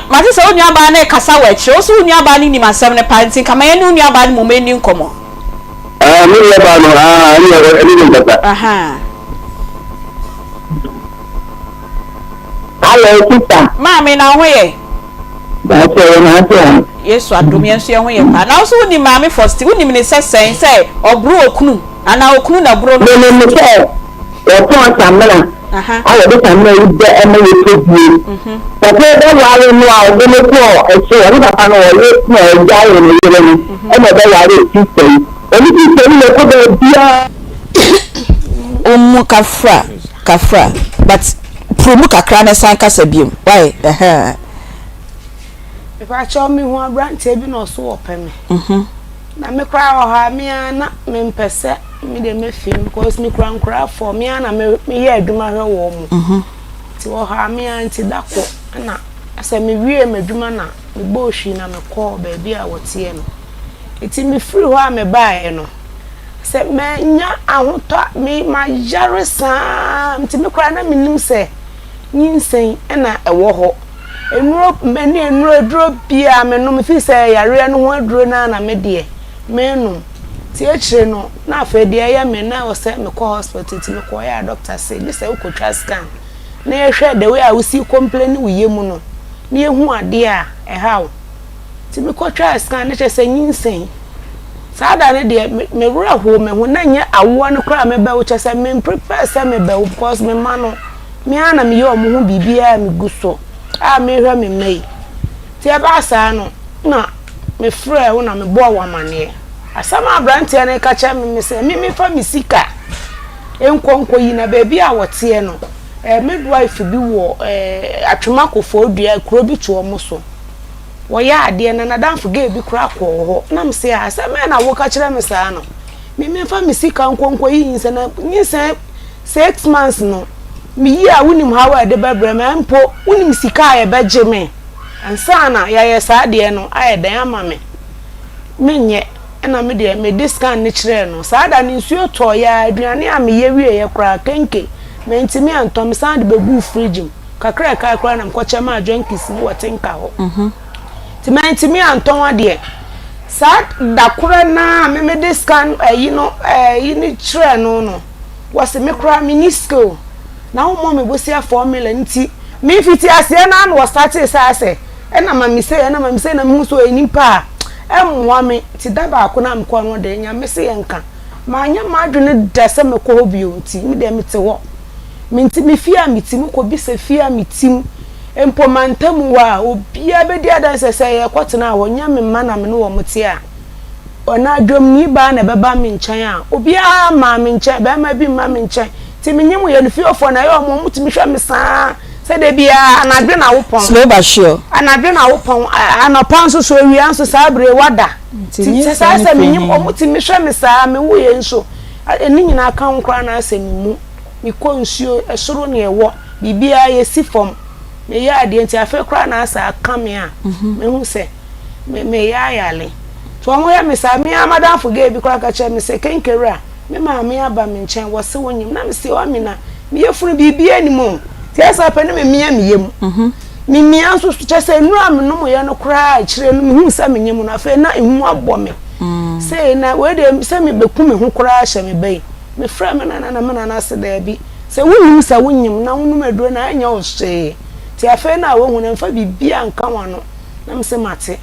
Mati so nya ba na kasa wa chi o so nya ba ni masem ne panti kama ye nya ba ni mo meni nkomo mi ya ba no ni bata aha hello sister ma me na ho ye ba se na to yesu adom ye so ye ho ye pa na so ni ma me first uni me se say obru okunu ana okunu na bro no me say o ko samela aha ayo de samela de ema ye tobi but they were no a de me ko e so ni papa no ye no e ja ye ni ye ni e me be ware sister oni ti se ni ko be bia kafra but promu kakra na san kasa biem why if I show me one brand table no so open me na me cry o ha me na me mpese me de me film because me cry for me na me ye aduma hwe wo mu ti o ha me anti dako na asa me wie maduma na me bo hwi na me call ba bia wote no iti me free ho me bae no se me nya ahoto me ma yare sa iti me cry na me nim se nyinsen na ewo ho enuro meni enuro duro bia me no me fi se yare no ho aduro na me de menu ti echire no na afa de ya me na wo se me ko hospital ti me ko ya doctor say this say ko twa scan na ye hwe the way I will see complain wo yemu no na ye hu ade a how ti me ko twa scan na che se nyinsen sada ne de me wura ho me ho na nye awo no kra me ba wo che se me prepare se me ba because me ma no me ana me ye omo ho bibia me guso a me hwe me mai ti e ba sa no na me frɛ wo na me bo wa mane asama abrantia na ka cha me se me fa me sika enkonko yi na ba bi a wote no midwife bi wo atwemakofo odua kuro bi to omo so wo ya ade na danfo ga bi kura ko ho na me se asama na wo ka kire me sa no me fa me sika enkonko yi nse na nyise 6 months no me yi a wonim hawa de ba brema mpo wonim sika ya beje me ansana ya sa de no ayedan ama me menye na me de me discount ni kire no sa da ni nsuo to ya aduane a me ye wie ye kra kenke me ntimi antom sa de begu fridge kakra kakra na mkoche ma junkies ni wotenka ho ti me ntimi antom ade sa da kura na me discount yi no yi ni kire no wase me kra minisco na ho mo me bosia formula nti me fiti ase na no start sa ase na mami se na me so enipa emwa me ti daba akona mko no de nya me se yenka ma nya ma adwene da se me ko bio nti me de me te wo me nti me fia me ti me ko bi se fia me tim empo mantam wa obia be di adanse se ye kwotena wo nya me ma na me no wo mte a ona adwom ni ba na beba me nchen a obia ma me nchen ba ma bi ma me nchen ti me nyim ye no fiofo na ye omo mutimi hwa me saa se de bia anadwe na wopon slow but sure anadwe na wopon anopan so so wi anso sabre wada ti se se me nyim omutimi hwa me saa me wo ye nso eni nyina aka nkra na ase mu mi ko nsuo esoro ne ewo bibia ye sifom me ya ade nti afa kra na asa aka me a me hu se me ya yale to mo ya me saa me amadan fuge bi kra ka che me se kenkera me ma me aba me nchen wo se wonyim na me se o amina me yefunu bibia ni mo ti asa pa ne me mia me yem me mia so che se nu am no mo ye no kra kire no me hu sa me nyem no afa na ehu abo me se na we de se me beku me hu kra hye me bai me fra me na se da bi se wonu sa wonyim na wonu meduro na anya o hye ti afa na wo hu na mfa bibia nka wano na me se mate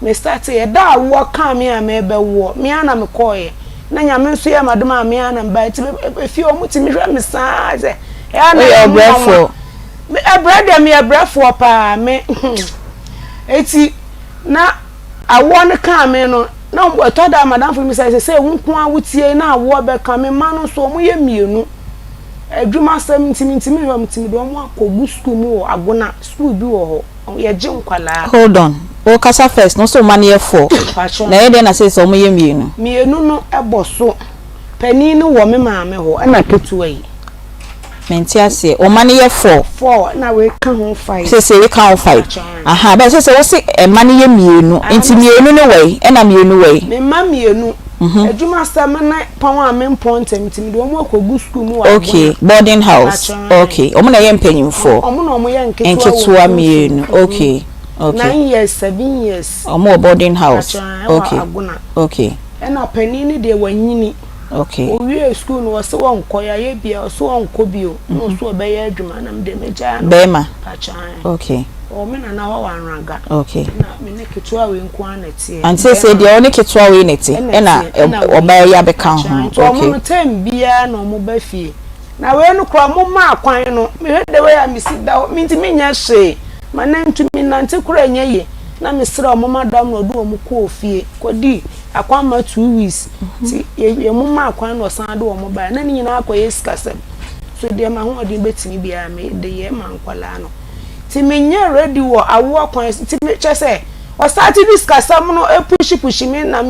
me start ye da wo ka me a me be wo me ana me koye na nya me nso ye madoma me ana mba ti efi o muti me hwa me saa ze ya na brefo me brother me brefo pa me eti na awo ne ka me no na mbo to da madam for me say nko a wutie na awo be ka me ma no so mo ye mienu adwuma sam ntimi hwa mtimi do mo akogu school mu agona school bi wo ho ye je nkwala hold on o kasa first no so man ye for na ye dey na say so mo ye mienu no eboso pani no wo me ma me ho na ketuwa yi menti ase o man ye for na we ka ho 5 say we ka ho 5 aha but say we say e man ye mienu enti mienu no we e na mienu we me ma mienu Adwuma sam na pon a me important ntimi de omo akogu school mu wa. Okay, boarding house. Okay. Omo na ye mpanyimfo. Omo na omo ye nketewa mienu. Okay. Okay. 9 years, 7 years. Omo boarding house. Okay. Okay. Ena panini de wanyini. Okay. Owie school no wose won koya ye bia so won ko bio. No so be ye adwuma na me de meja no. Bema. Pachan. Okay. O me na wa wanraga. Okay. Na me ne ketewa we nko anete. Ante say de oni ketewa we nete. Ena oba ya beka ho. Okay. Omo tem bia na omo ba fie. Na we no kro mo ma akwan no. Me hwede we ya misida. Me nti me nya hye. Manantu mi nante kura nyeye. Na me sra omo madam no do omo ko ofie. Kodi akwan ma 2 weeks. Ti ye mo ma akwan no san do omo ba. Na ni nyina akoye sikasem. So de ma ho odin betimi bia me de ye ma nkwala no. Ti me nya ready wo awo akwan ti me chese. O start this kasam no e push me na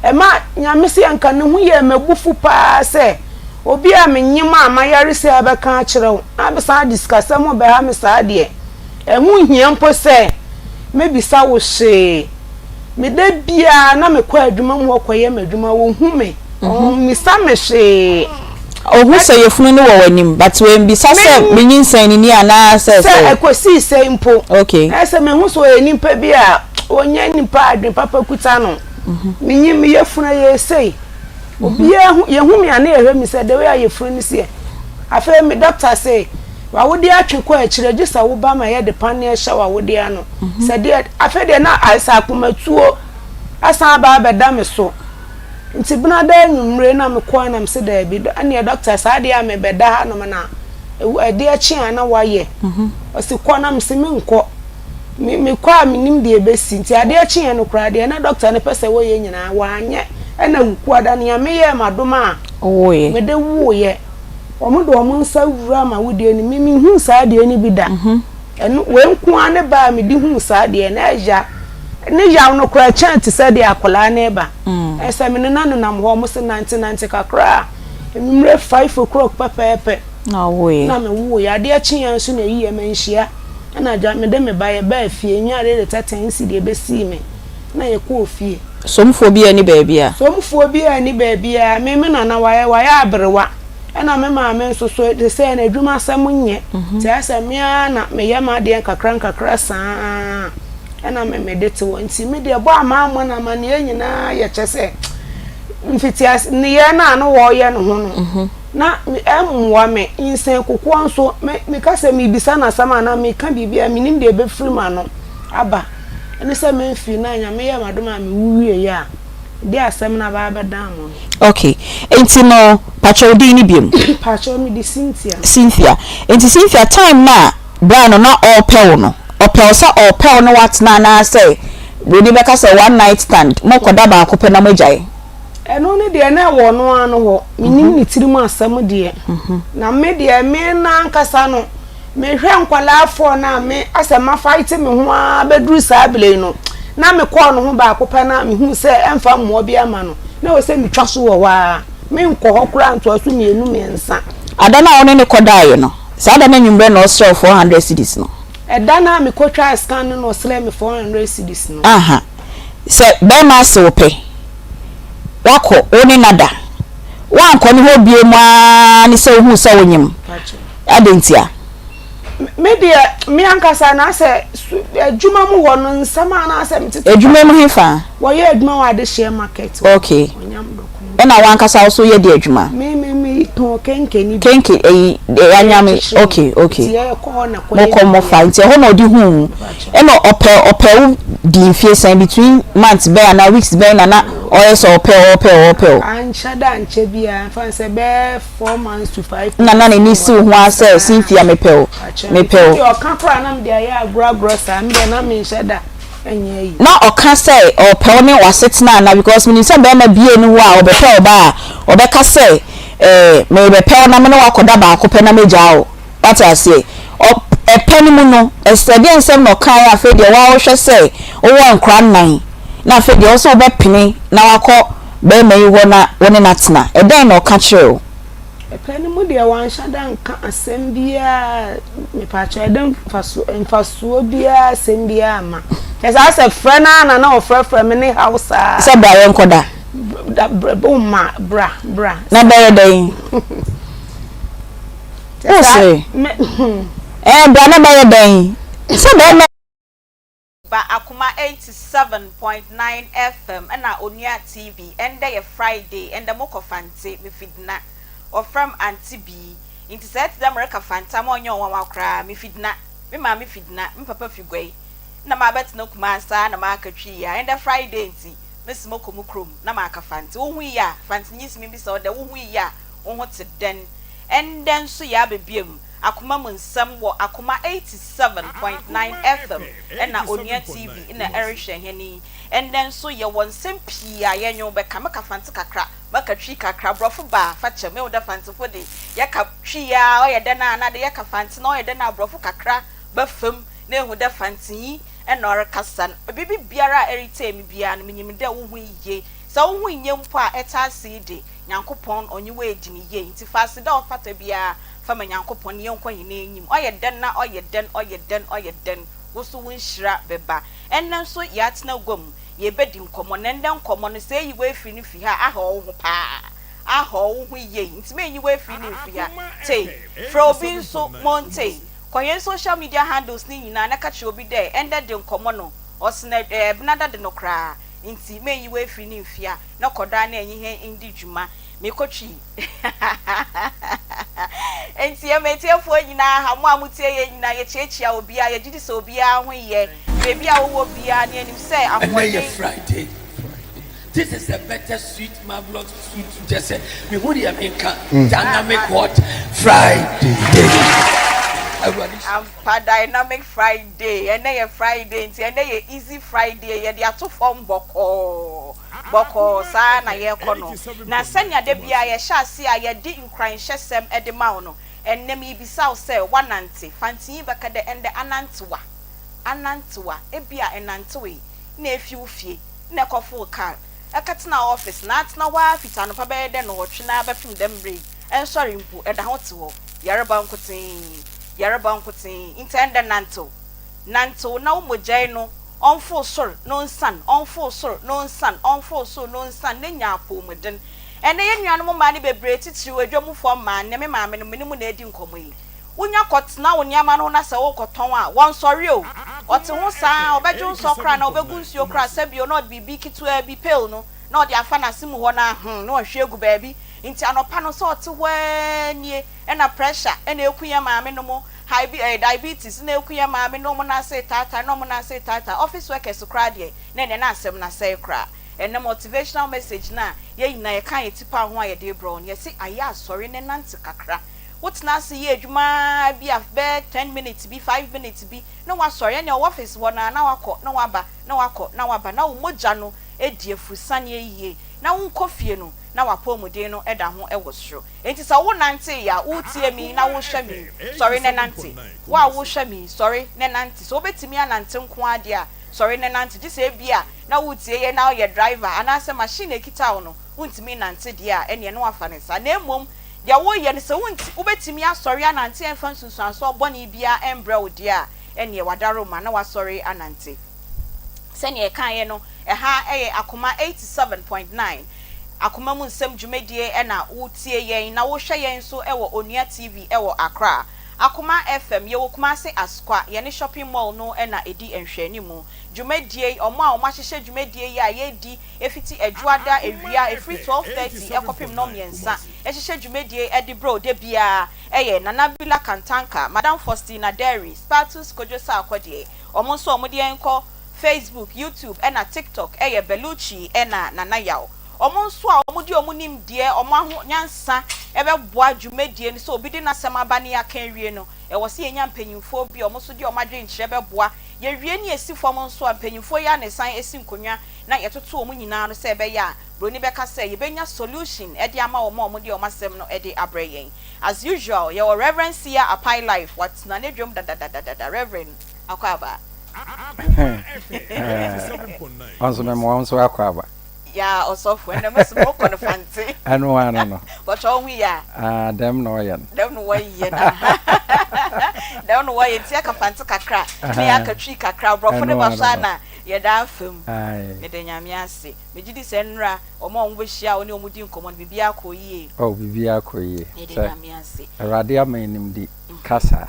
e ma nyame se anka ne hu ye mabufu pa se obi a me nyima amayare se abeka a kire wo abisa discuss mo be ha me sa de e hu hia mpo se me bisa wo hye me da bia na me kwa adwuma mu okoye madwuma wo hu me me sa me hye ohu se yefunu no wo wanim but when bi sase menyinsan ni ana se ekosi se mpo. Okay. Ese me hu so enimpa bi a onya nipa adwen papa kuta no menyim yefuna ye sei obi ye hu me ana ehwe mi se de we yefuna ni se afa me doctor say wa wodi atwe ko akire gisa wo ba ma ye de pane shower wodi ano se de afa de na asa akomatuo asa ba beda me so nti bina da nwumre na me ko na me se da bi ane doctor sa de a me beda ha no na de achi ana waye o se ko na me se me nko me kwa minim de ebesi nti ade achi no kra de na doctor ne pese wo ye nyina wa anye na wuku ada ne me ye madoma oye me de wo ye omo do omo nsa wura ma wodi ani mi hu sa de ani bi da eno we nku ane ba me di hu sa de na aja ne ya no kra chant se de akola na ba ese me na no nam ho mo se 90 kakra emimre 5 o'clock pepepe na oye na me wo ya de achi nso na yi ye menhia na ja me de me ba ye ba fie nya de tatansi de be si me na ye ko fie somfo bi ani baabia me na waya abrewa na me ma me so de se na adwuma asem nye ti asem ya na me ye ma de kakra saa na me de te wonti me de bo ama na ma ne nyina ye chese mfitias ne ye na no wo ye no ho no na emwa me insen kokwo nso me kase me bisa na sama na me ka bibia me nim de be free ma no aba ene se me fi na nya me ye madoma me wuwie ya de asem na ba bedan mo. Okay, enti no pacho di ni biem pacho mi di Cynthia enti Cynthia time na bra no na all pel no opel sa all pel no what na say we ni be ka say one night stand mo koda ba akopɛ na magyae eno ne de na wo no ano ho minim ni tirimu asam de na me de me na nkasa no me hwe nkwala afọ na me asema fight me ho abeduru sabele no na me kọ no ho ba akopɛ na me hu se emfa mmo bi ama no na we se me twa so wo wa me nkọ ho kura nto aso mienu me nsa ada na one ne kodae no sa ada na nwumbre na osre 400 cedis no eda na me ko try scan no osre me 400 cedis no aha se be ma se ope wako oni nada wanko ni ho bie mu ni se hu se wonyim adentia me ankasa na se adwuma mu wo no nsama na se metete adwuma mu hefa wo ye adwuma wa de share market okay ena wankasa so ye de adwuma me to kenkeni anyame okay mo komo fa nti ho na odi hu ena ope di infeation between months be na weeks be na oil so ope anchada anche bia fa se be 4 months to 5 na ni si hu ase Cynthia mepel yo kakra na me de ya agro sa me na me nchada enye na oka say ope ne wasetna na because me say be ma bie ni wo a obepel ba obeka say me bepel na me no wakoda ba akopɛ na megya o what I say epeni mu no estedi ensem no kan afa de wa wo hwɛ say wo nkra nan na afa de wo so obepene na wakɔ be mai wo na woni natena eden na oka kire o epeni mu de wan hyada nka asem bia me pa cha eden mfaso bia asem bia ama esa se frɛ na ofrɛ me ne house se bra yen koda da ma bra na be den o say bra na be den so be ba Akoma 87.9 FM na Onua TV and day Friday and the moko fante me fidna or from Aunty Bea into set the America fanta mo nyo wa kra me fidna me ma me fidna me papa figwe na ma bet no kuma sa na ma katwi ya and the Friday nti me smoko mu krom na ma ka fante wo hu ya fante nyis me bi so de wo hu ya wo ho te den and then so ya bebiem Akoma munsam wo Akoma 87.9 FM na Onua TV na Erisha heni and then so ye won sempia ye nyo be kamaka fante kakra maka twi kakra brofo ba fa che me wo da fante fo de ye ka twi ya o ye de na de ye ka fante na o ye de na brofo kakra ba fam na ehu da fante yi na ore kasan bibi biara erite mi bia na minyim de wo hu yiye sa wo hu nyempo a eta de nyankopon onye we edi ni ye nti fase da o fata bia fama nyankopon ye nkwa hine enyim oye den na oye den wo so wonhira beba ennam so ya tena gwam ye bedi nkomo nenda nkomo no se yi we firi ni fi ha aha wo ho pa aha wo ho ye nti me yi we firi ni fi ha tei frobin so monte koyen social media handles ni nyina na ka che obi de enda de nkomo no osna benada de no kra nti me yi we firi ni fi ha na koda na enyi he indi djuma me kochi enti e metiefo nyina ha mo amutie ye nyina ye chiechia obi a ye gidi so obi a ho ye bebi a wo obi a ne anim say ahode Friday. This is a better sweet marvelous sweet just say me hu dia me kan dynamic what Friday. Dynamic Friday and then Friday and then easy Friday ye dia to form boko sa na ye kono na sanya de bia ye hya ase a ye di nkran hyesem e de ma no ennem ibisa say wanante fanti beka de ende anantewa e bia enantewe na efi ufie na kofo car ekatena office na atena wa fita no pa be de no hotwe na ba fim dem break en sorry mpu e da hote ho yaraba nkotin intende nanto na umojai no onfo sor no nsan onfo sor no nsan nenya apomuden ene yennuano mo ma ne bebre titiri adwamufo ma ne me ma me no minimu na edi nkomo yi unya kotna woniama no na se wo koton a won sori o ote ho saa obedwu so kra na obegu nsuo kra sabio na bibi kitu bi pel no na odi afa na simu ho na na ohwegu baabi inti anopa no so ote wanie na pressure na ekuya ma me no mo high diabetes na ekuya ma me no mo na say tata office workers kra de na asem na say kra and motivational message na ye nyina ye kan etipa ho a ye de bro ye say aya sorry ne nante kakra what na say ye adwuma bi afbe 10 minutes bi 5 minutes bi na wa sorry na office wo na wakọ na waba na wo moja no edi afusane yiye na wo nkofie no na wapomuden no eda ho ewo soro enti sa wo nante ya wo tie mi na wo hwa mi sorry ne nante wo hwa mi sorry ne nante so obetimi anante nko ade a sorry ne nante ji se bia na wo tie ye na ye driver anase machine ekita wo no wontimi nante de a ene no afa ne sa na emom ya wo ye ne se wonti obetimi asori anante enfa sunsun so boni bia embra wo de a ene wadaro ma na wasori anante sene kan ye no ha Akoma 87.9 Akoma mu nsem dwumadie na wotie yen na wo hwe yen so ewo Onua TV ewo Accra Akoma FM ye wo kuma se askwa ye ne shopping mall no na edi enhwani mu dwumadie omo a omo ahyehye dwumadie ya ye di efiti adwuada ewia efri 12:30 ekopim no miensa ehyehye dwumadie edi bro de bia Nanabila Kantanka Madam Faustina Derry status kojosa akwade omo so omo de enko Facebook, YouTube, na TikTok, Beluchi, na Nanayao. Omo nso a omo di omo nim de omo aho nyansa ebeboa dwumadie ni so obi di na sema ba ne akan wie no wo se enya mpanyimfo bi omo so di omo adwe nkyere beboa ye wie ni esifo omo nso a mpanyimfo ya ne san esi nkonwa na yetoto omo nyina no se ebe ya broni beka se ye benya solution e de ama omo di omo asem no e de abrayen as usual ye Reverend Sia Apai Life what na ne dwom da Reverend Akwaba also me mo so Akwaba ya osofu ene mesu mo kono fanti anu anu no but on we ya dem no yen dem no way dem no way ti aka fanti kakra me aka twi kakra bro for ne ba sha na Ye da fam. Ai. Ye de nyame ase. Me gidi se nra omo omo be hia oni omo di nkomo bibi akoyie. Oh, bibi akoyie. Ye de nyame ase. Awurade amanim di kasa.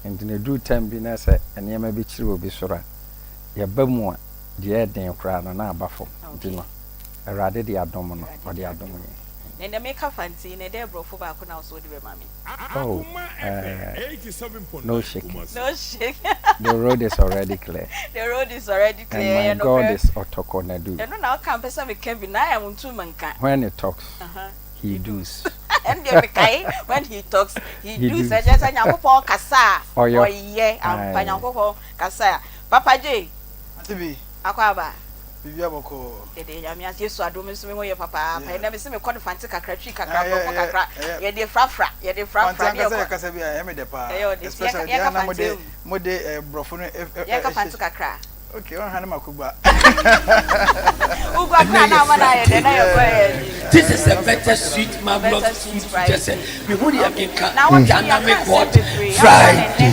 Enti na du time bi na se enema bi kiri obi soro a ye ba mu a de den kra no na abafo. Enti no awurade di adom no, o di adom ye. Nene make fancy ne de brofo ba ko na so di be mami. Oh, 87.9. no shake. No shake. The road is already clear. The road is already clear. And my God is otokonadu. You know now can person me can be na I am too manka. When he talks, he does. And the kai when he talks, he does. I just nyankopon kasa. Oh yeah, am nyankopon kasa. Papa J. Aunty Bea. Akwaba. Bibia boko. Ye nyame ase so adom so me ho ye papa. Pa na me se me kɔ fanti kakra twi kakra ko kakra. Ye de frafra, ye de frafra. Fanti kasa bia e me de pa. Especially ya na mode brofo no ye ka fanti kakra. Okay, on hana makuba. Ugwa kra na ma na ye de na ye go. This is a better sweet marvelous sweet just me who dey make dynamic what Friday.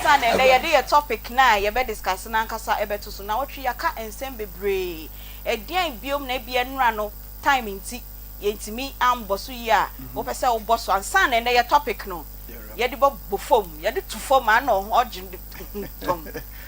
And they are topic na ye be discuss na nkasa ebeto so na wotwe yaka ensem bebre e dian biom na bia nra no time nti ye ntimi amboso yi a wo pese wo boso ansa na ye topic no ye de bofom ye de to fom ana ogin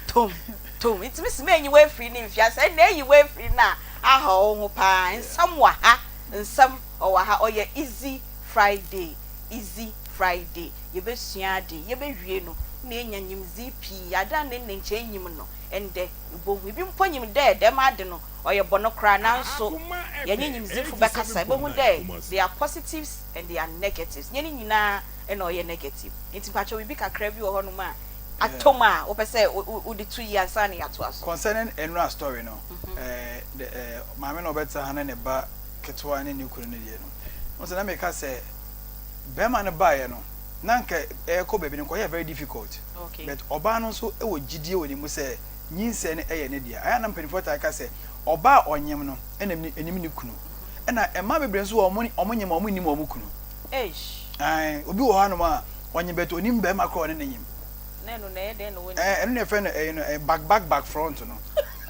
tom ntimi sime enyi we free ni mfia say na eyi we free na aha ho pa nsam wa ha nsam o wa ha o ye easy friday ye be suade ye be hwie no na enyanyim zipi ada ne nche enyim no ende ibohu bi mponyim de ma de no oye bono kra na nso yenyanyim zifu bekasa ibohu de there are positives and there are negatives nyeni nyina e na oye negative enti pacho bi kakra bi wo ho no ma atoma wo pese udi 2 years ani ato aso concerning enra story no the mama no better hana ne ba ketwa ne kunu ne die no won se na me ka se be ma ne ba ye no nanka ko baby nko very difficult but oba no so e wo gidie woni mu se nyinse ne eye ne dia aya na mpanifo ta ka se oba onyem no enim ne kunu na ema bebre so omonyem omonim omukunu ai obi wo hanu ma onye beto onim be makro ne nyim no na ede no woni eno ne fe no back front no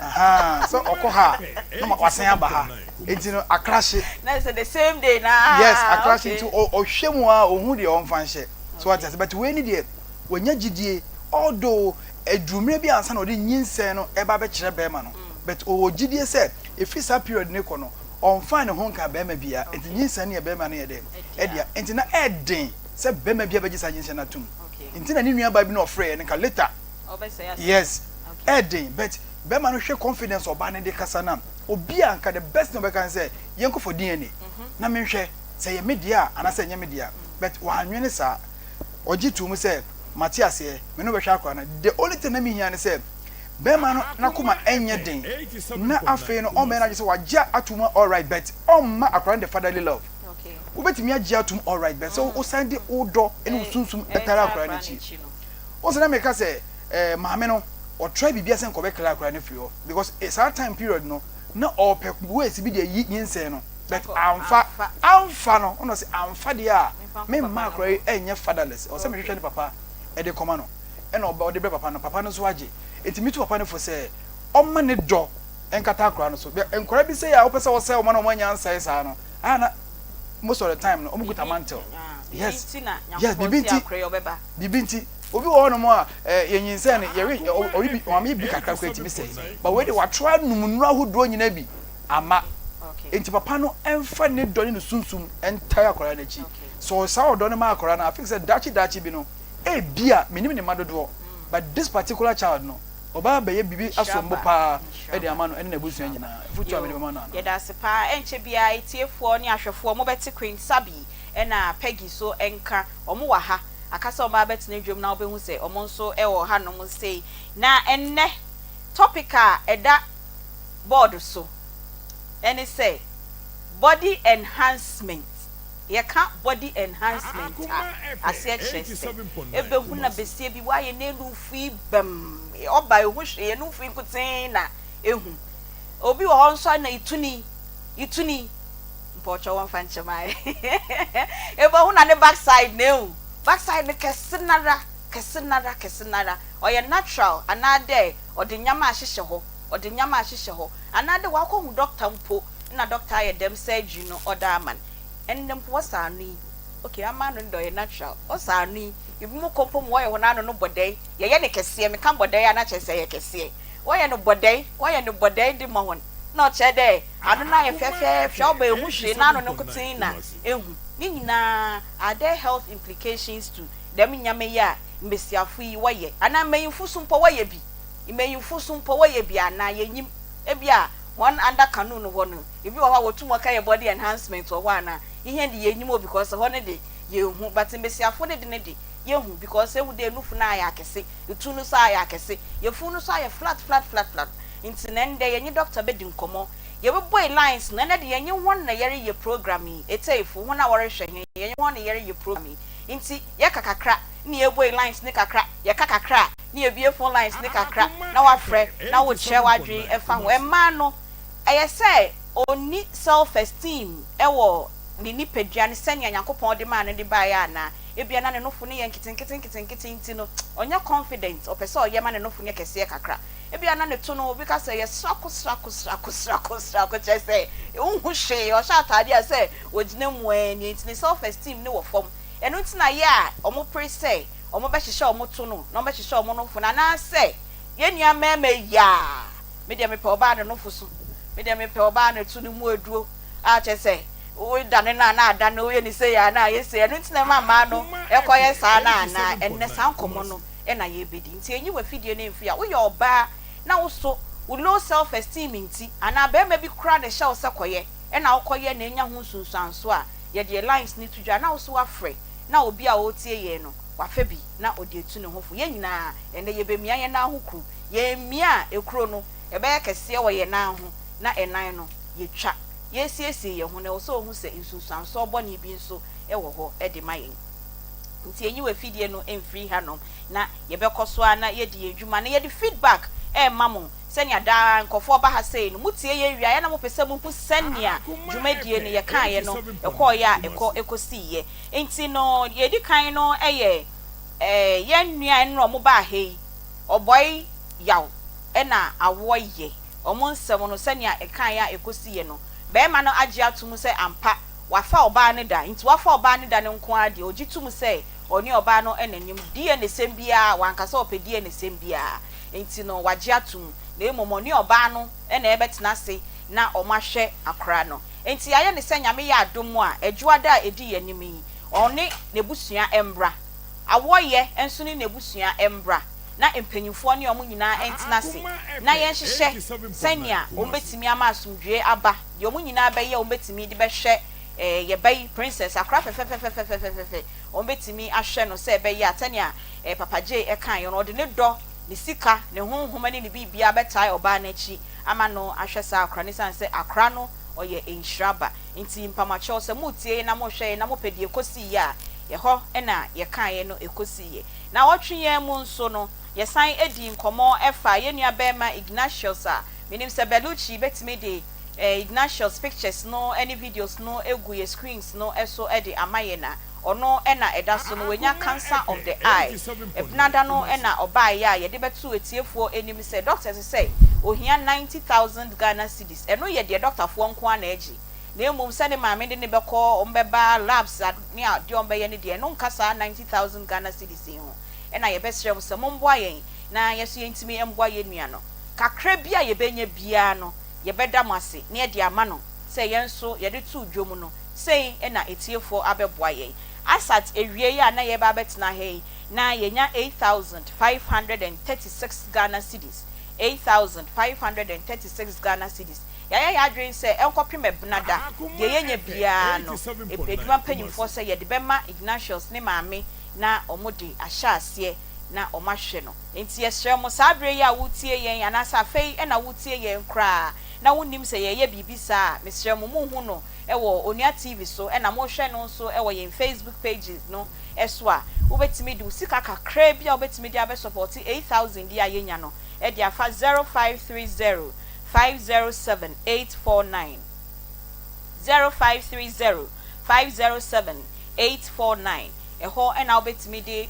aha so okoha no makwasen aba ha enti no akrashe na say the same day na yes akrashe to ohwemu a ohu de onfanhye so what is but we need it wonya gidie although edumre bi ansa na odi nyinsen no eba be kire be ma no but o gidie say efisa period ne ko no onfa ne ho nka be ma bia enti nyinsen ne be ma no ye de edia enti na eden say be ma bia be gisa nyinsen na tum enti na ni nua ba bi na ofre ne ka later yes eden but be ma no hwe confidence oba ne de kasa na obi anka the best no be kan say yenko for DNA na me hwe say ye media ana say nye media but wa anwene sa oji tu mu say Matthias here me no be hwa akwa na the only thing na me hia ne say be ma no na kuma enye den na afi no o me na je say wagya atuma all right but ma akwa the fatherly love okay wo betimi agya atum all right but so o send the odo ene usunsum etara akwa na chi o se na me ka say maame no or try bibia sen ko be kla akwa na fi ho because it's our time period no na all pe we si bi de yinse no but amfa no ono say amfa de a me ma akwa enye fatherless o se me hwehwe ne papa e de koma no e na o de be papa no so age etimi to papa no for say o ma ne do enkata akwa no so enkora bi say ya o pese o say o ma no mo anya ansai sa no ana most of the time no o muguta mantle yes bibinti obi wo no mo a yenyinse ne ye obi o ma bi kakra kwa etimi say but we de wa try numunu ahodo nyina bi ama enti papa no emfa ne do ne sunsum entire akora na chi so sa odo ne ma akora na fix dachi bi no e bia menim ne madodo but this particular child no oba be ye bibi asombo pa e de ama no ene na busu nyina futu amene mama no ye da se pa enche bia etiefo ne ahwefo mo beti Queen Sabi e na Peggy so enka omo wa ha akasa omo abeti na dwom na obehu se omo nso e wo ha no mo sei na enne topic a eda board so and it say body enhancement ye can body enhancement as ye chese ebe hu na besie bi wa ye na lufi bam oba ehu hwe ye no fi kutin na ehu obi wo ho nso na ituni mpocho wan fanche mai ebe hu na ne backside ne kesinara oye natural anade odi nyama ahihye ho odi nyama ahihye ho anade wa ko hu doctor mpo na doctor ye dem surgery no oda man endem po sanu okay amanu ndo ye natural o sanu ibu mu kompo mo ye ho na no bodai ye ne kese me kan bodai ana chese ye kese woye no bodai di mo hon na chede anu na ye fefe hwe oba ehu hwe na no nkotin na ehu ni nyina are there health implications to dem nyame ya mbesiafo yi woye ana mayinfu sumpo woye bi mayinfu sumpo woye bi ana yenyim ebia one under canon no no ebi wo ha wotumo ka ye body enhancement wo ana ihe ndi yenyim o because ho ne de yehu but mbesiafo ne de yehu because ewu de nufu na ya kese etunu sa ya kese yefunu sa ya flat inti nende yenyi doctor be di nkomo ye be boy lines na na de yenyi won na yere ye programming etaifu ho na wore hwe yenyi won na yere ye programming inti ye kakakra ni ye boy lines ni kakra ye kakakra ni ye bie phone lines ni kakra na wa frɛ na wo kyerɛ wadwen efa ho ema no eye say oni self esteem ewo ni nipadua ne sanya yakopɔn de ma no de ba ya na ebia na ne nofo ne ye nkitinkiti no onya confident opese oye ma ne nofo ne kese kakra ebia na ne to no obi ka say ye srako chese unhu hwe o sha atade a say ogina mu ani ntini self esteem ne wo fom eno ntina ye a omo pre say omo be hihye omo to no no be hihye omo nofo na say ye nua mema ya me de me pe oba ne nofo so me de me pe oba ne to no mu aduo a chese o dane na adane o ye ni say ya na ye say eno ntina mama no ekoye sa na enne san komo no e na ye bedi nti enyi wa fidie ne mfi a wo ye oba na wo so wo low self esteem nti ana be ma bi kra ne hye wo sekoye e na wo koye na enya ho sunsuanso a ye de lines ni tudwa na wo so afre na obi a wo tie ye no wa fa bi na odi etu ne hofo ye nyina ene ye be mia ye na ho kru ye mia ekro no e be kese wo ye na ho na enan no ye twa ye siesie ye ho na wo so hu se nsunsuanso oboni bi nso e wo ho e de mayen nti enyi wa fidie no emfiri hanom na ye bekoso ana ye di edwuma na ye di feedback mamo senya da nkofo ba ha sei no mutie ye wia ye na mo pese mu hu senya dwumadie ne ye kan ye no ekoya ekosi ye enti no ye di kan no ye nua enro mo ba hei oboy yaw na awo ye omo nsem no senya ekan ya ekosi ye no be ma no age atum se ampa wafa oba ne da enti wafa oba ne da ne nko ade ogitum se oni oba no enanim die ne sembia wankasa opedie ne sembia enti no wage atum na emomoni oba no na ebetena se na omahwe akra no enti aye ne se nyame ya adom a adwuada edi yanimi oni nebusua embra awoye enso ni nebusua embra na empanyimfo ne omo nyina entina se na ye hyehyɛ senia ombetimi ama asomdwe aba ye omo nyina ba ye ombetimi de behwe ye bay princess akra fe ombetimi ahwe no se be ye atania papa J kan yo no de ne do ne sika ne honhoma ne bibia betai oba na chi ama no ahwe sa akra ne san se akra no oye enhraba nti mpamacho se mutie na mo hwe na mo pedie kosi ya ye ho na ye kan ye no ekosi ye na wotwe ye mu nso no ye san edi nkomo efa ye nua bema Ignatius a minim se Belucci betimi de Ignatius pictures no any videos no egu ye screens no eso edi amaye na ono na eda so no wenya cancer of the eye ebnada no na oba ya ye de betu etiefuo enim se doctors say ohia 90,000 Ghana cedis eno ye de doctor fo nko ana agi na emum se ne maame de ne beko ombeba labs ne ade ombe ne de no nkasa 90,000 Ghana cedis ho na ye besrem se momboa yen na yeso yentimi emboa ye nua no kakra bia ye benya bia no ye beda mase na ye de ama no se yenso ye de tu dwom no sei na etiefo abeboa yen asat ewie ya na ye ba betena hei na yenya 8,536 Ghana cedis 8,536 Ghana cedis ya adwen se enkopem ebnada ye yenya bia no eduma panyimfo se ye de bema Ignatius ne maame na omode ahyase na omahwe no enti yesrɛ mo sabre ya wutie yen anasa fei na wutie yen kra na wonim se ye bibisa mesrɛ mo hu no ewo Onua TV so na mo hwɛ no so ewo yen Facebook pages no eso a wobetimi di usika kakra bia wobetimi di abe support 8,000 dia yenya no e dia fa 0530 507 849 0530 507 849 eho na obetimi de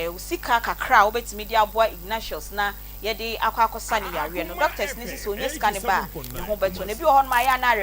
usika kakra obetimi de aboa Ignatius na ye de akwakosa ne yare no doctors ne sisi onye sika ne ba ho beto ne bi ho no ma ya na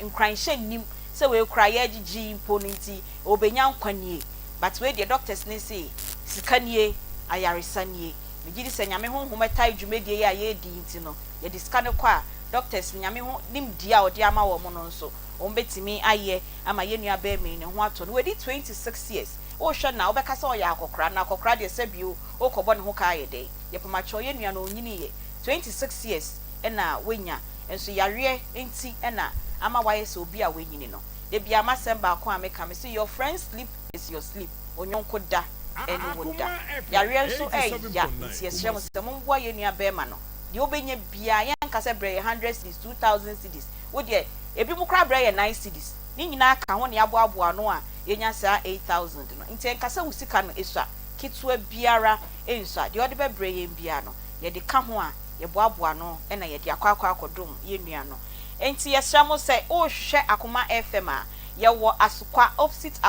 nkranhye nim se we kura ye gigi mpo nti obenya nkwanie but we the doctors ne say sika nie ayaresa nie megidi se nyame ho hometa adwumedie ya ye di nti no ye de sika ne kwa doctors nyame ho nim dia odi ama wo mo no nso ombetimi aye ama ye nua ba me ne ho ato no we di 26 years o hwe na obekasa o ya akokra na akokra de sebio o kobo ne ho ka ye de ye pamacho ye nua no onyini ye 26 years na wenya enso yare enti na ama waye se obi a wenyini no de bia masemba ko ameka me say your friend's sleep is your sleep onyonko da eni woda yare nso ya nti yesrem se mombo ye nua ba ma no de obenya bia yan kase bre 100 cities 2000 cities wo de ebi mu kra bre ye 9 cities ni nyina ka ho ne aboabo no a yenya sa 8000 no nti enkasa usika no esua kitwa biara ensa de ode bebre ye bia no ye de ka ho a ye boabo no na ye de akwa akodum ye nua no enti yesrem se o hwe Akoma FM a ye wo asukwa opposite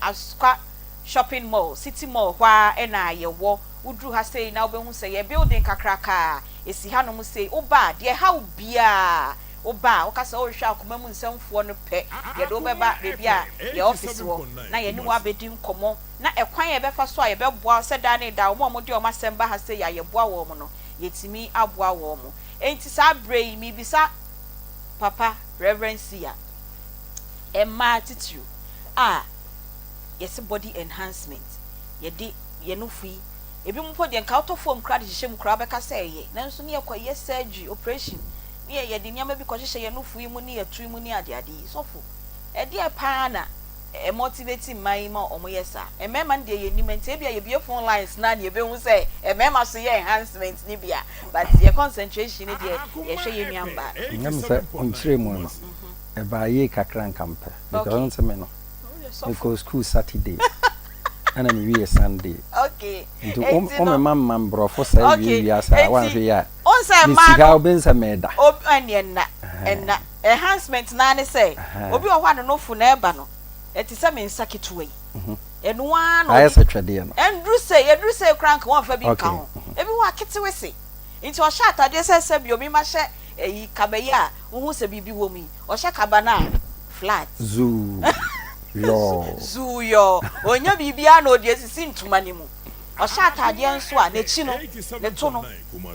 asukwa shopping mall city mall kwa na ye wo udru ha sei na obehu se ye building kakraka esi ha no mu sei oba de ha ubia oba okasa o hwe Akoma mu nsamfo no pe ye do beba bebia ye office wo na ye ni wa bedi nkomo na ekwan ye befa so a ye beboa se da ne da wo mo de o masemba ha sei ya ye boa wo mo no yetimi aboa wo mo enti sa brei mi bisa Papa Reverend Sia Emma attitude yes body enhancement ye de ye no fui ebi mu podi enka auto form kra de hye mu kra be ka say ye nanso ne ye kwaye surgery operation ne ye de nyama bi ko hye ye no fui mu ne ye tu mu ne ade ade sofo e de pa na motivate mai ma omo yesa emema de ye nimenti bia ye bia phone lines na ne be hu say emema so ye enhancement ni bia but ye concentration ni de ye hwe ye nuamba ngam say onchire mu no e ba ye kakra nkampa because on se me no because school Saturday and me we Sunday okay nti o me mamma brofo say we asa wan hwe ya on say ma no o bensa meda o enna enhancement na ne say obi o hwa no fu na eba no eti se me nsaketo yi enu ano ayese twede no endru say crank won fa bi ka ho ebi wa kete wese nti o sha atade se bi obi ma hye eyi kabayi a wo se bibi wo mu o hye kabana flat zoo yo onya bibia na odi esisi ntuma ni mu o hye atade nso a na chi no ne to no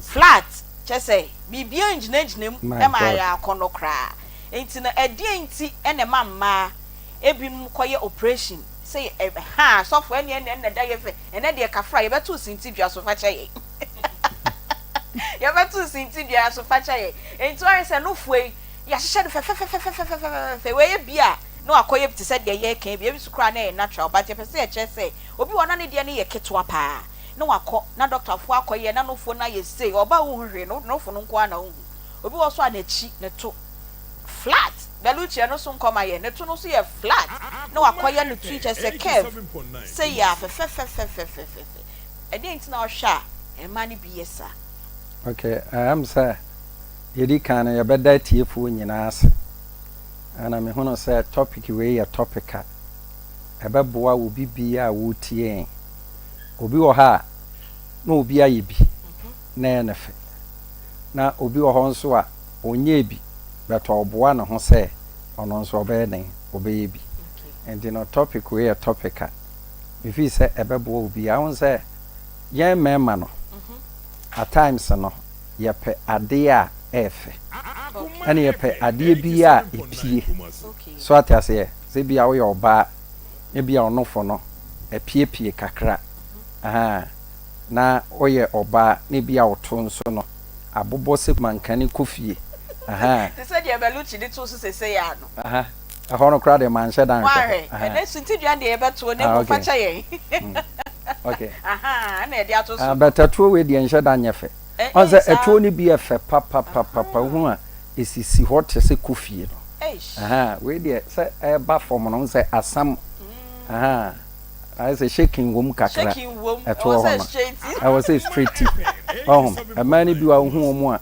flat chese bibia njina mu e ma ya akono kra enti na edi enti ene mamma ebi mu koye operation say ha so for ene da ye fe ene de kafra ye betu sinti dua so fa chaye ye betu sinti dua so fa chaye enti o se no fuei ya hye fe we ye bia no akoye ti se de ye kan bia bi su kra na natural but ye pese ye che say obi wona ne de ne ye ketwa pa no akọ na doctor fo akoye na no fo na ye say oba wo hwe no fo no nko ana hu obi wo so anachi ne to flat beluchi no so nkoma ye ne to no so ye flat no akoye no teacher say kev say ya fe edi nti na ohwa e ma ne bi yesa okay am say yedi kan ya beda tiefo nyina ase ana me hono say topic we ya topica ebeboa obi bia wo tie obi wo ha na obi aye bi na enefe na obi wo ho nso a onye bi beto oboa na ho say ono nso obeden obeye bi and no topic we a topica if you say ebeboa obi a won say yen mema no at times no ye pe ade a efe and ye pe ade bi a epie so atase se bia wo ye oba e bia ono fo no epie kakra aha na oye oba ne bia oto nso no abobo se mankane kofie aha they said ye beluchi de to so se ya no aha ahono kra de manhye dan aha and sinti dua de ye beto ne mo facha ye okay aha na e de ato so betatuo we de nhye dan nyefe onse etuo ni bi efe papa hu a esisi hot se kofie no aha we de se e ba form no se asam aha I say shaking wom kakra eto ho I was say straight a man bi wa hu omo a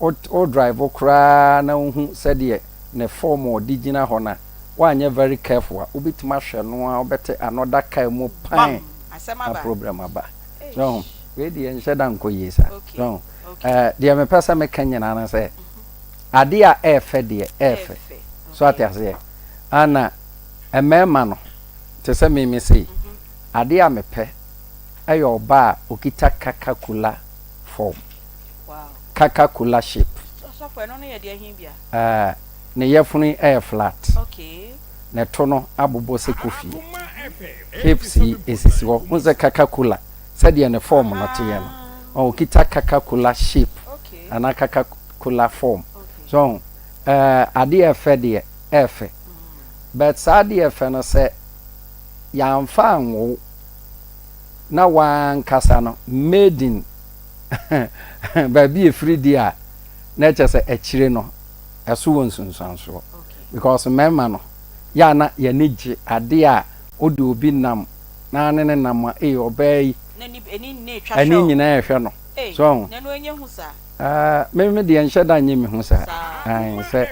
o drive okra na hu se de ne form o digina ho na one you very careful ubit masha no better another kai mo pine a problem aba so we dey nsheda nko yesa so dey me pesa me kanya na say ade a efe dey efe so atiase ana emema no te se me say ade a me pe ayo oba okita kakakula form kakakula shape so for no ye dey hin bia ne yefunu air flat okay ne tono abobo se kofi hipsi esisi wo unze kakakula said ne form no te ye no o kita kakakula shape okay ana kakakula form so ade efe de efe but sade efe no se ya mfa anwo na wan kasa no made in baby e free dia na chese echire no eso won sunsanso because mema no ya na ya niji ade a odi obi nam na ne nam e obey ani nyina ya hwe no so na no enye hu sa me de enhye da nye me hu sa an se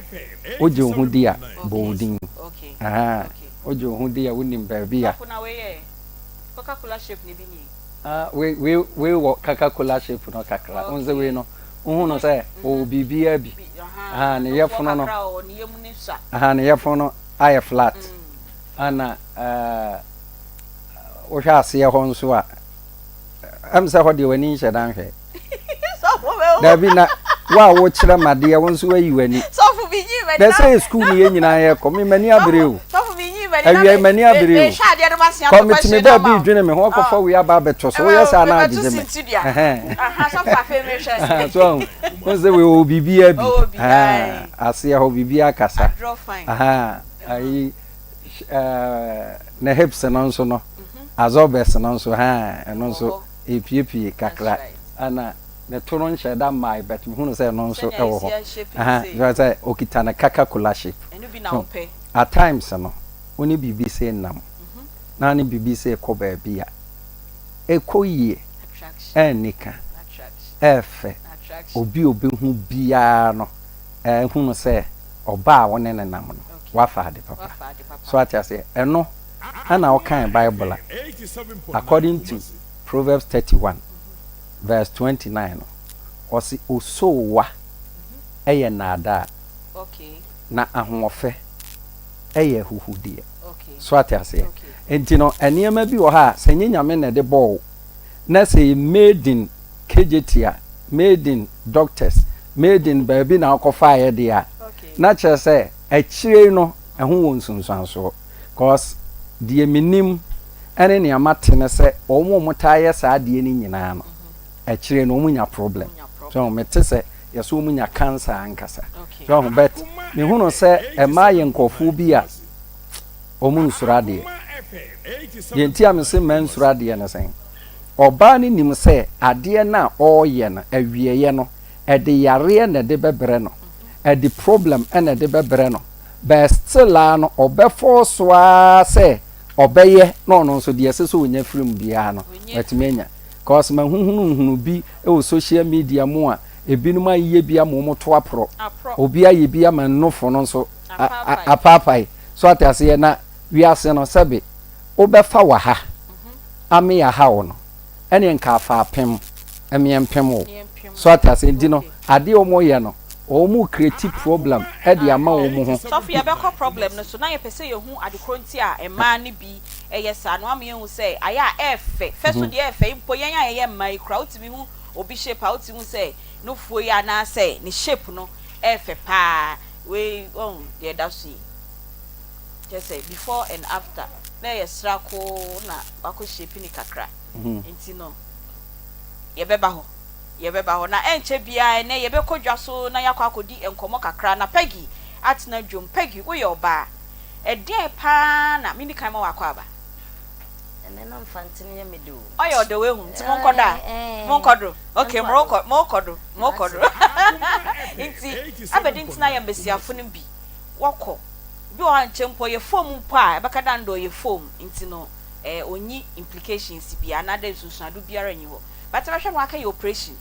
oje hu dia bolding oje hu dia wonim baby a Coca-Cola shape ni bi ni we Coca-Cola shape no kakra unze we no hu no say o bibia bi ne yefono no ne yefono aye flat ana o hwa ase ho nso a am say ho de wani hyedan hwe da bi na wa wo kire made wo nso ayi wani so fu bi nyi wani na say school ni ye nyina ye komi mani abreu so fu bi nyi wani awie mani abreu komi me da bi dwene me ho kofa we aba beto so yes ana agije me so fa fe me hwe so onse we o bibia bi ase ho bibia kasa ai na hips no nso no azobes no nso eno nso epiepie kakra ana ne tono nhyeda mai bet me hunu say no nso ewo ho you say okita na Coca-Cola shape enu bi na ope at times no oni bibi say nam na ni bibi say ko ba bia ekoyie enika efe obi hu bia no hunu say oba won ne nam no wafa de papa so at say eno ana o kan Bible according to Proverbs 31 verse 29 osi osowa eye nada okay na ahofe eye huhudie so atiase enti no eniema bi wo ha senye nyame na de ball na say made in KJT made in doctors made in baby na akofa ye dia na chere say achire no eho won sunsanso cause die minim ene ne amatene say omo motaye saa die ni nyina no achire no munya problem so mete say yeso munya cancer ankasa so bet me hunu say e ma ye nkofu bi a omun surade ye ntia me se man surade na sen oba ni nim say ade na oye na awieye no e de yare na de bebre no e de problem na de bebre no but still no obefo so a say obeye no no so de se so onya firim bia no wetimenya cause ma hunu bi e social media mu a ebinum aye bia mo to apro obi aye bia ma nofo no so apapai so atase na wiase no sebe obefa wa ha ame ya ha wo no ene nka afa apem emiempem wo so atase ndi no ade omo ye no omu create problem e de ama wo mu ho so fi abeko problem no so na ye pese ye hu adekronti a ema ne bi eyesa no ame hu say aya efe feso de efe impo yen aye mai kra utimi hu obi shape a utimi say no fuo ya na say ni shape no efe pa we on de dasu just say before and after na ye srako na wako shape ni kakra enti no ye beba ho na enche bia na ye bekodwa so na yakwa akodi enkomo kakra na Peggy atina dwom Peggy wo ye oba e den pa na mini kan ma wakwa aba ene no mfantini ye medo oyo de we hu ti monkodo okay monkodo inti abedinti na ye mbesiafo no bi wako bi o anchempo ye form mpo a ebakada ndo ye form inti no onyi implications bi another susunadu biara nyiwo but abahwe no aka ye operation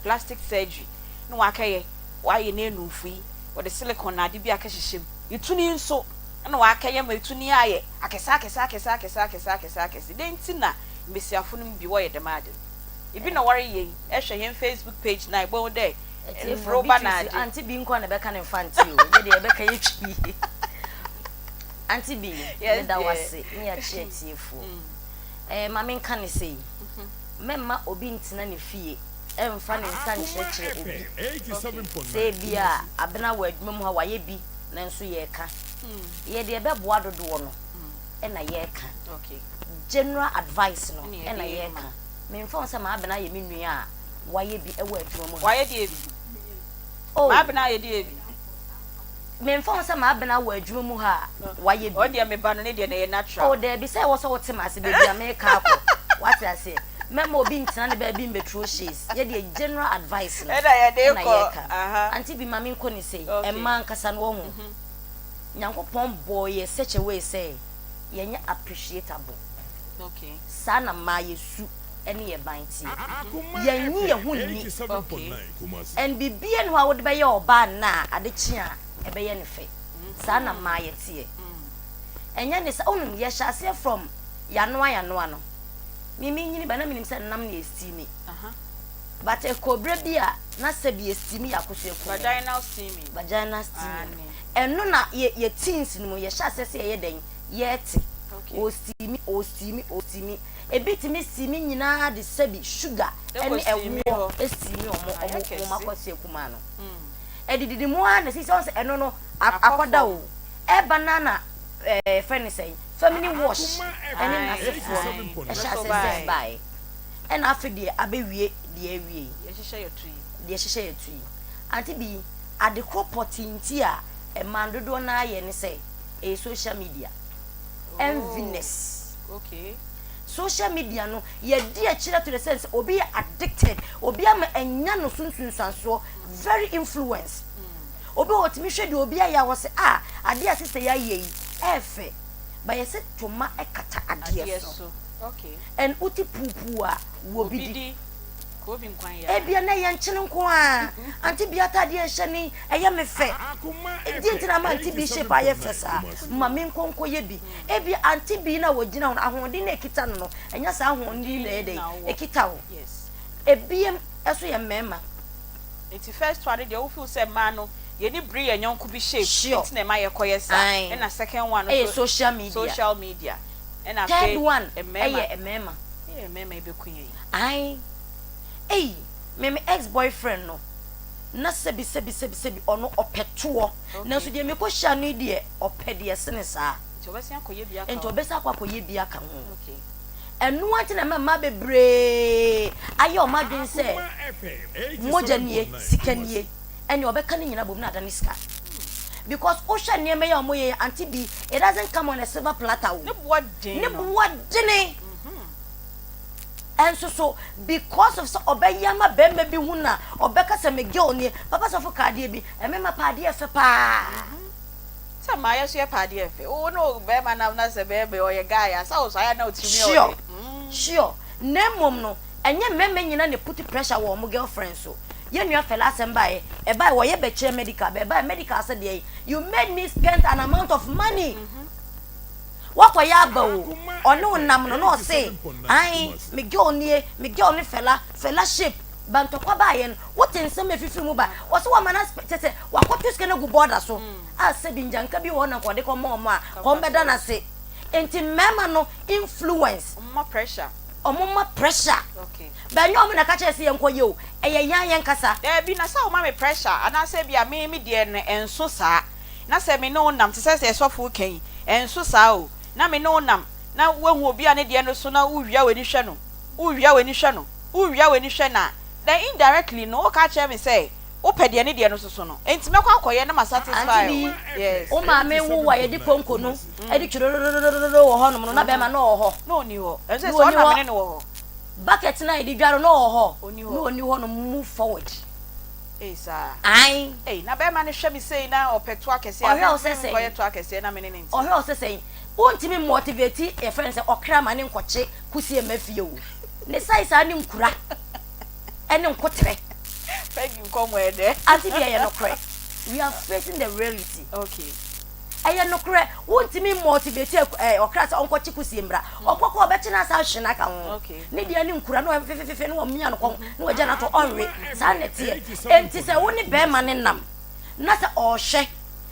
plastic surgery no aka ye wa ye na enufui o de silicone na ade bi aka hyehyem ituni nso na wa akeye metu ni aye akesa den tina mbesiafo no bi wo ye dem ade ibi na ware ye ehwe yen Facebook page na igbo de roba na ade Aunty Bea nko na be kan infanti o ye de be kan yetwi Aunty Bea da wase ni ya chietiefo ma me nka ne sei memma obi ntina ne fie emfa ne nsa nkyerɛkyerɛ obi 87.9 say bia abena wa adwuma mu ha wa ye bi na nso ye ka ye de be boa dodo no na ye ka okay general advice no na ye ka me mfa nsa ma abena ye me nua a wa ye bi e wa adwuma mu wa ye de ebi ma abena ye de ebi me mfa nsa ma abena wa adwuma mu ha wa ye bi o de me ba no ne de na ye natural o de bi say wo so wo te ma se be bia me ka akọ what I say memo obi ntina ne ba bi metro shares ye de general advice no na ye de ko Aunty Bea mama nko ni say e man kasa no ho nyankopon boy such a way say ye nya appreciable okay sana ma yesu ene ye banti ye nyi ye hu ni 87.9 Kumasi. and bibia no wo de be ye oba na adechi a e be ye ne fe sana ma ye tie enya ne sa onum ye hyase from yanoa no mimi nyini ba na minim se nam na estimi but e kobre bia na se bi estimi yakoso eku vaginal steaming eno na ye teens no ye hyase se ye den ye ti ostimi ebitimi stimi nyina de sebi sugar ene ewo estimi omo makoso eku ma no edididi mu a na sisi on se eno no akoda o e banana friend say family wash and na sefo e sha se buy and afidi abewie de awie ye hihye ye tui Aunty Bea ade cropotinti a e mandodo na aye ne say e social media enviness okay social media no ye di a kire to the sense obi addicted obi am enya no sunsunsanso very influence obi otimi hwe de obi aya wo se ade a sister ya ye efe ba ye se toma ekata ade so okay and uti pupu a wo bidi ko bi nkwan ya ebia na ye nchene nko a Aunty Bea tade e hye ni eye me fe di ntina ma Aunty Bea shape aye fe sa ma me nkonko ye bi ebia Aunty Bea na wo gina ho ahodi na ekita no enya sa ahodi na ye dey ekita ho yes ebia eso ye mema it first one dey wo feel say man no ye ni bri ye nyonko bi shape it na ma ye koye sa and second one social media and a third one a mema e be kunye ai me ex-boyfriend no na sebi ono opeto na so de me ko hia no de opede sene sa nti obesi akoye bia ka nti obesi akoye bia ka ho okay enu anti na mama bebre ayo madwen se moja nie sikanie ene obeka ne nyina bom na adane sika because osha ne me ya omoye Aunty Bea it doesn't come on a silver platter ne boadene and so because of so obeyama bembe bi huna obeka se me girl ni papa so for card bi e me ma pade efe pa sa ma ya so ya pade efe o no be ma na se bebe o ye guy asa o so ya na otimi o sure nemom no enye meme nyina ne put pressure wo mo girlfriend so ye nua fela asem bae e bae wo ye be chere medical be bae medical say dey you made me spend an amount of money wako ya ba o ono nam no say ai me girl ni fela shape bantokwa ba ye no what nsem efifi mu ba wo so wa mana tete wakotu ske na gu border so a se bi njanka bi wo na ko de ko mo a ko mbeda na se enti mema no influence more pressure okay ba nyom na ka che se yenko ye o eye yan kasa bi na sa o ma me pressure ana se bia me de ne enso saa na se me no nam te se sofo kan enso saa o na me no nam na wahu obi a ne de no so na uwia weni hwe na then indirectly no ka che me say o pede ne de no so no enti me kwa akoye na ma satisfy yes o ma me wo wa ye di konko no e di churo wo ho no na be ma no ho no ni ho enso so na me ne wo ho bucket na e di dwaro no ho no ni ho no move forward sir ai na be ma ne hwe me say na opeto akese a ko ye to akese na me ne nti o he o say won't me motivate a friend say okra ma ne nkoche kusie mafie o ne sai sa ne nkura ene nkotre thank you come where there Aunty Bea no correct we are facing the reality okay eye no kre wontimi motivate okra se onko chikusi mbra okoko obechina sa hwena ka ho ne dia ni nkura no fefefe no omia no kon no agya na to onwe sa netie enti se woni be ma ne nam na se ohwe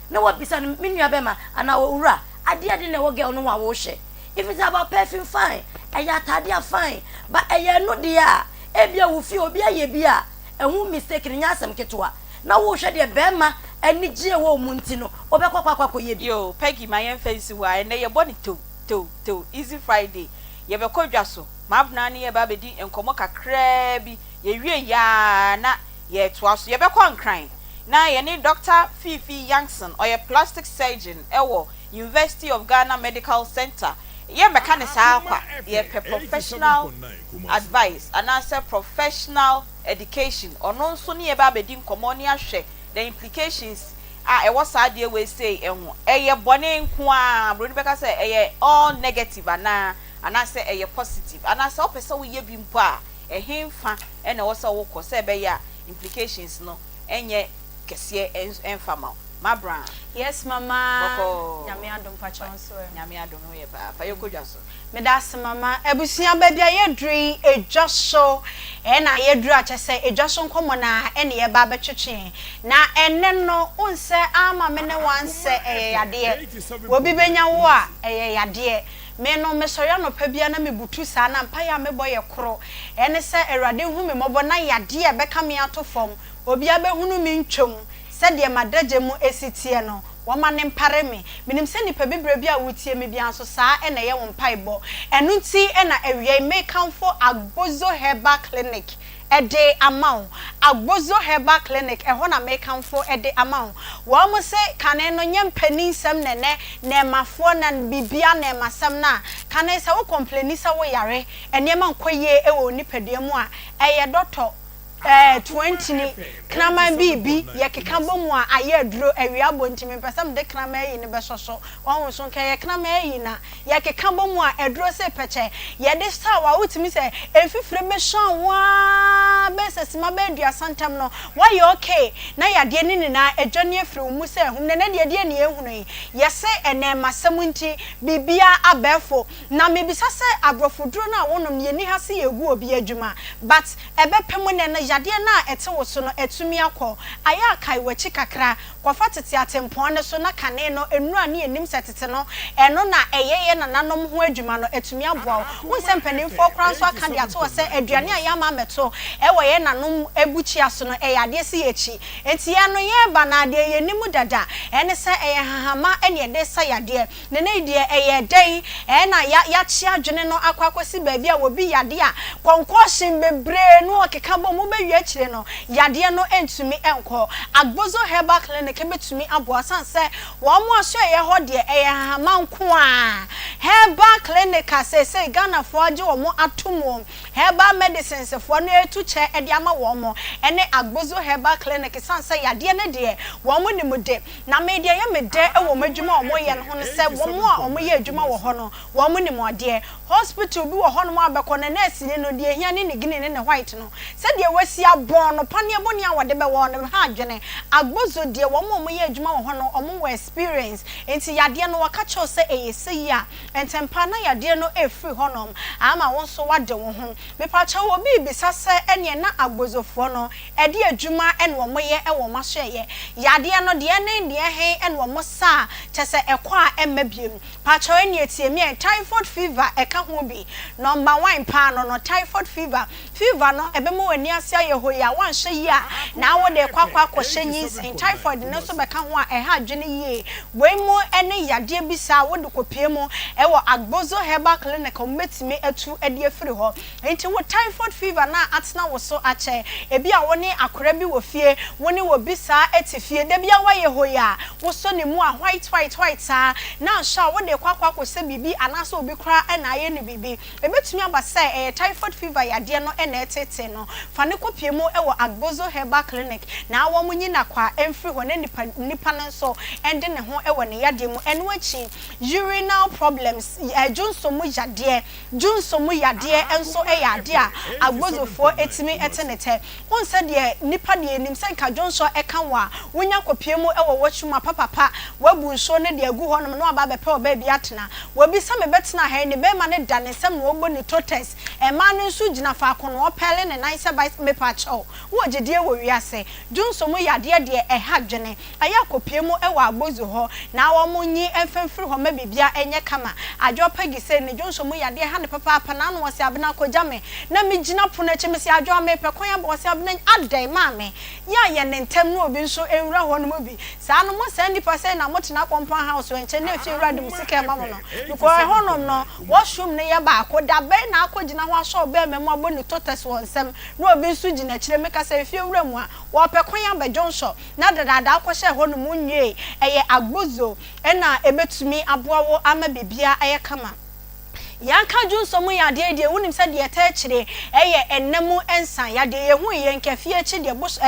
na wabisa no menua be ma ana owura ade na wo girl no wa wo hwe if it's about perfume fine eye atade fine but eye no dia ebia wo fi obi aye bia ehu mistake ni nyasem ketwa na wo hwe de be ma ani gie wo munti no obekwakwakwa ye bi yo Peggy my face wa and ye body to easy Friday ye be kodwa so mabna ne ye ba be di enkomo kakra bi ye wie ya na ye toa so ye be kwa nkran na ye ni Dr. Fifi Youngson or ye plastic surgeon ewo University of Ghana Medical Center ye mechanical kwa ye professional advice and answer professional education ono nso ne ye ba be di enkomo ne ahwe the implications e was sad we say eye bone nko a bro be ka say eye all negative and I say eye positive and I say opese we ye bi mpo a hemfa e na wo say wo ko say be ya implications no enye kese enfama ma bra yes mama nyame adom pa chonso nyame adom no ye pa yokodwa so me das mama ebusia ba bia ye dri ejwaso na ye dru a chese ejwaso nkomo na ene ye ba betwetwe na ene no unse ama me ne wanse yade obi benya wo a yade me no me sori anopa bia na me butu sa na mpa ya me boye koro ene se erade hu me mobo na yade e beka me atofom obi abehunu me ntwom se de madaje mu esitie no woma ne mpare me minim se nipa bebre bia wotie me bia so saa e na ye wo mpaibo enu nti e na awie make am for Agbozo Herbal Clinic ede amount Agbozo Herbal Clinic e ho na make am for ede amount wo mo se kane no nyem pani nsem nene na mafo na bibia na masem na kane se wo complain se wo yare enema nkoye e wo nipadua mu a eye doctor 20 ni krama bibi ye keka bomu a aye duro awi abontimi pesam de krama yi ne besoso won so kan ye krama yi na ye keka bomu a eduro se peche ye de star wa utimi se efifire be shan wa be sesima be dua santam no why okay na ya de ni na edwane afiri mu se hum ne de de ne ehunu yi ye se ene masem nti bibia abefo na mebisa se abrofoduro na wonom ye ni ha se yegu obi adwuma but ebe pemu ne na yade na ete wo so no etumi akọ aya kai wachi kakra kwafa tete atempon ne so na kane no enura ne enim setete no eno na eyeye na nanom ho adwuma no etumi aboa wo nsempanyimfo kran so aka de ato se aduane aya ma meto ewo ye nanom ebuchi aso no eyade se yechi enti ya no ye ba na de ye nimu dada ene se eye hahama ene de sa yade ne ne de eye den na ya chi adwene no akwakwasi baabi a wobi yade a konkohyin bebre no okeka bom mo be chire no yade no entumi enko Agbozo Herbal Clinic betumi aboa sanse wo mo aso ye ho de hamanko a Herbal Clinic say Ghana fo age wo mo atomo herbal medicines fo no etu che e de ama wo mo ene Agbozo Herbal Clinic sanse yade ne de wo mo ni mu de na me de ye me de e wo madwuma wo mo ye no ho se wo mo a wo mo ye adwuma wo ho no wo mo ni mo de hospital bi wo ho no mo abekọ na nurse ni no de hia ni gini ne white no se de wasi abon no pane boni a wode be wo no ha adwene Agbozo de wo mo ye adwuma wo ho no omo wo experience enti yade no waka cho se eyese ya entempa na yade no efri ho no ama won so wade wo ho me pa cha wo bi bisa se ene na Agbozofo no e de adwuma ene wo mo ye e wo ma so ye yade no de ene de he ene wo mo sa che se ekwa emma biem pa cha ene etie mi typhoid fever e ka ho bi number 1 pa no typhoid fever no ebe mo wani ase ayeho ya wan hye ya na wo de kwakwa kwhyenyi in typhoid no so beka ho a ha adwene yie we mu ene yade bisa wo de kopie mu e wo Agbozo Herbal Clinic o metime atu ade afiri ho enti wo typhoid fever na atena wo so ache ebi a wo ne akora bi wo fie wo ne wo bisa etifie de bia wa yeho ya wo so ne mu a white na sha wo de kwakwa kwose bibi anaso obi kra na aye ne bibi ebetumi aba say typhoid fever yade no ene etete no fa ne ko kopie mu e wo Agbozo Herbal Clinic na wo munyi na kwa emfiri ho ne nipa nso ende ne ho e wo ne yade mu eno achi urinal problems junsomu yade enso e yade a Agbozofo etimi etenete wonse de nipa de enim se nka jonso e kan wa wonya kopie mu e wo wochuma papa wabu nso ne de agu ho no no aba bepe oba bi atena wabi sa me betena ha ne be ma ne da ne sem no ogbo ni totes e ma ne nso gina fa akono opele ne nan se by me pa cho wo gidie wo wiase junsomu yade de e ha dwene aya kopie mu e wo Agbozo ho na wo munyi emfemfiri ho ma bibia enye kama adwo pagi se ne jonsomu yade ha ne papa na no wose abena koja me na me gina pona che me se adwo me pe kwan wose abena adai ma me ya ye ne ntem no obi nso enwura ho no bi sa no mo 70% na mo tena compound house wenche na efi wura de musika ma mo no because ho no washroom ne ye ba akoda be na akogina ho aso be me mo aboni totes wonsem na obi nso gina kire me ka se efi wura mu a wo pe kwan ba jonso na dada akɔhye ho no mu nwie eye Agbozo na ebetumi aboawo ama bibia eye kama yanka junsomu yade de wonim se de ta kire eye ennamu ensan yade ye hu ye nkafie chi de bus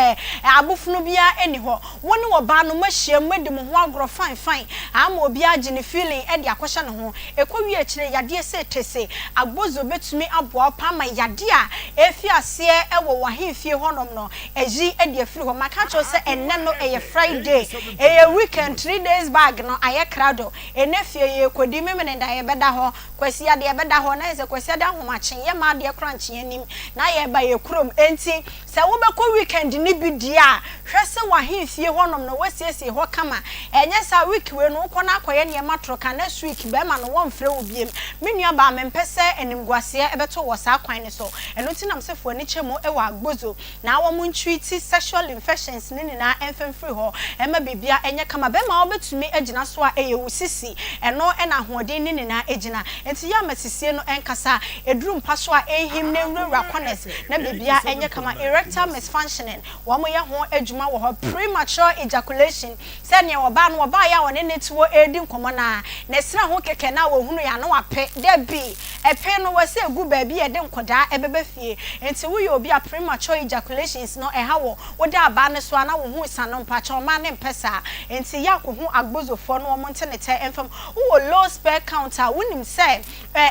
abufunu bia eni ho woni wo ba no mahia medi mo ho agro fine ama obi age ne feeling e de akɔhye ne ho ekowie kire yade se tese Agbozo betumi aboa pa ma yade a efi ase e wo wahemfie honom no eji e de afiri ho maka cho se enne no eye Friday eye weekend 3 days bag no aye crowd enefie ye kodi memene da ye beda ho kwasi de beda ho na se kwasi de ahomachen ye ma de crunch anim na ye ba ye krom enti se wo be ko weekend ni bi dia hwese wahemfie honom no wasiesie ho kama enye sa week we no ko na akoye ne matro ka next week be ma no won frɛ obiem menua ba mempese enimguase ebeto wo sa kwan ne so eno ti nam sefo ni chemo e wa Agbozo na wo mun treat sexual infections ni na emfemfiri ho ema bibia enye kama be ma obetumi agina so a eye wusisi eno na hoden ni na agina enti ya masisie no enkasa eduru mpa so a ehim na nwura kwanes na bibia enye kama erectile malfunctioning wo mo ye ho adwuma wo ho premature ejaculation se ne wo ba no wo ba ya wo ne netuo edi nkomo na sira ho keke na wo hunu ya no wape de bi epe no wase egu ba bi ede nkoda ebebe fie enti wo ye obi a premature ejaculations no eha wo de aba ne so na wo hu sano mpa cha ma ne mpesa enti ya ko hu Agbozofo no wo monte ne te enfam wo low sperm count a wonim se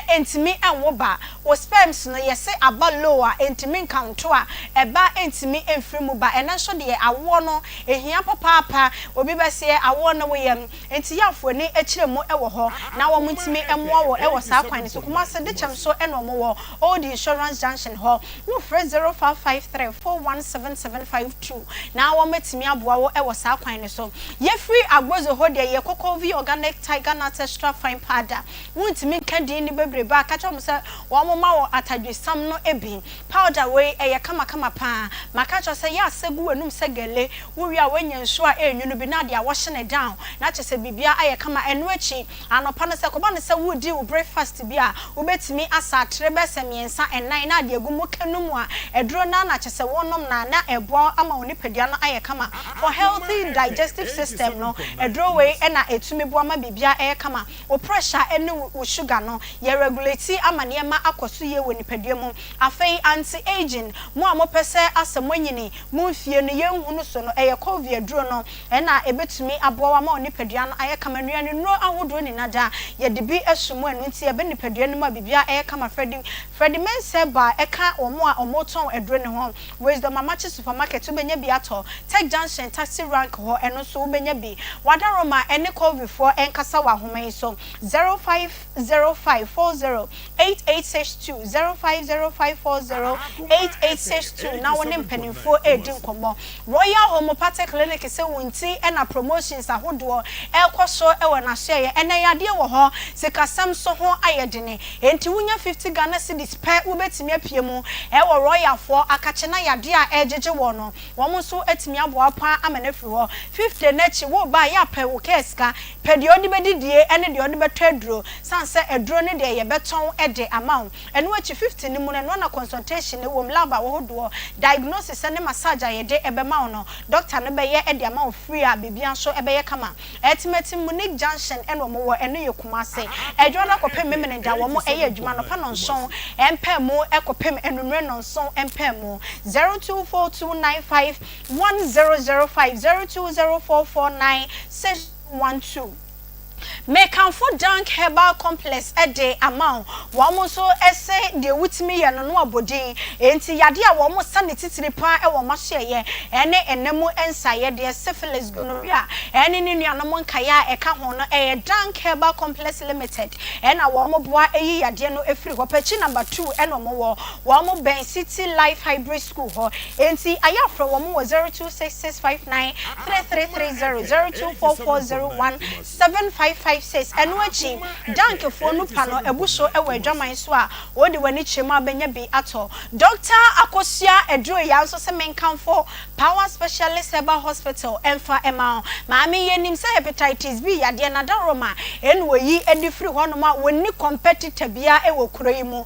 entimi enwo ba wo sperms no yese aba low a entimi count a eba entimi enfiri mu ba ene so de awo no ehia papa obi be se awo no wo yem enti ya fo ni akire mu ewo ho na wo mutimi emwo wo ewo sa kwan so kuma se de chem so eno mo wo old insurance junction ho wo frɛ 0553417752 na wo metimi aboa wo ewo sa kwan so ye free Agbozo ho de ye kokovi organic tiger nut extra fine powder wontimi kadi ni bebre ba ka chom se wo mo ma wo atadwesam no ebi powder we eye kama pa maka cho se ya segu enum se gele wo wi a wanya nso a enwunu bi na de a wo hye down na che se bibia aye kama enu achi anopa no se ko ba no se wo di wo breakfast bi a wo betimi asa trebe se miensa enan na de agumu kanum a eduro na che se wonom na ebo ama woni pedia no aye kama for healthy digestive system no eduro we na etumi bo ama bibia aye kama wo pressure ene wo sugar no ye regulate amane ma akoso ye woni pedia mu afei anti aging mo amopese asemonyini mo fie no ye nhunu so no eye covid eduro no na ebetumi aboa ma woni pedia no aye kama nuane no ahodo ni nada ye de bi esumo enu nti ebe ni pedia no ma bibia aye kama Fredi mense ba eka omo a omoton eduro ne ho wisdom amachi supermarket ubenya bi ato tech junction taxi rank ho eno so ubenya bi wadaroma ene covid for enkasa wa homa so 0505408862 0505408862 na woni mpanimfo edi nkomo Royal Homeopathic Clinic se wonti ena promotions ahodo ekoso ewo na hye ene yade wo ho sikasam so ho ayedene enti wunya 50 Ghana cedis per ubetimi apiemu ewo Royal for akache na yade a ejeje wo no wo mo so etimi aboa pa amanafiri ho 50 na chi wo ba ya pe wo keska pe de odi bedidie ene de odi betaduro sanse eduro ne de ye beton ede amount eno achi 50 ni mu na consultation ne wo mlaba wo hodo diagnosis ene massage ye de ebe ma no doctor no be ye e de ama free a bibia so e be ye kama ultimate Munich Junction e no mo wo eno ye kumase edwo na kopem memenja wo mo e ye adwuma no pa no nson empem mo e kopem enumre no nson empem mo 0242951005 0204496112 Make am for Dank Herbal Complex a day amount. One so essay de witimi ya no abodin. Enti yade a wo mo sanititiri pa e wo ma hye ene enemu ensaye de syphilis gonorrhea. Ene ni nuanom nkaya e ka ho no e Dank Herbal Complex Limited. Ena wo mo boa eyi yade no efiri ho pachi number 2 eno mo wo Ben City Life Hybrid School ho. Enti ayafra wo mo 0266593330 0244017556 enu achi dank fo no pa no ebuso e wa adwaman so a wo de wani chema benya bi ato Dr. Akosia Edro ya so se menkanfo Power Specialist Herbal Hospital emfa ema maami yenim se hepatitis B yade na daroma enu oyi edifri hono ma woni competitor bia e wo kuro mu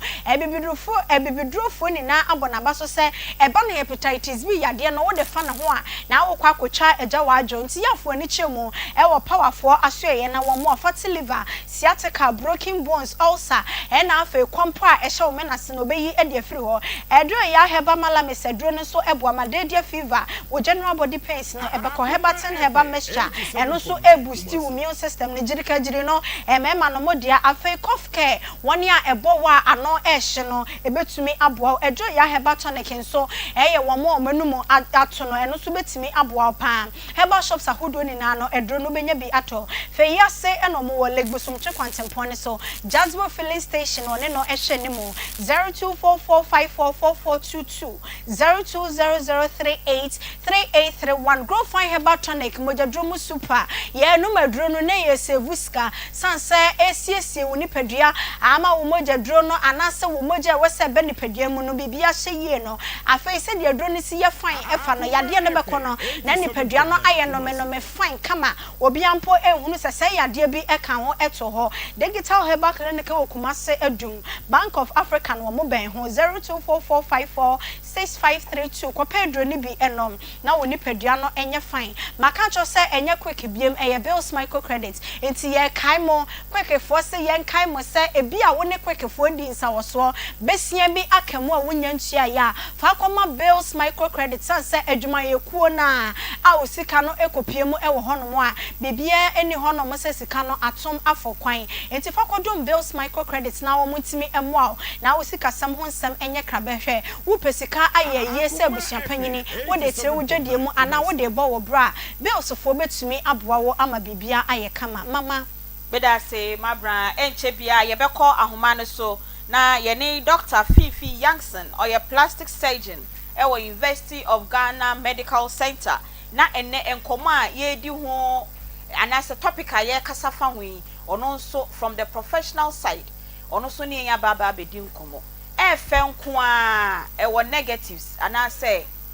ebibidrofo ni na abonaba so se eba no hepatitis B yade no wo de fa na ho a na wo kwa kocha eja wa ajo nti yafo ani chemu e wo powerful aso ye na wo mo fatty liver sciatica broken bones ulcer and afa kwampa e hye menase no beyi e de free ho edro ya heba mala mesedro no so ebo amadedia fever wo general body pains no ebeko hebaten heba mixture eno so e boost immune system ne jirika jiri no emema no modia afa cough care woni a ebo wa ano e hye no ebetumi aboa edro ya heba tonic nso eye wo mo manum ato no eno so betumi aboa pa heba shops ahodo ni na no edro no benya bi ato fe yase eno mo wo legbusum che kwantempone so Jasbo filling station one no ehwe ni mo 0244544422 0200383831 grow fine herbal tonic mojadromu super ye no madro no na ye sevuska sanse esiesie woni padua ama wo mojadro no anase wo moja wese be ni padua mu no bibia hye no afei se de adro ni si ye fine efa no yade no bekono na ni padua no aye no me fine kama obi ampo ehunu se yade bi eka ho eto ho digital herbal clinic okumase adum Bank of Africa no mo ben ho 0244546532 ko pedro ni bi enom na woni padua no enye fine maka cho se enye quick biem eye bills microcredit enti ye kaimo quick fo se ye kaimo se ebi a woni quick fo ndi nsa woso besia bi akamu a wonya ntua ya fa koma bills microcredit sanse adwuma ye kuo na a osika no ekopiem e wo honom a bibia eni honom se sika no atom afokwan enti fa kodom bills microcredit na wo mutimi emo na wo sika sam ho nsam enye krabehwe wo pesika ayeye se abusia panyini wo de tire wo dwadie mu ana wo de bo wo bra bills fo betumi aboa wo ama bibia aye kama mama beda se mabra enche bia ye beko ahoma no so na ye ni Dr. Fifi Youngson or your plastic surgeon e wo University of Ghana Medical Center na enne enkoma ye di ho anasa topic aye kasa fa hui ono so from the professional side ono so ni ya baba bedi nkomo e fe nko a e wo negatives anasa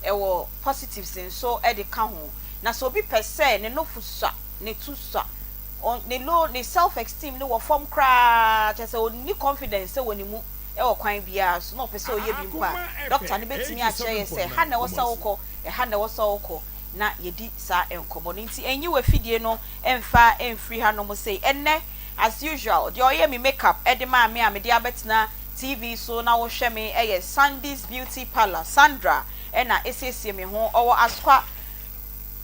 e wo positives nso e de ka ho na so bi pese ne no fusa ne tusa on ne low ne self esteem ne wo form kra chese oni confidence woni mu e wo kwan bia so no pese oye bi mpa doctor ne betimi a kire se ha na wo sa woko e ha na wo sa woko na yedi sa enkomo nti enyi we fidie no emfa enfri ha no mo say enne as usual the oye me makeup edema me amede abetna TV so na wo hwe me eye Sandy's Beauty Parlor Sandra ena esesie me ho owo askwa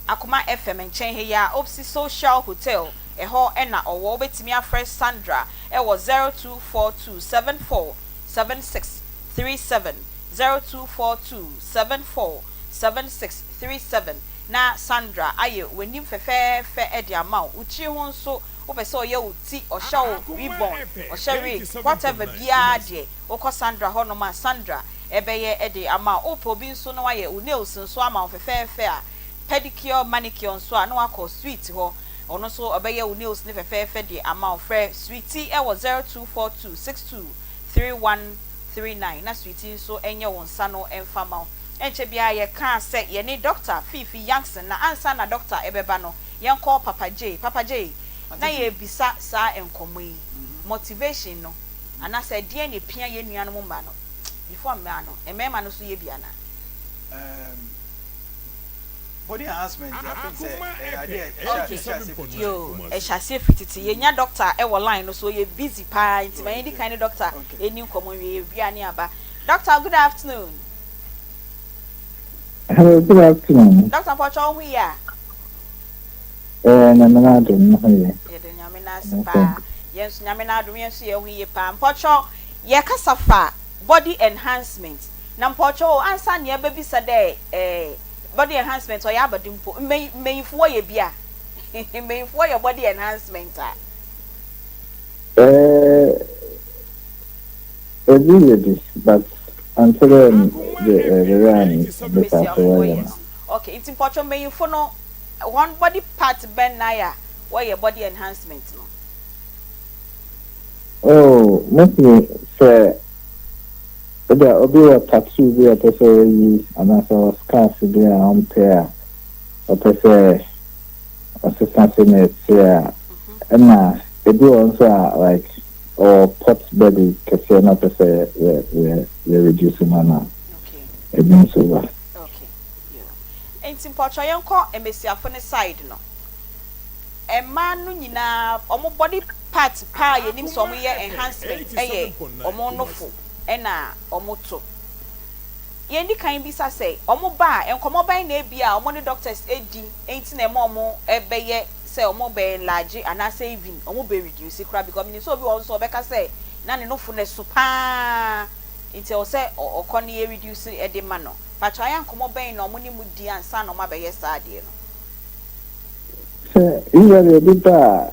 Akoma FM nchen he ya Opsi Social Hotel eho ena owo betimi afresh Sandra ewo 0242747637 0242747637 na Sandra aye wenim fefe edi ama uchi ho nso wo pese oye uti oshaw ribbon oshari whatever bia de wo Sandra ho no ma Sandra ebeye edi ama opo bi nso no aye nails nso ama fefe a pedicure manicure nso a no akọ sweet ho ono so obeye nails ne fefe de ama ofre sweetie e wo 0242623139 na sweetie nso enye won sa no emfama enche bia ye kan se ye ni Dr. Fifi Youngson na ansa na Dr. Ebeba no yen call Papa J na ye bisa sa enkomo yi motivation no ana se de ne pia ye nuanu mo ma no before me ano emema no so ye bia na body enhancement I think say yo e shase fititi ye nya doctor e wo line no so ye busy pa nti ma any kind of doctor any common we wiane aba. Doctor, good afternoon. Hello, good afternoon. Doctor Pocho hu ya Na na do no ye de nyame na spa yes nyame na do yes ye hu ye pa Pocho ye kasafa body enhancement na Pocho ansa ne ba bisa de body enhancement or ya badimpo meyifo ye bia meyifo your body enhancement but until the run okay it's important meyifo no one body part ben na ya where your body enhancement no mostly say obi wa tattoo bi atese yi anasa scarf bi a pair atese assistance net here and ebi also like or pot belly kese na atese we reduce mana okay ebi so ba okay yeah it's important yanko emesiafo ne side no ema no nyina omo body part pa ye nim so omo ye enhancement omo nofo ena omoto yendi kan bisa say omo ba enkomo ban na ebia omo ne doctors edi enti na emo omo ebeye say omo be large ana say even omo be reduce kra because me so bi won so obeka say na ne nofo ne so pa enti o say okone ye reduce edi ma no pa cha yan komo ban na omo ni mu di ansa na omo abeye saade no usually bita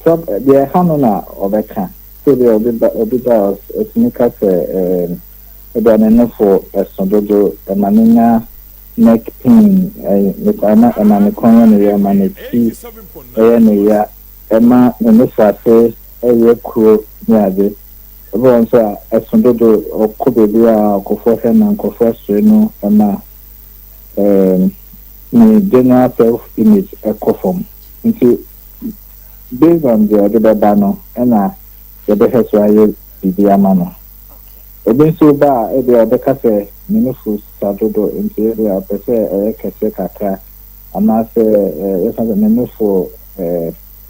the hanona obeka so the obita osnika se eno for sondodo manina neck pain ana ana konya ne ya maneti ne ya ema ne fafe kuro ni ade obo nso sondodo okobebi a okofo he na okofo so no ema ni general self image ekofom nti based on the other bano and the best way the amano. Eben so ba e de obeka se meaningful sadodo into the person kese kaka ama se e fa meaningful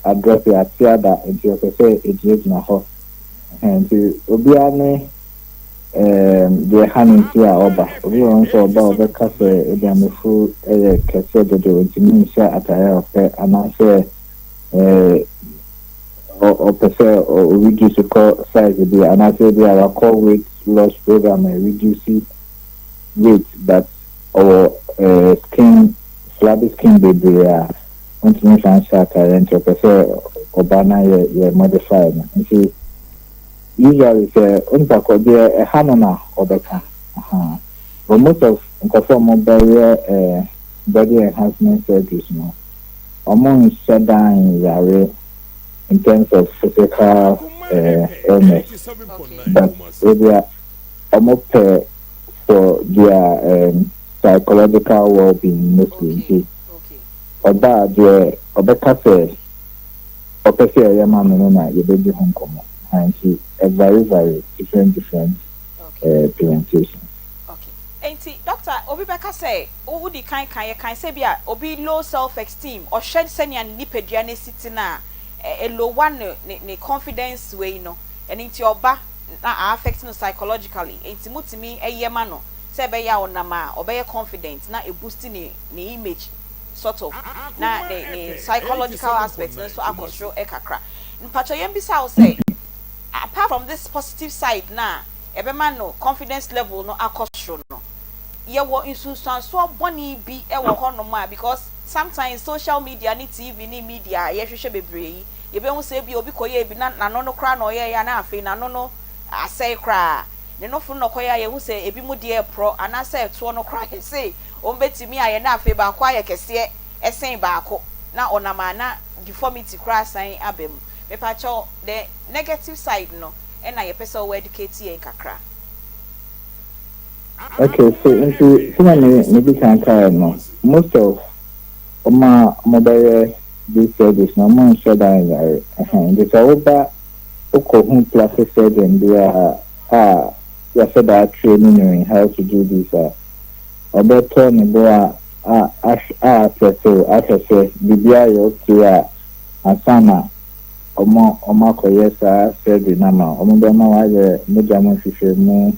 address ya tiada into person e na ho and obi ane the hanin tia oba obi won so oba obeka se e de meaningful kese dodo into me sha ataya ope ama se or prefer or reduce the size of the and I say they are call weight loss program and reduce weight that our skin flabby skin baby want to make and and to prefer urbana ye modified and see usually say unpako there a hanona or the but most of mobile body enhancement surgeries no among shutdown yare in terms of physical illness, but they are almost for their psychological well-being mostly. Or that the Obeka says, Obeka Yamanona, you baby home come and see a very different presentation. Enti doctor obi beka say wo di kan say bia obi low self esteem or shed senya nipadua ne sitina a low one ne confidence way no and into oba na affect no psychologically enti mutimi eyema no say be ya onama obey confident na e boost ni image sort of na the psychological aspects so akosro e kakra mpacho yem bisa wo say apart from this positive side na ebema no confidence level no akosro no ye wo insustanso boni bi e wo ho no ma because sometimes social media ni TV ni media ye hwehwe bebree ye be hu se bi obi koye bi na no kra no ye ya na afi na no asai kra ne no fu no koya ye hu se ebi mu de pro ana se to no kra ye say o betimi aye na afi ba kwa ye kese esen ba ko na onama na deformity kra san abem me pa cho the negative side no e na ye pese o educate ye kakra. Okay, so into maybe can carry no. Most of mobile these service no more sure that it's over plastic surgeon they are said that training in how to do this or better afese bibia yo kia asana ọmọ akọyẹ saa surgery na ma ọmọ bẹ ma wa yẹ media mo hwehwẹ mu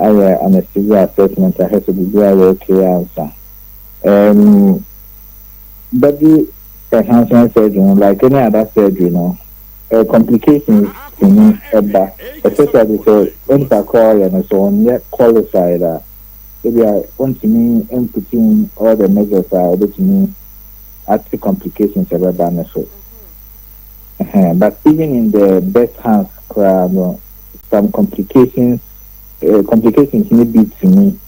ayẹ anesthesia assessment ahẹsẹ bibia yo kia ansa body enhancement surgery like any other surgery no complications in eba especially so when you call you know so on yet qualified maybe I want to me putting all the measures are to me at the complications of a so but even in the best hands some complications may be to me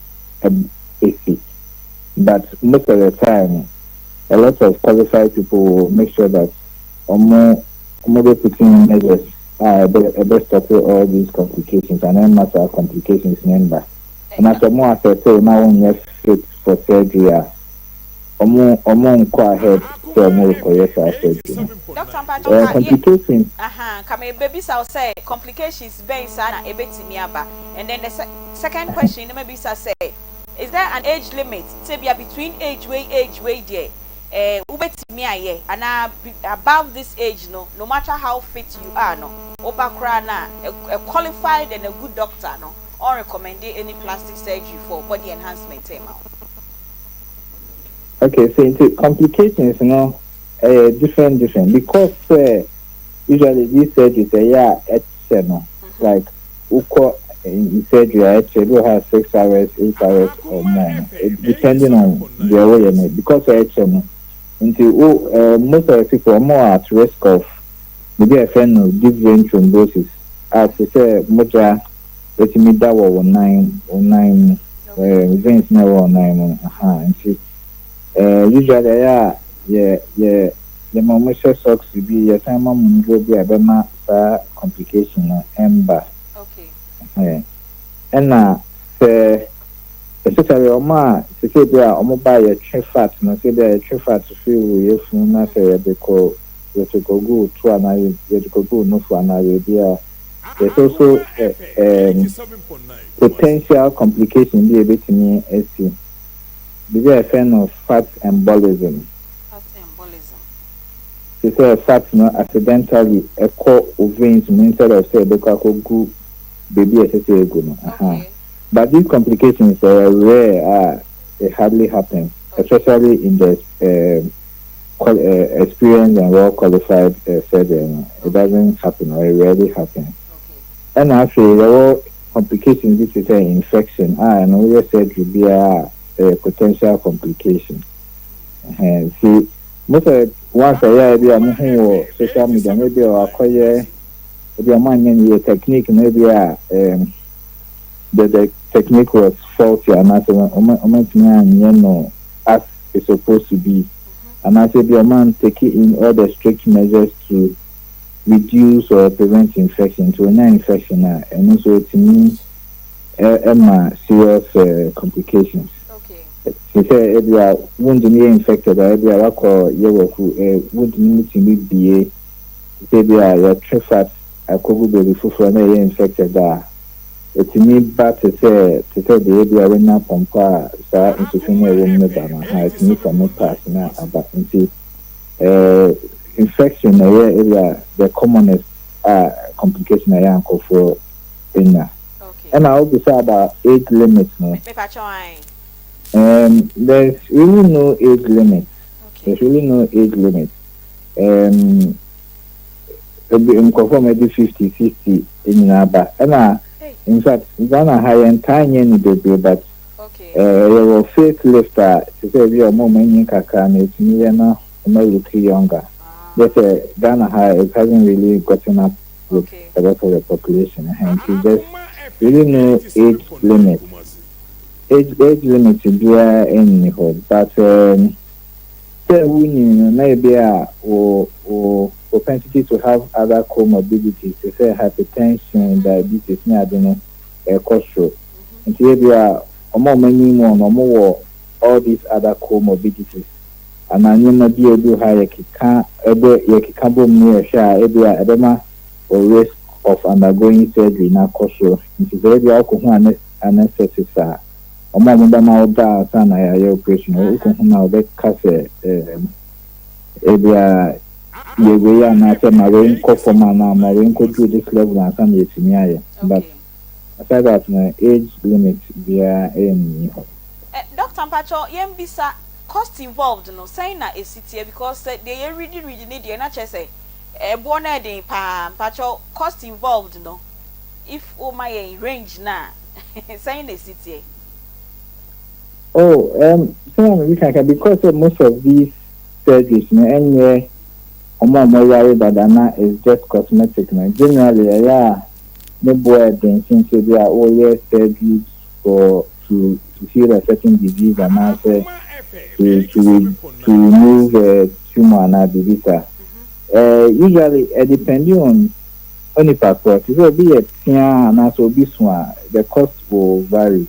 basic, but most of the time a lot of qualified people will make sure that more putting measures best stop all these complications and then matter complications number. And as a more as now only fit for surgery, go ahead so more for your surgery. Dr. Complications. Come baby say complications based on a bit miaba. And then the second question maybe say, is there an age limit? Say between age way there. Ubetimi and above this age no matter how fit you are no obakra na a qualified and a good doctor no or recommend any plastic surgery for body enhancement okay, so into complications different because usually these surgeries it's like in surgery actually has 6 hours 8 hours or more depending on the way because into most of the people are more at risk of maybe a friend of deep vein thrombosis. As I say, moja let me that was 9 veins never 9 usually the mama socks to be your time mom go be a bema complication ember. Okay. And especially Oma, to say they are buy a tree fat, no say they are tree fat to feel with you, not say they call you to go to an area, you to go no for an area. There's also potential complication be a bit to me as see. Be a fan of fat embolism. They say fat no accidentally a core of veins instead of say they go baby as say go. But these complications are rare. It hardly happens, especially in the experienced and well-qualified surgeon. It doesn't happen, or it rarely happens. And actually, there are complications. This is an infection. And we said would be a potential complication. See, most of once a year, be a moving social media, maybe or acquire, maybe a man technique, maybe the technique was faulty and as as it's supposed to be. And I said your man taking in all the strict measures to reduce or prevent infection to an infection and also to me serious complications. Okay. She said if you are wounded infected or if you are wound need to be if you are your trifat I could be before infected it's me but to say the area when na pompa sa insufficient room na it's me from pass na about into infection area the commonest complication I am for in okay. And I also say about age limits no there's really no age limit. Okay. There's really no age limit. I'm conform 50 60 in Naba and in fact, Ghana high and tiny any baby, but your facelift to say we are more many can it's me now look younger. Yes, Ghana high it hasn't really gotten up with a lot of the population and it's just really no age limit. Age limit to be any hood, but say maybe or propensity to have other comorbidities, to say hypertension, diabetes, cholesterol. And here we are, many more, all these other comorbidities. And I know be able to hire edema or risk of undergoing surgery now cholesterol. It is very alcohol anesthetic ọmọ mo ba ma oda sana ya operation o ko na o be ka se ebia ye ya na se ma we nko forma na ma we nko do this level na sana yetimi aye but aside that na age limit via any Dr. Mpacho yembisa cost involved no saying na esitie because they ready need dey na che say ebo na dey pa Mpacho cost involved no if o my range na saying esitie. Oh, so we can because most of these surgeries, and is just cosmetic. Generally, no boy thinking so they are all surgeries for to heal a certain disease and also to remove a tumor and a disease. Usually, depending on the passport, it will be a tian and also this one. The cost will vary.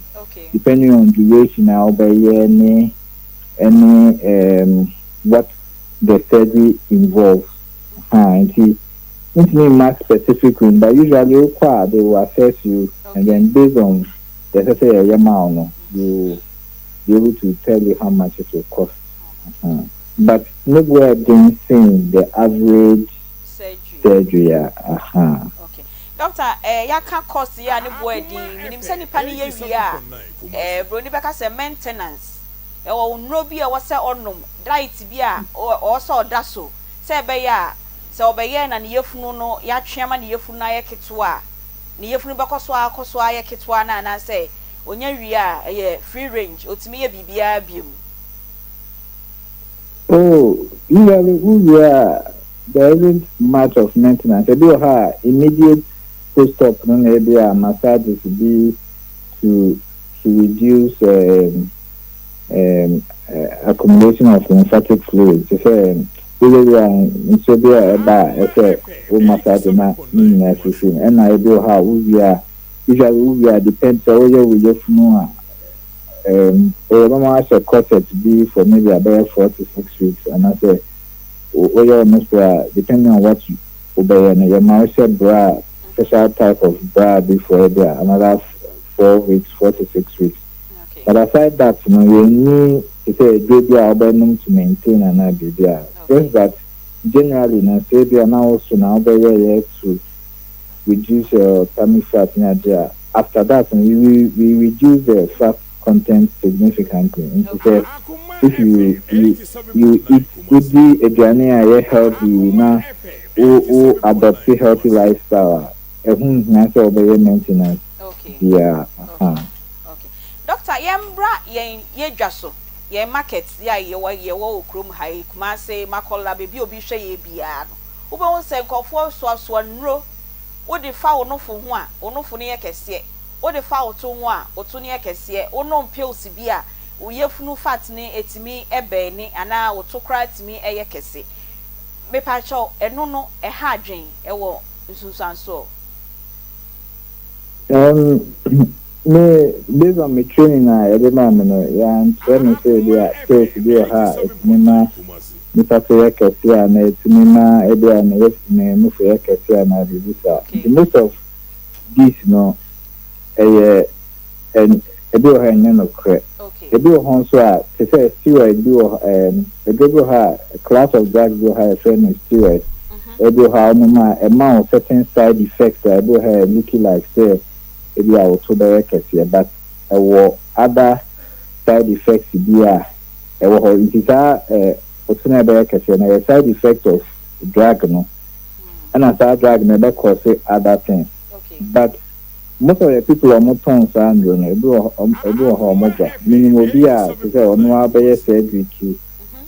Depending on duration, I'll be any what the surgery involves. And see, it's not much specific, but usually they will assess you, and then based on the necessary amount, you be able to tell you how much it will cost. But nowhere been saying the average surgery. Okay. Doctor, ya can cost ya ni boy di minim se nipa ni ye wia bro ni beka se maintenance e wo nro bi e wo se onum diet bi a o so odaso se be ya se obeye na ne yefunu no ya twema ne yefunu na ye ketwa ne yefunu bekoso akoso aye ketwa na se onya wia e free range otimi ye bibia biom. Oh, there isn't much of maintenance. They do have immediate post-op massages be to reduce accumulation of lymphatic fluid. So massage and I do how usually depends on where we just know. A corset be for maybe about 4 to 6 weeks, and I say, depending on what you obey, and your mouse bra, special type of bra before there, another 4 weeks, 4 to 6 weeks. Okay. But aside that, you need to say baby album to maintain and not be there. Just that generally, say they are now also now to reduce your tummy fat in there. After that, we reduce the fat content significantly. Okay. If you eat good journey I healthy now who adopt a healthy lifestyle natural maintenance. Okay. Yeah. Okay. Doctor, yembra ye dwaso ye market ya ye wo krom hai kuma say makola baby obi hwe ye bia no wo be won say nkofo so nro wo de fa wo no fo ho a wo no fo ne ye kese wo de fa wo to ho a wo to ne ye kese wo no pills bi a wo yefunu fat ni etimi ebe ni ana wo to kra etimi eye kese me pa cho eno no ha adwen e wo nsunsan so. Me based on my training every man and when say they are to do it's me passe kese na etimi na e dey na me move kese na reducer. Most of this and do her no correct. Okay. Do hon so to say steroid do her class of drugs do her friend steroid. Do her no amount certain side effects do her looking like say maybe I will to the kese but other side effects there it is what's na side effect of drug no and as that drug never cause other things. Okay. But most of the people are not on Sandro, do homoga. Meaning will be to say, no, I said we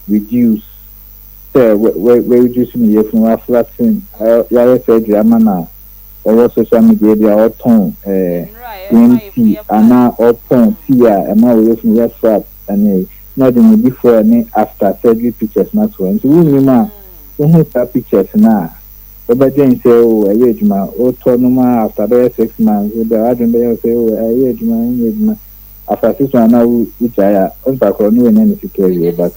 reduce. Say, we reducing the from our flattening. I said, Yamana, or social media, they are tone, 20, and now all tone, here, and now we're from your flat, and not in before and after surgery pictures, not so. And so, we have pictures now. But Jane say, oh, a age man, autonomous after the 6 months, with the Adam Bea say, oh, a age man, after 6 months now, which I on back on new and any security, but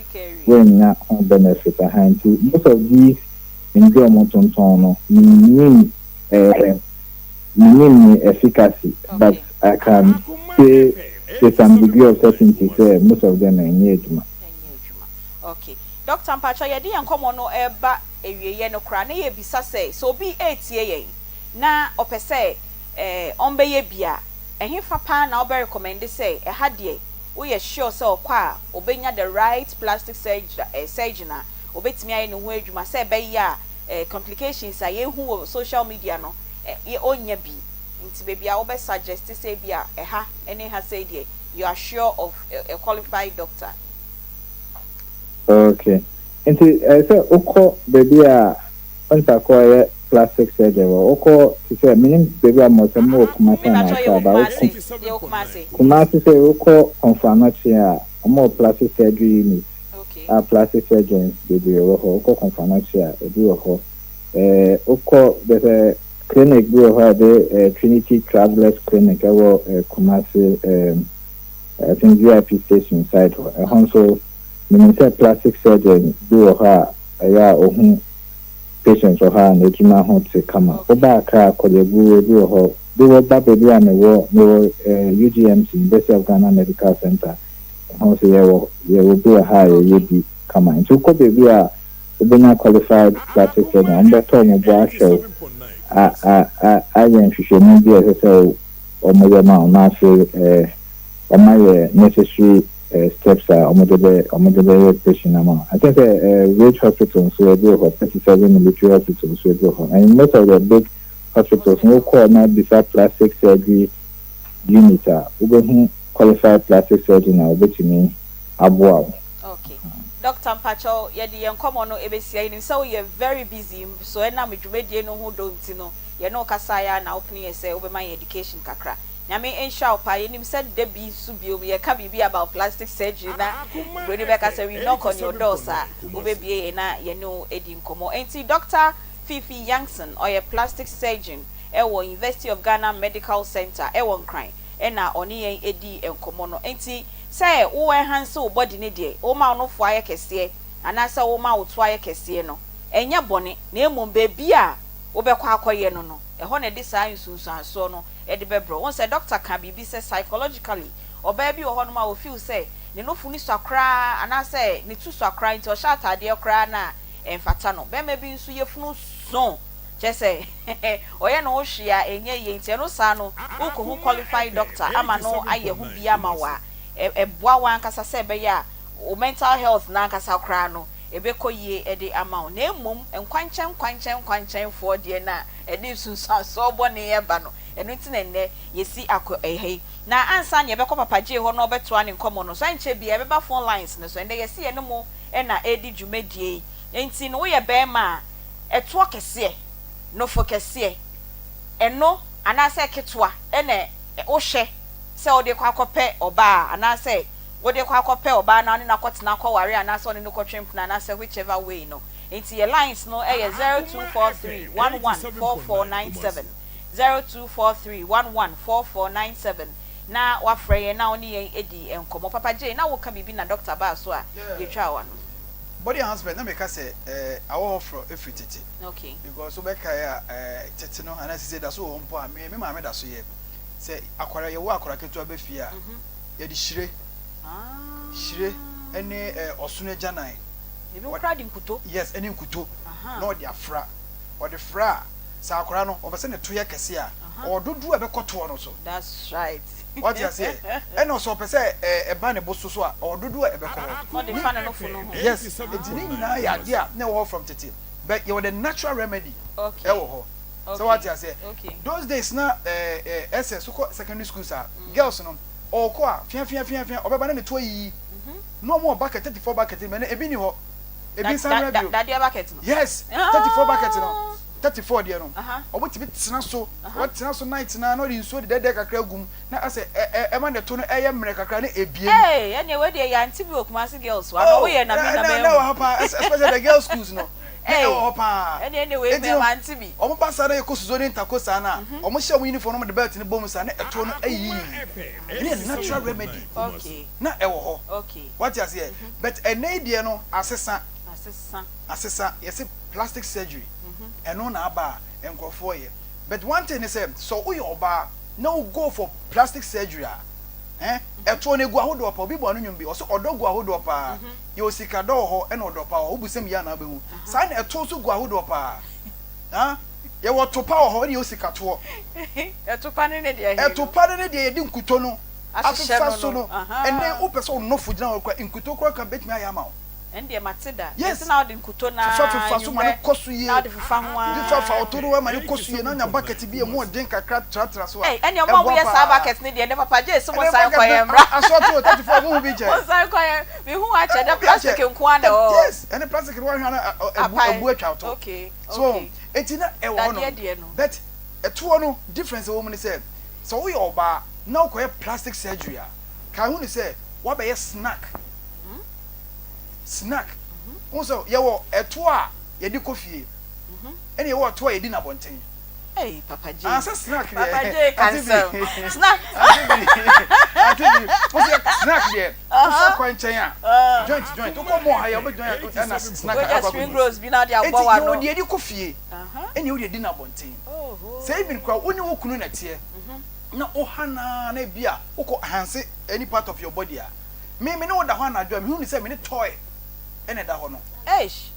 when not on benefit behind to most of these in Gromont Tono, mean efficacy, but I can say there's some degree of certainty say most of them are engagement. Okay. Dr. Mpacha, yedi yankomo no eba ewiye no kra na ye bisa say so bi etie ye na opese onbeye bia ehimfa pa na obe recommend say ha de we are sure say okwa obenya the right plastic surgeon na obetimi aye no ho adwuma say be ya complications aye hu social media no ye onya bi nti baby a obe suggest say bia ha any ha say de you are sure of a qualified doctor. Okay. And so oko baby onta ko plastic surgery oko say meaning baby must more kumasi na about kumasi say oko confirmation more plastic surgery unit. Okay. Plastic surgeons baby oko confirmation do ho oko there's a clinic do ho the Trinity Travelers Clinic kumasi I think VIP station side also meaning say plastic surgeon do her yeah patients or her and the juma home to come up. Oba car kolebu do her do baby and no UGMC University of Ghana Medical Center. Also yeah will be a high be come in. So could be a qualified plastic surgeon and that time of show I am sure maybe as I say or more amount now say my necessary steps are omodebe patient amount. I think which hospitals so do 37 military hospitals so do and most of the big hospitals no call now beside plastic surgery unit who qualified plastic surgeon now betimi aboa. Okay. Dr. Mpacho yedi yenkomo no ebesia ni so you very busy so na medwumedie no ho don't no ye no kasaya na opening say obema education kakra. Nyame ensha opa yenim said debi subio ye ka bibi about plastic surgery na we Rebecca say we knock on your door sir obebie na ye no edi nkomo enti Dr. Fifi Youngson or a plastic surgeon ewo University of Ghana Medical Center ewo nkran na oni yen edi nkomo no enti say wo enhance wo body ne de wo ma no fo aye kese ana say wo ma wo to aye kese no enya bone na emom bebi a wo be kwa akoye no no eho na de saa nsunsu aso no e de bebro won say doctor can be say psychologically or baby o ho no ma wo feel say ne no fu ni swakra ana say ne tu swakra nti o sha atade kra na emfata no be ma bi nsu ye funu so je say oye no hwia enye ye nti no saa no wo ko hu qualified doctor ama no aye hu bia ma wa boa wan kasa say be ya o mental health na kasa kra no ebeko ye ede ama na emom enkwanchen for de na ede sunsa so bone ye ba no eno nti na nne yesi akọ ehe na ansa na ebeko papa je ho no obeto ane nkomo no so anche bia ebeba phone lines ne so ende yesi ene mo na edi dwumadie enti no ye be ma eto kese no fokese eno anase ketwa ene wo hye se ode kwa kope oba anase wode kwa kope oba na ne nakotena kwa ware anase one no kotwemp na anase whichever way no enti your lines no 0243114497 0243114497 na wafreye na oni yen edi enkomo papa J na wo ka bibi na Dr. Ba so a ye twa wa no body husband na me ka say awo ofro efitete okay because we ka ya tete no anase say da so wo mpo a me ma me da so ye say akwara ye wo akwara ketu abefi a ye di shire shire ene osune janan e be kra di nkuto yes ene nkuto na odi afra odi fra sa akwara no obese ne to ye kese a ododu e be koto no so that's right what you say ene so pese e ba ne boso so a ododu e be koto no the fan no fu no yes it ni na ya dia na wo from tete but you the natural remedy okay e wo ho so what you say okay those days na SS so secondary schools are girls no oko a fia obeba na ne to yi no more bucket 34 bucket me na ebi ni ho ebi san radio that dia bucket no yes 34 bucket no 34 dia no obo tibi tena so what tena so night na no ri nso de dede kakra gum na ase e ma ne to no eye mre kakra na ebiem eh ene we de ya ntibi okumasi girls wa no we ye na me na me no hapa especially the girls schools no eh hapa ene we me ma ntibi omo pasa na ekosuzo ni ntakosa na omo hye omo uniform no de belt ni bom sa na eto no ayi ni natural remedy okay na ewo ho okay what you say but enade no asesa yes plastic surgery eno na aba enkofo ye but one thing is so we oba no go for plastic surgery eto ne gu ahodo pa obi bo anu nwum bi o so odo gu ahodo pa ye osika do ho e na odo pa o busem ya na abehu sa na eto so gu ahodo pa ye wo to pa ho ne osika to eto pa ne de ye di nkuto no afisa so no ene wo person no fugina wo kwa nkuto kwa kan betimi aya ma wo ende matida yes na odi nkuto na fa so ma ne koso ye na odi fa ho a di fa otoro ma ne koso ye na nya bucket bi e mo den kakra tratra so eh ene mo wo ye sa bucket ne de papa je so mo san kwa ye mra aso to 34 mo bi je mo san kwa ye mi hu a che da plastic nko ana o yes ene plastic wo hwa na abu atwa to okay so etina e wo no but eto no difference wo mo ni say so wo ye oba na ko ye plastic surgery a ka hu ni say wa be ye snack also ye wo eto a ye di kofie ene ye wo eto a ye di na bonten hey papa J snack papa J cancel snack what's your snack there so ko nchen a joint ko mo ha ye obo joint na snack a ko spring rolls bi na dia agbo wa no ye di kofie ene wo di na bonten say bin kwa woni wo kunu na tie na ohana na bia uko hanse any part of your body a me no da ho na adwa me hu ni say me ni toy ene da ho no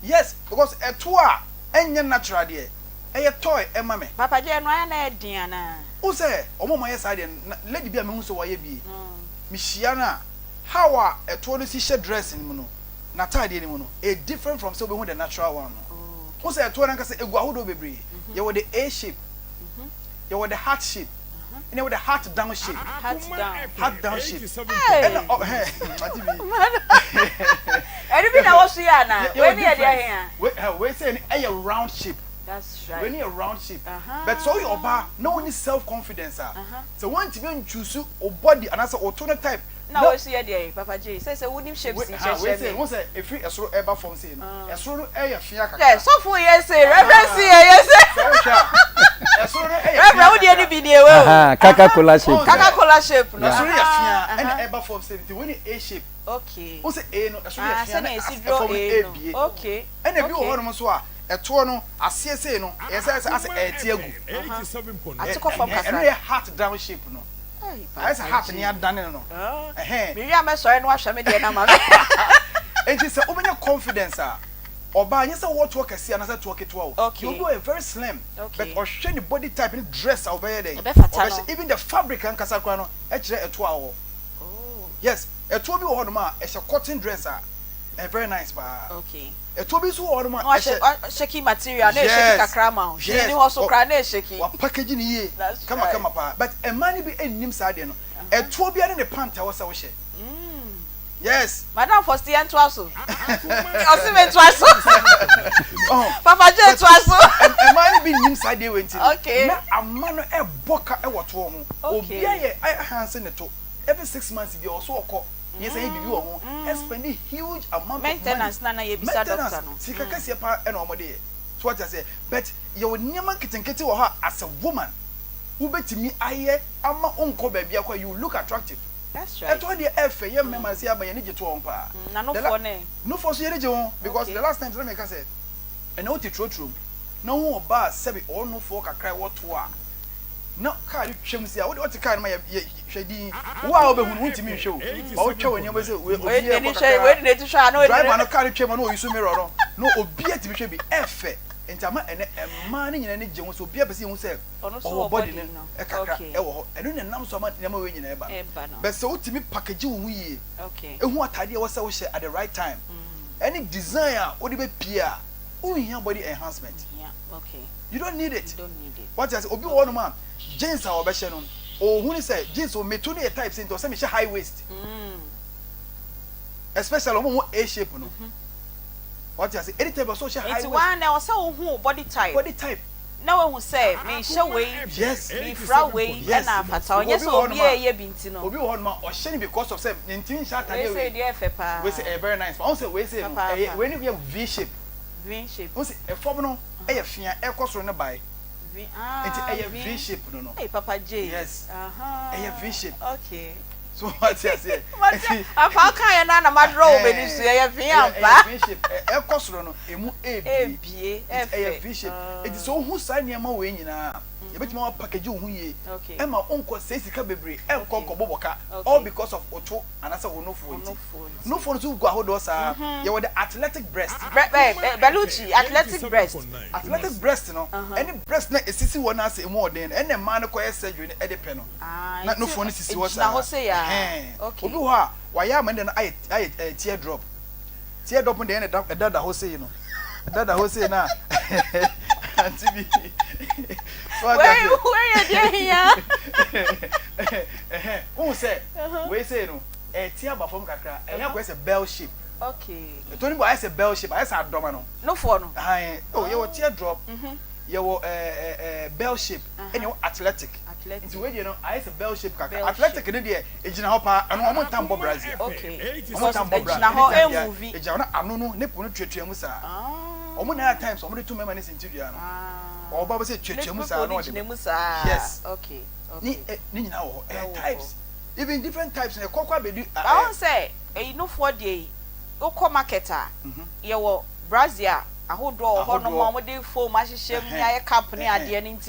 yes because eto a enye natural de eye toy e ma me papa je no na edin na o say omo yes ade lady bia me hu so wa ye bi me hia na how a eto no si she dress ni mu no na tade ni mu no a different from so be hu the natural one o say eto na ka say egu ahodo bebre ye wo the A shape ye wo the heart shape and with the heart down shape. Heart down shape. And everything I was here now. When you here, we say a round shape. That's right. When you a round shape. But so your bar, no one is self-confidence. So once you even choose your body and as a alternate type. Now we see here, Papa J. Says a wooden shape. We say once if you a ever from saying a sort of air fiacre. Yes, so for yes, reference here, yes. Reference would any video. Coca-Cola shape. Coca-Cola shape. No, sorry, and ever from saying when A shape. Okay. What's a no? Okay. And if you hold on so eto no asese no yes as etiagu 87.9 and a heart down shape no as a heart near done no me am sorry no ahwa me de na ma and you say obenya confidence oba anya say what work asi na say to work to you go a very slim but or share the body type and dress over there even the fabric and kasakwa no e kire eto awo yes eto bi wo ho no ma e she cotton dresser very nice ba okay eto bi so wo no ma shaky material na shaky kakra ma ni ho so kra na shaky wa package ni ye kama pa but e man bi ennim sa de no eto bi ane ne panta wo sa wo she yes madam for stay and twaso o me twaso papa je twaso e man bi nim sa de wenti okay na amano e boka e woto ho obi aye hanse ne to every 6 months bi also okọ yes say bibi wo ho spending huge amount maintenance of money na ye bisa doctor no sika kase pa e na omode so what I say but you nyama kitenkete wo ha as a woman who betimi aye ama onko ba bia kwa you look attractive. That's right. I told you F ye mema say ama ye nije to on pa na no for ne no for so ye nije won because the last time I make said and no ti trotro no wo ba sebi or no for kakrai what to a no car twem sia what car ma ye hwedi wo a obehunu ntimi hwe ba wo twa wani be say we ni hwe we ni ti hwa na driver no car twem no yisu mirror no obi atimi hwe bi efe entama ene emma ni nyina ne je wo so obi abese hu say o body ne e kakra e wo ho eno ne nam so ma nyama we nyina e ba be say utimi package wo hu yi okay ehu atade e wo say wo hye at the right time any design a wo de be pia unhia body enhancement okay you don't need it what I say obi wo no ma jeans a obe hye no o hu ni say jeans o metu ne type say to say me hye high waist especially o A shape no what I say any type of social high waist it's one na o say o hu body type na we hu say me hye we yes me fra we na afata onye so obi eye binti no obi wo no ma o hye because of say ntin hye atade we say dey fe pa we say very nice but say we say we ni V shape we say e form no e ye fia e kosoro ne bai it's a V shape no hey Papa J yes a V shape okay so what I say apa kan ya na madro be ni so ya V ampa V shape e kosoro no emu A B a V shape it is so who sign near ma we nyina You bet me package you ye. Emma uncle says he can be brave. Em conquer boboka. All because of Otto and I said no phone. No phone to go hold us. You were the athletic breast. Belucci, athletic breast. Athletic breast, you know. Any breast neck is sissy one as a more than any man acquires surgery at the panel. Not no phone is what I say. Okay. Why am I then I teardrop? Teardrop on the end of the Jose, you know. That Jose now. Aunty Bea. Where you who say? We say no. A tear from Kakra. And now a bell shape. Okay. The Tony boy has a bell shape. I said domino. No phone. Oh, you were teardrop. You were bell shape. And you athletic. Into where you know, I have a bell shape. Athletic in India. It's in a hopper and one more time Bob Brazil. Okay. One time Bob Brazil. Movie. It's not a no nipple to Musa. Omuna times somebody 2 members in Juliana. Or Baba said Musa. Yes. Okay. Ni now types. Even different types in a cocoa baby. I won't say a no 4 day. Oko marketer. You Brazil. I hold draw one more day for my shame near company at the end.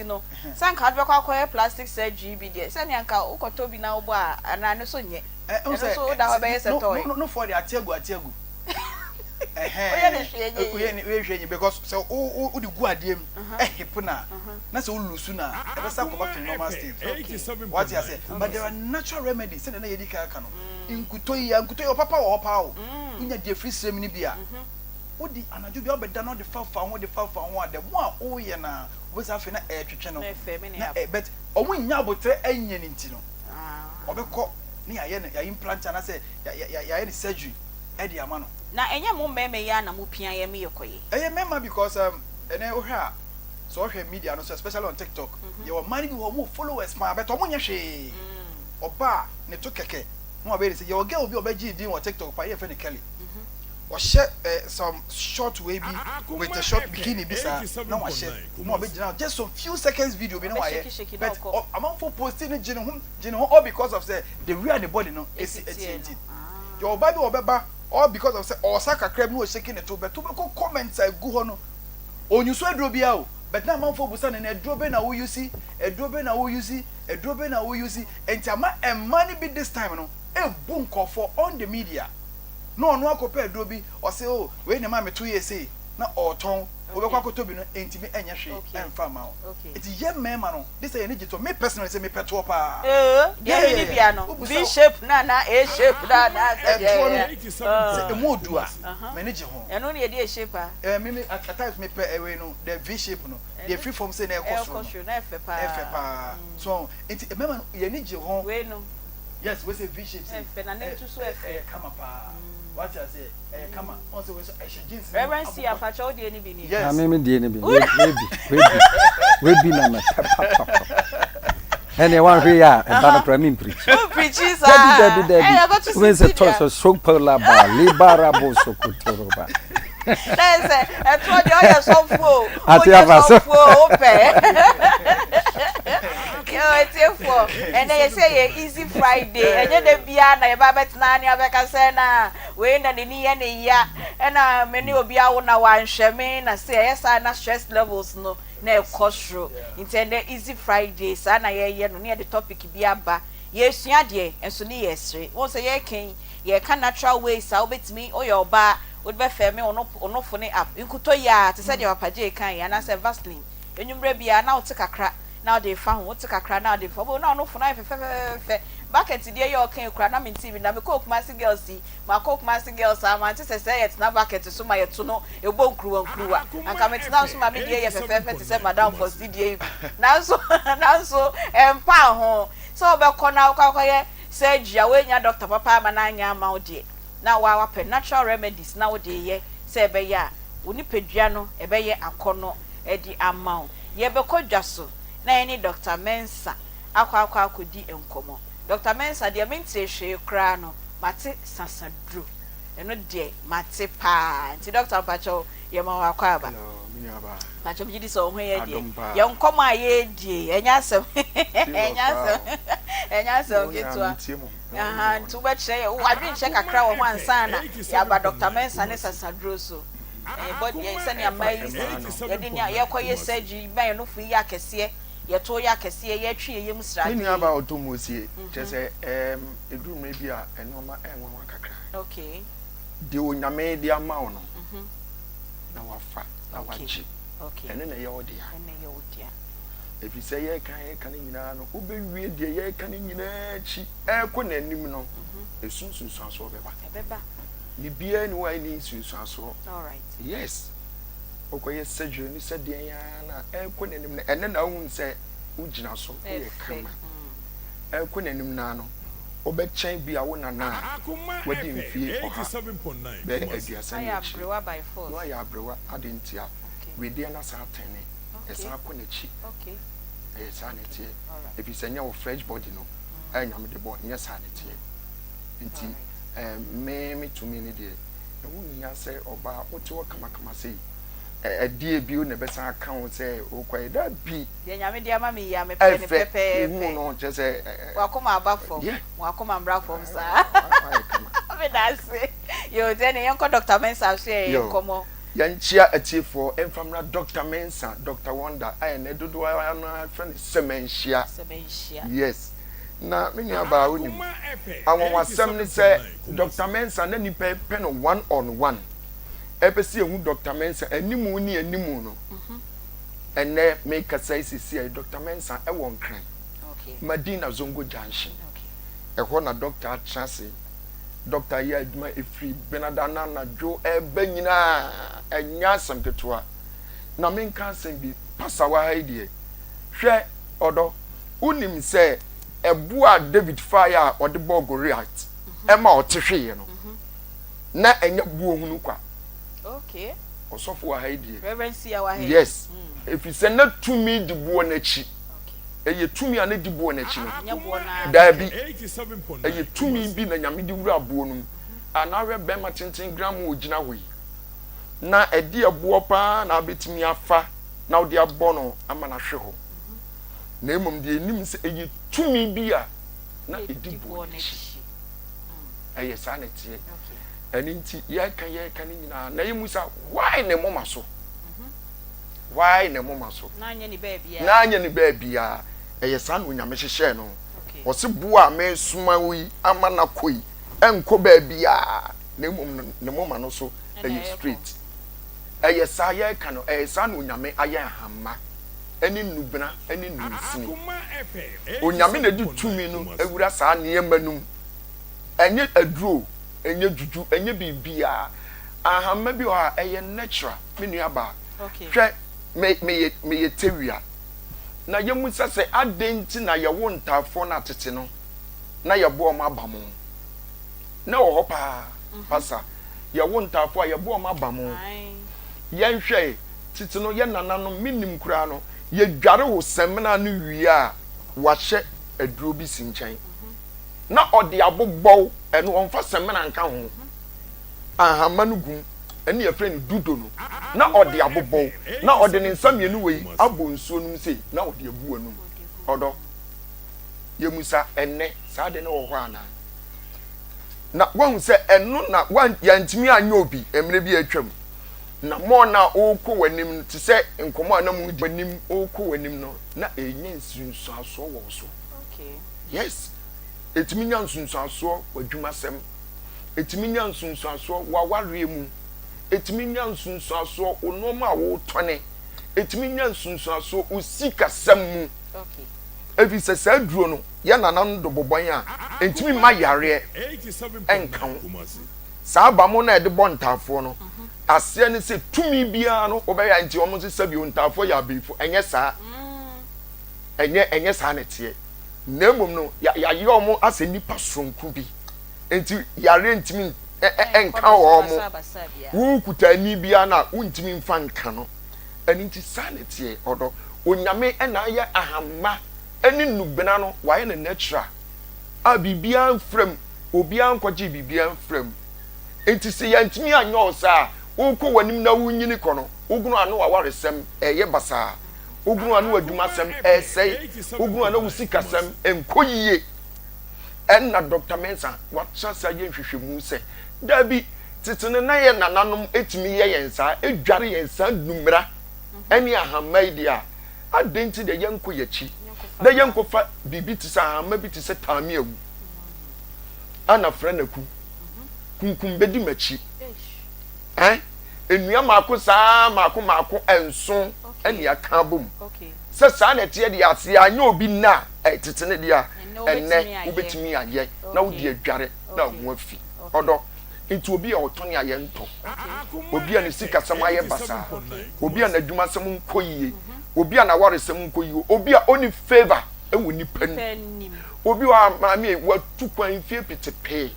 Some can't work plastic surgery. Be there. Send Yanka Oko Toby now bar and I know so yet. Also, that way, no, for the Atiago. Because so the guardian puna that's all lusuna ever start back to normal state. What you say? But there are natural remedies and any can in Kutoya papa or pow in the free ceremony beer. What the anaju be obeda no the fa what the fa one the one oh ye na was after na air channel but omo nya botre enye nti no obekọ ni ya implant na say ya any surgery e di ama no na enye mo meme ya na mo pia ye me yekoye mema because ene o hwa social media no especially on TikTok you money be who followers ma but omo nya hwe oba ne to keke mo be say your girl be obaji din on TikTok pa ye fe ne Kelly or share some short wavy with a short bikini bisa no wa share mo be just some few seconds video be no wa but among for posting jinu all because of say the way and the body no is changing your baby obeba all because of say Osaka crab no shaking it but to comments I go no onyu so adro bia o but na man for busa na adro be na wo yusi adro na wo yusi enti ama money be this time no e boom call for on the media no akopa adro bi o say oh we na ma me 2 years say na oton obekwa kotobi no enti me enya hwe emfa ma o enti ye mema no this say energy to me personally say me peto pa ye ni bia no V shape na A shape na say emodua manage ho eno na ye dey shape me at times me pe we no the V shape no the free form say na ekosho na efe pa so enti mema ye ni je ho we no yes we say V shape say efe na ne tu so efe kama pa what you say come on also we say jeans reverend see apacha o dey ni bi ni yes me dey ni bi we be na me any one we are and that prime preach preaches when the toss so polar bar liberable so kutoroba let's say e to dey o so fo ati abaso and then you say easy Friday and you dey bia na e ba betina ni abeka say na we na ni ye ne ya and many obi awo na wan hwe me na say yes na stress levels no na ekosro intend easy Friday sa na ye no na the topic bi aba ye sua de enso ni yesre won say ye ken ye can natural ways how betimi o your ba would be fair me ono fo ne app inkuto ya te say de wapaje kan ya na say Vaseline enwumre bia na o te kakra now they found what to kakra now they for no for na fe bucket dey your kan kra na me TV na me cook massy girls see ma cook massy girls am anti say yet na bucket so ma yeto no ebo nkruwa anka me tina so ma me dey ye fe te say madam for CDA now so empa ho so be ko na kwa ye surgery we nya doctor papa ma na nya ma ode na wa pe natural remedies na ode ye say be ya oni pedua no e be ye akono e di amount ye be ko dwaso na any Dr. Mensa akwa akodi enkomo Dr. Mensa de mente hwe kra no mate sasadru eno de mate pa nti Dr. Pacho ye ma wakwa aba Pacho bi di so ho ye de ye nkomo aye die enyasem getwa aha nti ba che wo adwen che kakra wo ansa na ya ba Dr. Mensa ne sasadru so but ye se ne amai ye de nya ye koye surgery ban no fu ya kese ye to ya kese ye twe ye musra ni aba otomosie chese eduru me bia enoma enwa kakra okay de onyame de ama ono na wafa na wachi okay ene na ye odia if you say ye kan nyina no obewie de ye kan nyina chi ekọ na anim no esunsunsu aso beba ni bia ni wa ni sunsun aso all right yes okoye surgery ni said ya na ekọ na anim na ene na hu se ugina so ye kama ekọ na anim na no obechen bia wo na na wadi mfie oha 87.9 be aduasa ya brewa by force no ya brewa adentia we dey na sa tene esa akọ na chi okay sanity if you say your fresh body no anyam de bo nya sanity nti me to me ni de e wo nya say oba wote wo kama say die bi o ne besa account say o kwai da bi de nyame de ama me ya me pepe wo no je say wakoma abafo wakoma mbra fom sa me da say yo de ne yanko Dr. Mensa say komo yanchia atiefo emfamra Dr. Mensa Dr. Wonder ayene dodo ana friend semenhia yes na me nya ba onim awon wasem ni say Dr. Mensa na ni pe no 1 on 1 epesi ehu Dr. Mensa animu ni animu no ene make say sisi Dr. Mensa e won kran okay Madina Zongo Junction okay e ho na doctor atrase Dr. Yadma Ifri Benadana na Jo Benyina enya samketua na menka bi pasawa haidie hwe odo unim se ebua David Fire or the ball Goliath ema otehwe no na enya buo hunu kwa okay osofo haidie reverence ya wa haidie yes if you say na tumi di buo na chi eye tumi ane di buo na chi no dabi eye tumi bi na nyame di wura buo no anawe bema tenten gram ogina hoyi na edi abuo pa na betimi afa na odi abo no ama na hwe ho na emom de enim se eye tumi bi a na edi buo na chi eye sanete eni nti ye kan nyina na yemusa why ne moma so why ne moma so na anya ni baabia eye san onyame hyehye no o se bua me suma wi ama na koi enko baabia na emom ne moma no so eye street eye sa ye kan no eye san onyame aye hamma eni nubena eni nusini onyame na di tumi no ewura sa ne yemanum enye aduro enye juju enye bibia ahamma bi wa eye natural menua ba hwe me tewia na yemu sase adenti na ye wo ntafo na tete no na ye bo ma bamo na wo hopa pasa ye wo ntafo ye bo ma bamo ye nhwe tete no ye nananom minim kura no ye dware wo semna no wiya wa hye aduro bi sinchen na odi abobbo eno onfa semna nka ho ahama no gum ene ye friend dudo no na odi abobbo na odi ne nsam ye no wei abo nsuo no sei na odi abu anum odo ye musa enne sa de ne wo ho ana na wan se eno na wan yantimi anya obi emre bi atwam na mo na okọ wanim te se nkomo na mu wanim okọ wanim no na enye nsunsu aso wo so okay yes etimi nya nsunsu aso wadwumasem etimi nya nsunsu aso waware mu etimi nya nsunsu aso onoma wo tone etimi nya nsunsu aso usika sam mu okay ebi se sa duro no ya nanan do bobon a etimi ma yare enkan sa ba mo na e de bontafo no ase ne se tumi bia no obeya nti omo se sabi ontafo ya befo enye sa enye sa ne tie nemom no ya ye omo ase nipa sonku bi enti yare ntimi enka wo mo wu kutani bia na untimi mfa nka no ani nti sa ne tie odo onyame na ye ahamma eni nubena no waye ne natural a bibia mfrem obi ankwaje bibia mfrem enti se yantimi anyo sa ukọ wanim na wunyini kono ugunu anu awaresem eye basa ugunu anu adumasem esei ugunu anu usikasem enkoyiye enna Dr. Mensa watsasa ye hwehwemu se dabi titene na ye nananom etimi ye yensa edware yensa numra eni ahamaidia adenti de yenko yachi de yenko fa bibi ti sa ma bi ti se tame awu ana fra na ku kunkum bedi machi enua maako saa maako enso ene aka bom se saa na tie de ase anya obi na tetene dia enne ubetimi aye na wo de adware na ho afi odo nti obi a otone aye nto obi a ne sika sam aye basa obi a na adwuma sam nkoyie obi a na ware sam nkoyie obi a oni favor ewu ni pani obi wa maami watu kwan fie pitepe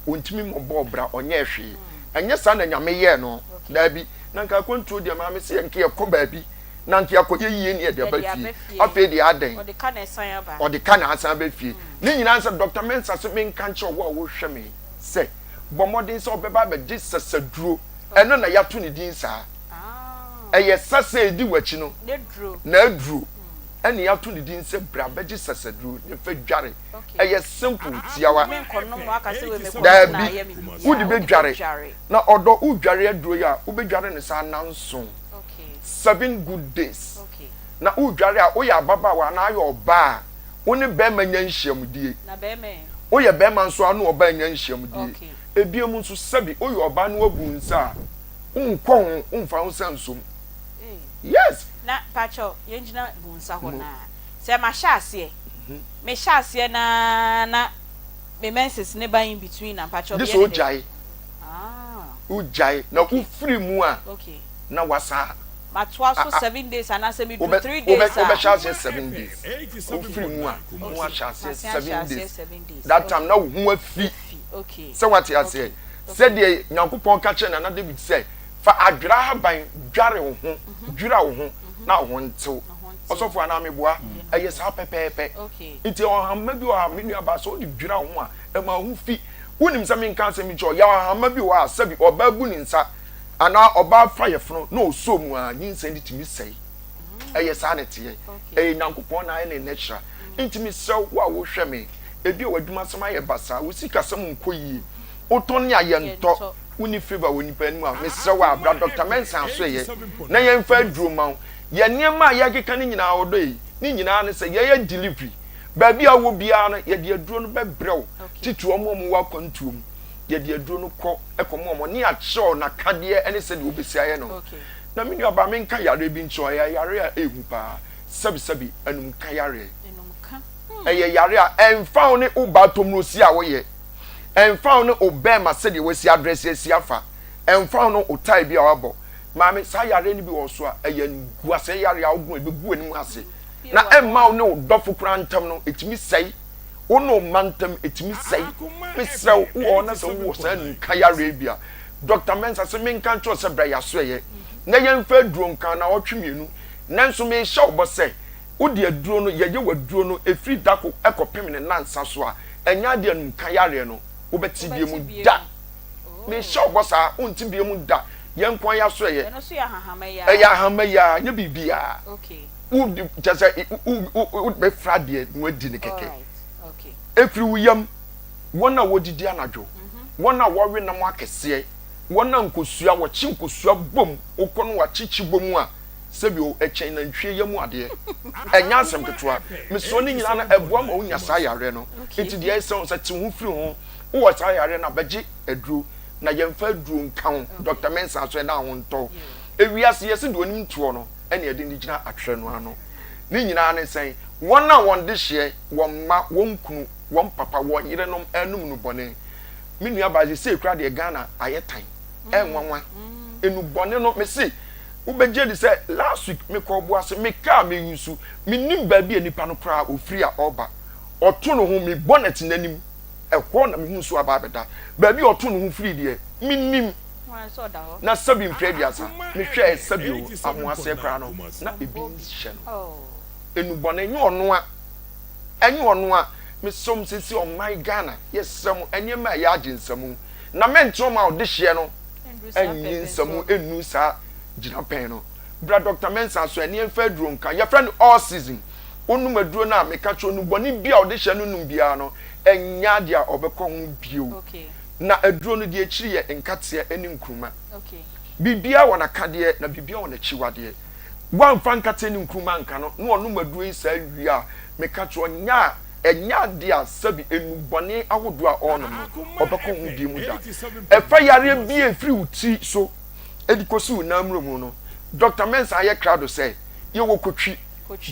ontimi mobɔ bra onye hwe enye sa na nyame ye no da bi na nka kontrol dia maami se nke yakɔ ba bi na nke yakɔ yie ne de ba fie afi de aden odi ka na asan ba fie ni nyina nsa Dr. Mensa se men kan che wo hwɛ me se bomodin se obeba ba gi sasaduro eno na yato ne din sa eye sase edi wachi no na aduro ene yato ne din se bra ba gi sasaduro ne fa dware eye simple tiawa da bi udi be dware na odo udware aduro ya ube dware ne sa nanso 7 good days na udware a oya baba wa na ayo oba woni be manya nhyiamdie na be me oya be man so anu oba nya nhyiamdie ebiem nso sabi oya oba no abu nsa unkon umfa unsa nsom yes na pacho yenjina bu nsa ho na se ma sha ase me sha ase na me menses ne ban in between na pacho be this ojai ojai na ku free mu a na wasa matwa so 7 days and ase me do 3 days obe sha ase 7 days o free mu a mo sha ase 7 days that time na wo afi so what you say said the Nyankopon ka che na David say fa adwira haban dware wo ho dwira wo ho na wo ntew osofo ana meboa eye sa pepepe nti o hamma bi o menu aba so di dwira wo a e ma hu fi wonim se men kan se mi cho ya hamma bi wa sabi oba bu ni nsa ana oba fa ye fro na oso mu a nyinsa ndi timi sei eye sa ne tie Nyankopon na ene natural nti mi sew wa wo hwe me ebi o adwuma sama ye basa wo sika sam nkoyi oton ya ye nto uni favor woni panu a me sew wa bra Dr. Mensa so ye na ye mfa aduro ma ye niema ye keka ni nyina odo yi ni nyina ne se ye delivery ba bia wo bia no ye de aduro no bebrew titu omo wa kwantuom ye de aduro no kɔ ekomo ni a chew na kade ene se de obesi aye no na me nua ba me nka yare bi ncho ya yare a ehu pa sabi anum ka yare eye yare a emfa ne uba tomrosi a wo ye emfa ne obema se de wesi address esi afa emfa ne otai bi a wabo maame sa yare ni bi wo so a eye guase yare a ogun ebebu anim ase na emma ne odofo kura ntam no etimi sei wono mantam etimi sei mesrew wo na so wo sa nka yare bia Dr. Mensa se men kan tro se bra ya so ye na yemfa duro nkan na otwemienu nanso me hye obo se wodi aduro no ye waduro no efri dako ekopem ne nansa so a enya de anu kan yare no wobeti bie mu da me hye obo sa unti bie mu da yenkwan ya so ye no so ya hahama ya ya hahama ya nye bibia wudi just would be frade no adi ne keke efri wuyam wona wodidi anadwo wona wowe na mo akese wona nkosua wo chi nkosua bom okono wa chichi bom a sebi o echen na ntwe yamu ade enya asem ketwa meso ni nyina na eboa ma onya sa yare no enti de ese se ti hu firi ho wo sa yare na beji aduro na yemfa aduro nkan Dr. Mensa so na ho nto ewiase yesi de onim tuo no ene ede ni gina atwere no ano ni nyina ne sen wona won de hye won ma won kunu won papa won yire no enum no bone minua baje se kura de Ghana ayetan enwanwa enu bone no me se ubeje di say last week me ko boase me ka me yusu me nim ba bi anipa no kra ofiri a oba oto no ho me bonnet nanim ekwo na me hu so aba beda ba bi oto no ho firi de me nim na sabi mprediasa me hwe sabi o amoase kra no na ebi hye no enu bone nyu ono a enyu ono a me som sisi on my Ghana yesam enyema ya aginsam na mentro ma ode hye no enyinsam enu sa gina pen no bra Dr. Mensa so ene emfa duro nka ya friend all season onum aduro na meka cho nu boni bia ode hye no num bia no enya dia obekọ hu bio na aduro no de akiri ye nkate eni nkruma bibia wona kade na bibia wona chiwade wan fan kateni nkruma nka no no onu madu yi sa wi a me ka cho nya enya dia sabi enubone ahodo a ono no obeko hu di mu da e fa yare bi efri uti so edikosu namro no Dr. Mensa aye crowd say ye wo kotwi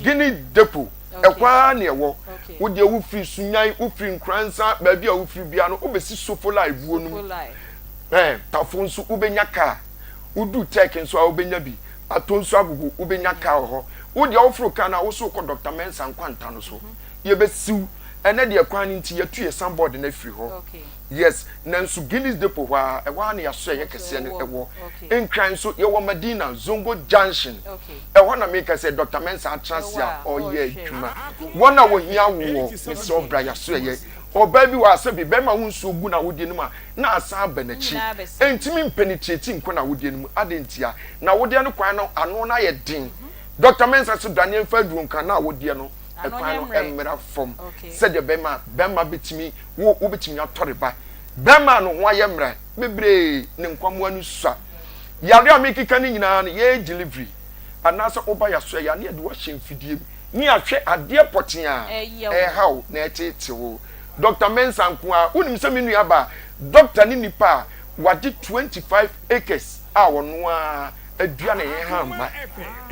gini depo ekwa na ewo wo de wo free sunyan wo free nkransa ba bia wo free bia no obesi sofola ibuo no tafo nso ubenya ka udu tech nso a ubenya bi atonso agugu ubenya ka ho wo de wo fro ka na wo so ko Dr. Mensa nkwanta no so ye besiw ene de ekwan nti ye tu ye sandboard na free ho yes nanso Guinness depo wa ewa na yaso ye kese ne ewo enkran so ye wo Medina Zongo Junction ewo na make say Dr. Mensa atrasia oye adwuma wona wo hia wo me so bra yaso ye oba bi wa asabi be ma hunso ogu na wodi no ma na asa benachi entimi penetrate nko na wodi no mu adentia na wodi no kwan no ano na ye din Dr. Mensa so Daniel Fadu nka na wodi no ekwano emra from said the bema betimi wo betimi atoreba bema no ho ayemra bebre ne nkwamo anu sua yare amekika ni nyina ye delivery anasa oba yaso ya ne de wo hemfidie ni ahwe ade poten a hawo na etete wo Dr. Mensa nko a unim se menu aba doctor ni nipa wade 25 acres a wono a adua na ye hamba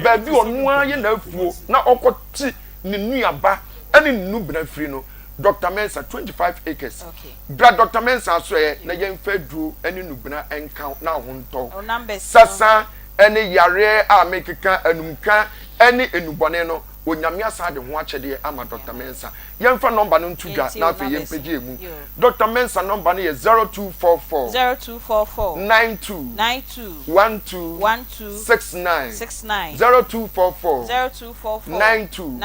ba bi ono a ye na afuo na okoti ni nuaba ani nu bra free no Dr. Mensa 25 acres bra Dr. Mensa so na yemfa duro ani nu bra enka na honto sasa ani yare a mekeka anumka ani enubone no onyame asa de ho akyede ama Dr. Mensa yemfa number no ntudwa na afi yempeje emu Dr. Mensa number no ye 0244 92 69 0244 92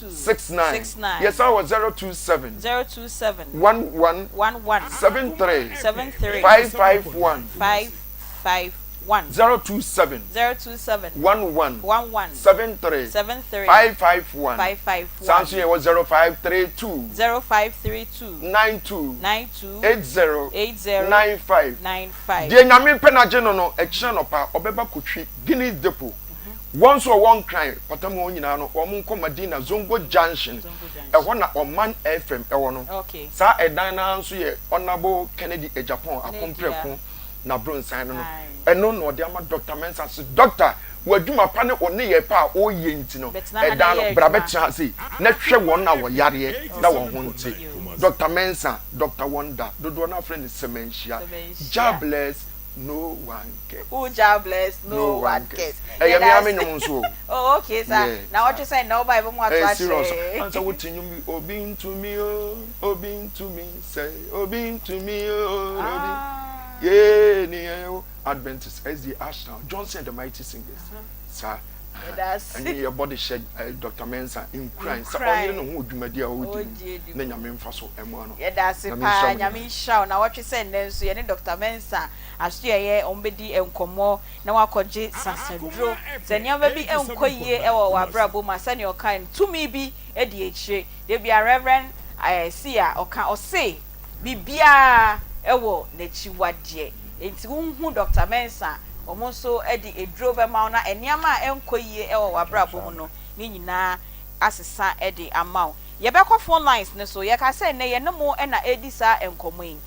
69 yes I was 027 11 73 551 027 11 73 551 Samsung was 0532 92 80 95 the nyame penaje no e kire no pa obeba kotwi Guinness depo once or one crime patamo nyina no omo Medina Zongo Junction e ho na Oman FM e wo no sa edan na nso ye Honorable Kennedy Japan akompreko na bronsan no eno no de ama Dr. Mensa so doctor wadwuma pa ne one ye pa o ye nti no edan no bra betra sei na hwe won na wo yare na wo ho nti Dr. Mensa Dr. Wonder dodo na friend semenhia jobless no one cares. Who jobless no one cares. Eh me amenyum so. Oh okay sir. Now what you say no Bible mo atwa che. Answer what you me obin to me say obin to me yeah ni Adventist as the Ashton Johnson the Mighty Singers. Sir and your body shed Dr. Mensa in crime. So only no who dwumadi a wodi na nyame mfa so emo no. Yeah that's it pa nyame sha na what you say then so ye Dr. Mensa aso ye ombedi enkomo na wakoje sasadro zanyama bi enkoyie e wo abrabo ma sane o kan tumi bi e di echire de bia reverend see a oka o say bibia e wo na chiwade enti hu Dr. Mensa omonso edi edro be ma na eniama enkoyie e wo abrabo mu no ni nyina asesa edi amaw ye be ko phone lines ne so ye ka say ne ye no mo e na edi sa enkomo yi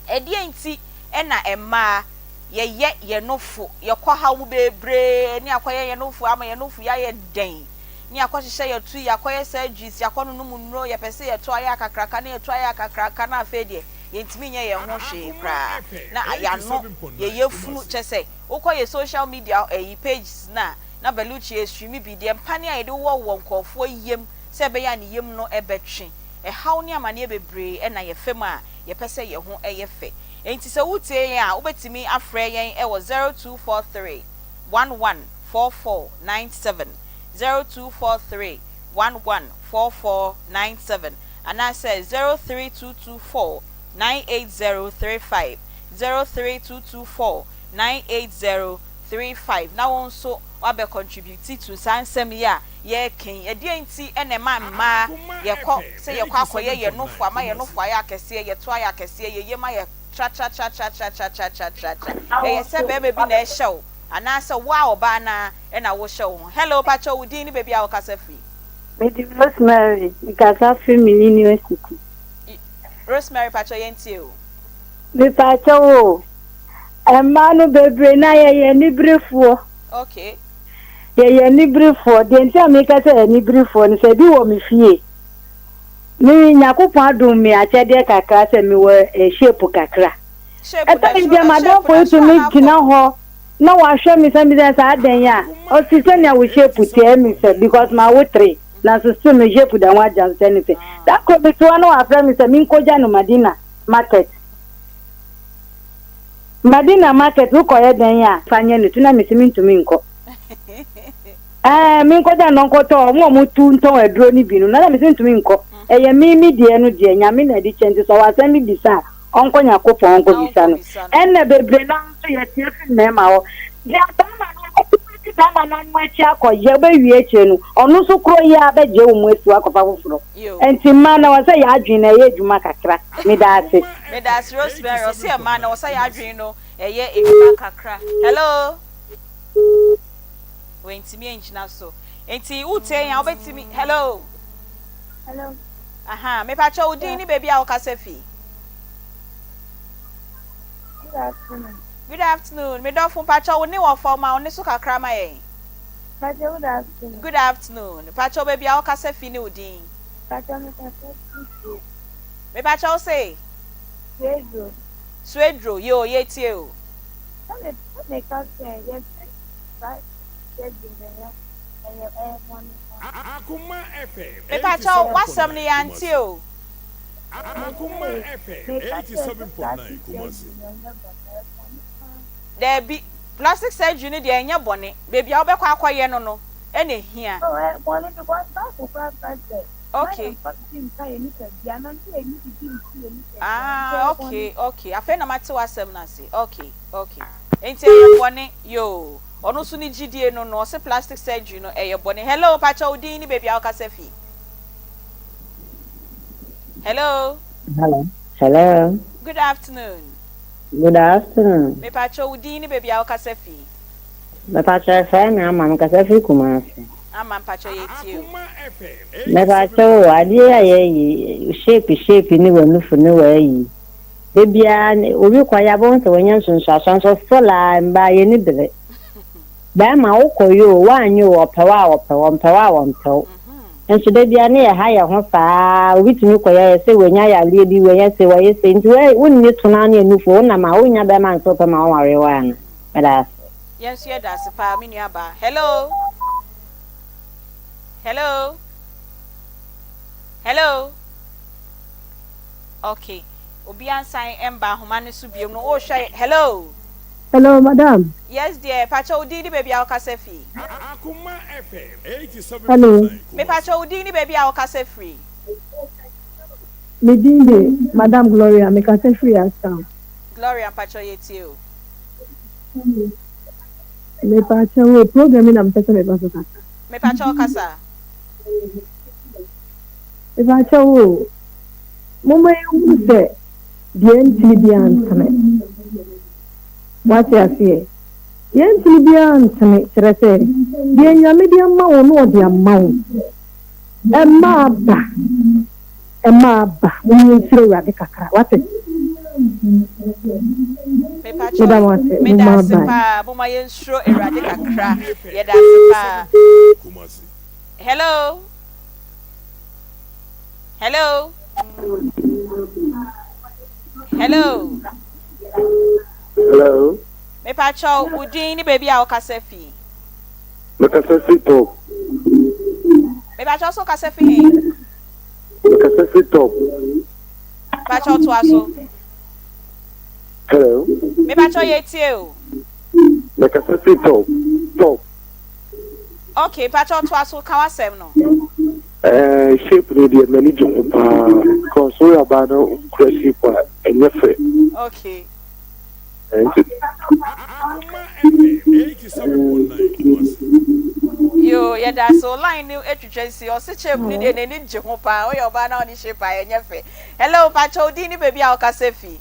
edi enti e na emma ye nofo ye kwa hawo bebre ni akoye ye nofo ama ye nofo ya ye den ni akohye ye tu ya akoye sa juice ya kono mu nro ye pese ye to aya kakraka na ye to aya kakraka na afedie yentimi nye ye ho hwe kra na aya no ye yefunu chese ukoye social media pages na beluchi stream bi de mpane a ye de wo nkofo yem se be ya ne yem no ebetwe haw ni amane bebre e na ye fem a ye pese ye ho ye fe enti se wutie yen a ubetimi afre yen e wo 0243 114497 0243 114497 and I say 03224 98035 03224 98035 now also wabe contribute to sansem ya ye ken ye de enti ene ma ye ko se ye kwa akoye ye nofo ama ye nofo aya kese ye to aya kese ye yema ye tra ye se be bi na ehyew anasa wa oba na e na wo hye wo hello pacho udin ni baby a wo kasa free Medi Rosemary kasa free mi university Rosemary pacho yentie o me pacho o emma no bebre na ye ni briefo okay ye ni briefo de ntia me kasa ni briefo ni se bi wo me fie ni nyakopon adum me achede kakra se me wo shape kakra eta ndia madam for to me gina ho na wa hwe me se me sa adan ya o ti se na wo shape tie me se because my wo 3 na so so me shape da wa jan se ni se that could be to na wa fra me se me nkoja no Madina market ukoye dan ya fanye ni tuna me se me ntumi nko me nkoja no nkoto mo tu nton aduro ni binu na me se ntumi nko eye mi die no die nya me na di chenti so wa se mi bisa onko nyakopon onko bisa no enne bebre na so ye tie fi me ma wo dia ba na nwa chi akoye be wie che no onu so kro ya be je wo mu esu akofa foforo enti ma na wa se ya adwen na ye adwuma kakra me da Rosemary o se ma na wa se ya adwen no eye adwuma kakra hello wenti mi enjina so enti ute ya obetimi hello aha me pa cho udin ni baby a wo kasa fi Good afternoon. Me don fun pacho ni wo for ma oni so kakra ma yen. Pacho good afternoon. Good afternoon. Pacho baby a kasa fi ni udin. Pacho me kasa fi. Me pacho say. Swedro. Yo ye tie o. Me kasa yes. Right. Akoma FM. Me pacho wasam ni anti o. Akoma FM 87.9 Kumasi. There be plastic surgery ni de enya bone baby a obekwa akoye no no e na hia bone because that for practice okay okay afa na mate wasem na se okay enti eye bone yo ono so ni gidie no no se plastic surgery no eye bone hello pacha udin ni baby a okasa fi hello good afternoon Me pacho udini baby a okasa fi. Me pacho fa na ama kasa fi Kumasi. Ama pacho yeti o. Me pacho adi aye shape ni wonu fu ni wa yi. Baby a obi kwaya bon se wonya sunsun so fola mba ye ni bele. Ba ma ukoyo wa anyo opewa. Enso de bia na ha ya ho fa obitumi koya se wenya ya lie bi wenya se waye se nti we wonni tona na enufo na ma wonya be man so pe ma ware wa na bela yes ye da se pa mi nua ba hello okay obi ansan emba homa ne su biom no o hwe hello madam yes dear pacho udini baby a okasa fi Akoma FM 87.9 hello me pacho udini baby a okasa free me dinde madam Gloria me kasa free as town Gloria pacho yeti o me pacho program na mpesa me paso kasa me pacho kasa me pacho mama yuse DNT biantame what you say yenti biantame serese de nyame de ma wo no de ma wo emma ba wo nsire wa de kakra what me pacho me da se pa bo ma yensro erade kakra ye da se pa hello me pacho udin ni baby a okasa fi me kasa fi top me pacho so kasa fi me kasa fi top pacho to aso hello me pacho yetie o me kasa fi top okay pacho to aso ka wasem no shape no de mani jo pa konso ya ba no crazy pa enyefe okay yo ya da so line new etwetwensi o se chep ni de nani je ho pa o yo ba na oni shape pa enyefe hello pacho di ni baby a okasa fi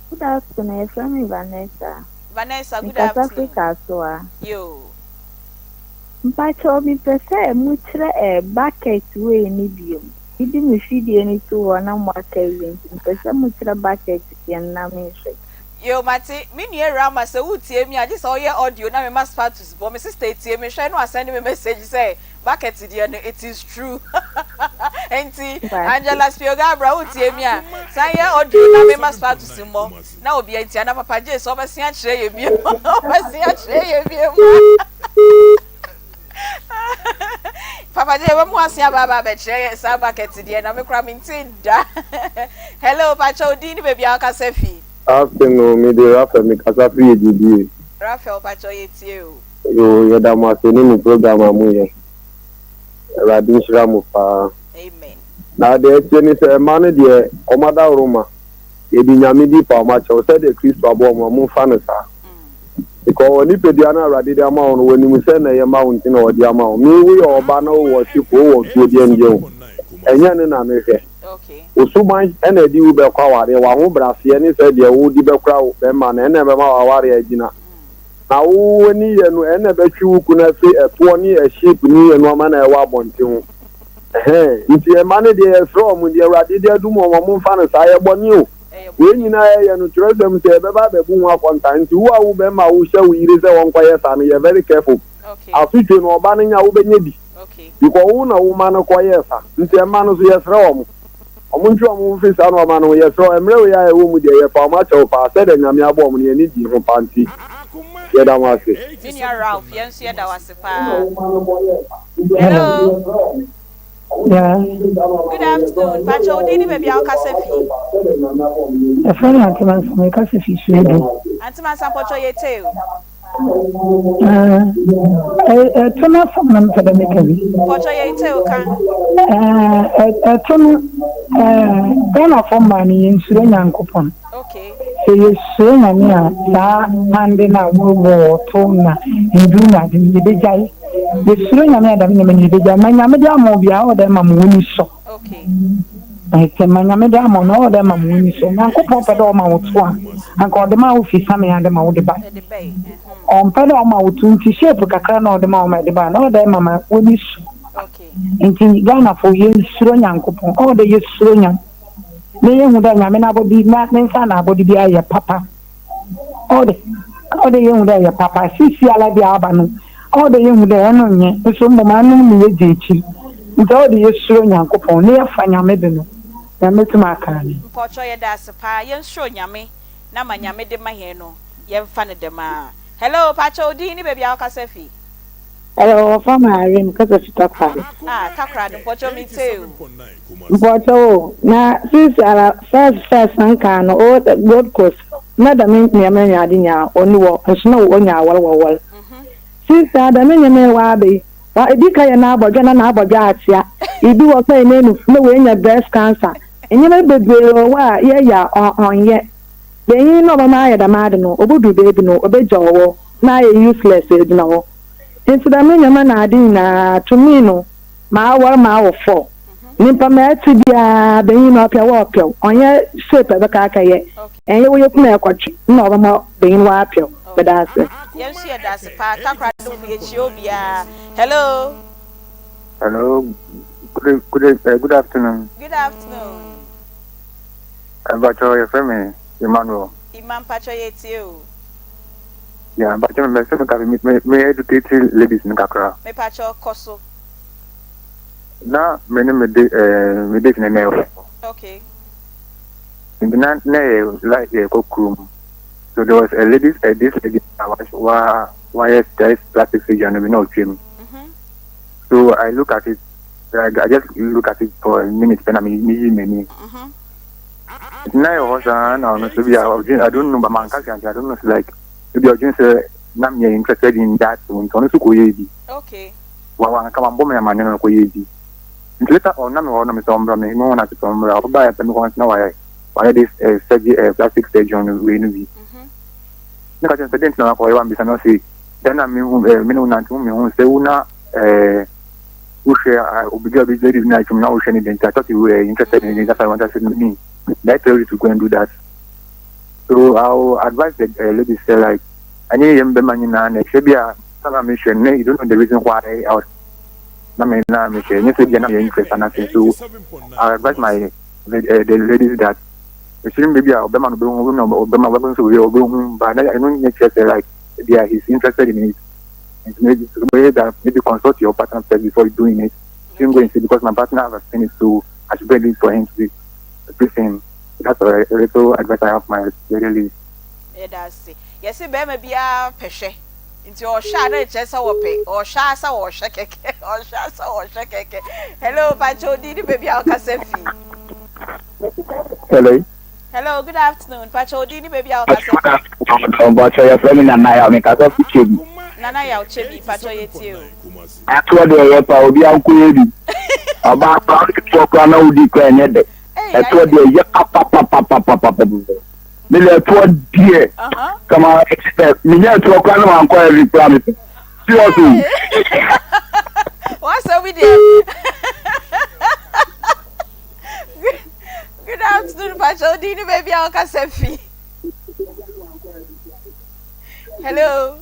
good afternoon from Vanessa Vanessa, good afternoon. Yo. Mpacho mi pese muchre bucket we ni biom. Idi mi fidi eni to na mo akawin. Pese muchre bucket yen na me hwe. Yo mate, me near Rama say utie me I just saw your audio na me must status but me sister tie me share no send me message say bucket there no it is true. Enti Angela Spioga bra utie me a say your audio na me must status mo. Na obi enti na papa je so be sia kire ye bi. Be sia kire ye bi. Papa je we mo asia baba be kire sa bucket there na me kra me ntinda. Hello Pacho di ni baby aka sefi. Afternoon, me de Rafael Mikasafi EGB. Rafael Pacho yetio. Yo, yadama seni mu program amuye. Radin shiramu pa. Amen. Na de tieni se manu de omada Roma. E bi nyame di pa ma che o se de Kristo abo mo fa ne sa. Because oni pedia na radide ama ono woni mu se na ye ma wonti na odi ama o. Mi wi oba na wo worship wo tuo de nje o. Enya ne na me hwe. Okay. Osuman ena di ube kwa ware wa ho brafie ni se de wo di be kra wo be ma na ena be ma ware agina na wo ni ye no ena be twi ku na fi eto ni e sheep ni ye no ma na e wa bonte ho nti e ma ne de e from de awrade de adu mo mo fa na sa ye boni o we nyina ye no trodem se be ba be bu ho akonta nti wo be ma wo hye wo yire se won kwa ye sa no ye very careful. Okay. Afitwe no oba nya wo be nya bi. Okay. Because wo na wo ma no kwa ye sa nti e ma no so ye sra wo omuntu amu fi sa no ma no ye so emre we ya e wo mu de ye pa ma che pa se de nyame abo mu ne ni di ho panti ye da ma se Senior Ralph yensu ye da wase pa. Hello. Yeah. Good afternoon. Pacho di ni baby aka sefi. E fa na Aunty me ka sefi suedo. Aunty Pacho yetio. Tuna from them for the making. Pacho yetio kan. Ghana from money in Sudan coupon. Okay. He is soon a near Monday now, Tona, and do not in the day. The Sudan in the day, my Yamadam be out there, Mamma. Okay. I say, my Yamadam on all them, Mamma. So now go pop at all my one. And call them out if some of them out the back. On Pedro Mount to shape a crown of the mamma, the ban, all them, Mamma, will be. Okay. In Ghana for years, Sudan coupon, all the years Sudan. Me who da nyame na body na nsa na body bia ye papa all the young da ye papa sisi ala bia aba no all the young da no nye so mboma no mi ye jechi nta all the yesuro nyankopon ne yafa nyame de no na metuma aka ni Pocho ye da sepa ye nsuro nyame na ma nyame de ma he no ye mfa ne de ma. Hello Pacho di ni baby aka sefi. Hello fama rim kaza fitaka kakra de Pocho mi too. But na since our first anka no all the Gold Coast na da me nyame adinya oni wo nso onya wal since da me nyame wa be wa edika ya na abodwa na abodwa atia ibi wo pe nenu na we nya breast cancer enyeme bebe wa ye ya onye beyin no ba ma ya da ma de no obodu baby no obejowo na ye useless edina wo since da me nyame na adina to me no ma war ma wo for nimpa ma ati bia beyin no apia wa apia onye shape be ka aka ye enye wo yekuna ekotwe na oba ma beyin wa apia be da se Yes, she does pa kakra do ye chiobia. Hello. Hello, good afternoon. Good afternoon. About your family, Emmanuel. Imam Pacho yetio. Yeah, but you me educate ladies in Kakra. Me Pacho koso. Na me de ne. Okay. In the night like a cookroom. So there was a lady, this lady why plastic surgeon and we know trim. So I look at it, I just look at it for a minute, and I mean, now was I don't know, but my cousin, I don't know, like, if you're just not interested in that, when Tony Sukoyebi. Okay. Well, I come on, woman, my name of Koyebi. Later on, no one is on me, no one has to come, I'll buy a pen once now. Why this plastic surgeon will be. Nka just didn't know for one because say then I mean na me say una who share obiga be very nice from now sharing the I thought you were interested in it. That's why I wanted to me that tell you to go and do that. So I'll advise the ladies say like I need him be money na na she be a some mission you don't know the reason why I was na me na mission you say na me interest and so I advise my the ladies that we shouldn't be a Obama Obama weapons so we will but I don't necessarily like yeah he's interested in it and maybe that maybe consult your partner first before doing it. You go and see because my partner has finished so I should be ready for him to be him. That's a little advice I have my lady. Yeah, that's it. Yes, it may be a peshe. Into your shadow, just our pay, or shasa or shake, or shasa or shake. Hello, Pacho, did baby Alcasefi? Hello. Hello, good afternoon, Pacho, did baby Alcasefi? But your friend and I make a coffee chip. Nana, I'll chip Pacho, you. I told you, I'll be uncle. About talk on all the grand. I told you, Miller told dear. Come on, expect me to a kind of inquiry promise. Seriously. What's up with you? Good afternoon, Pacho. Dini baby Alcasefi. Hello.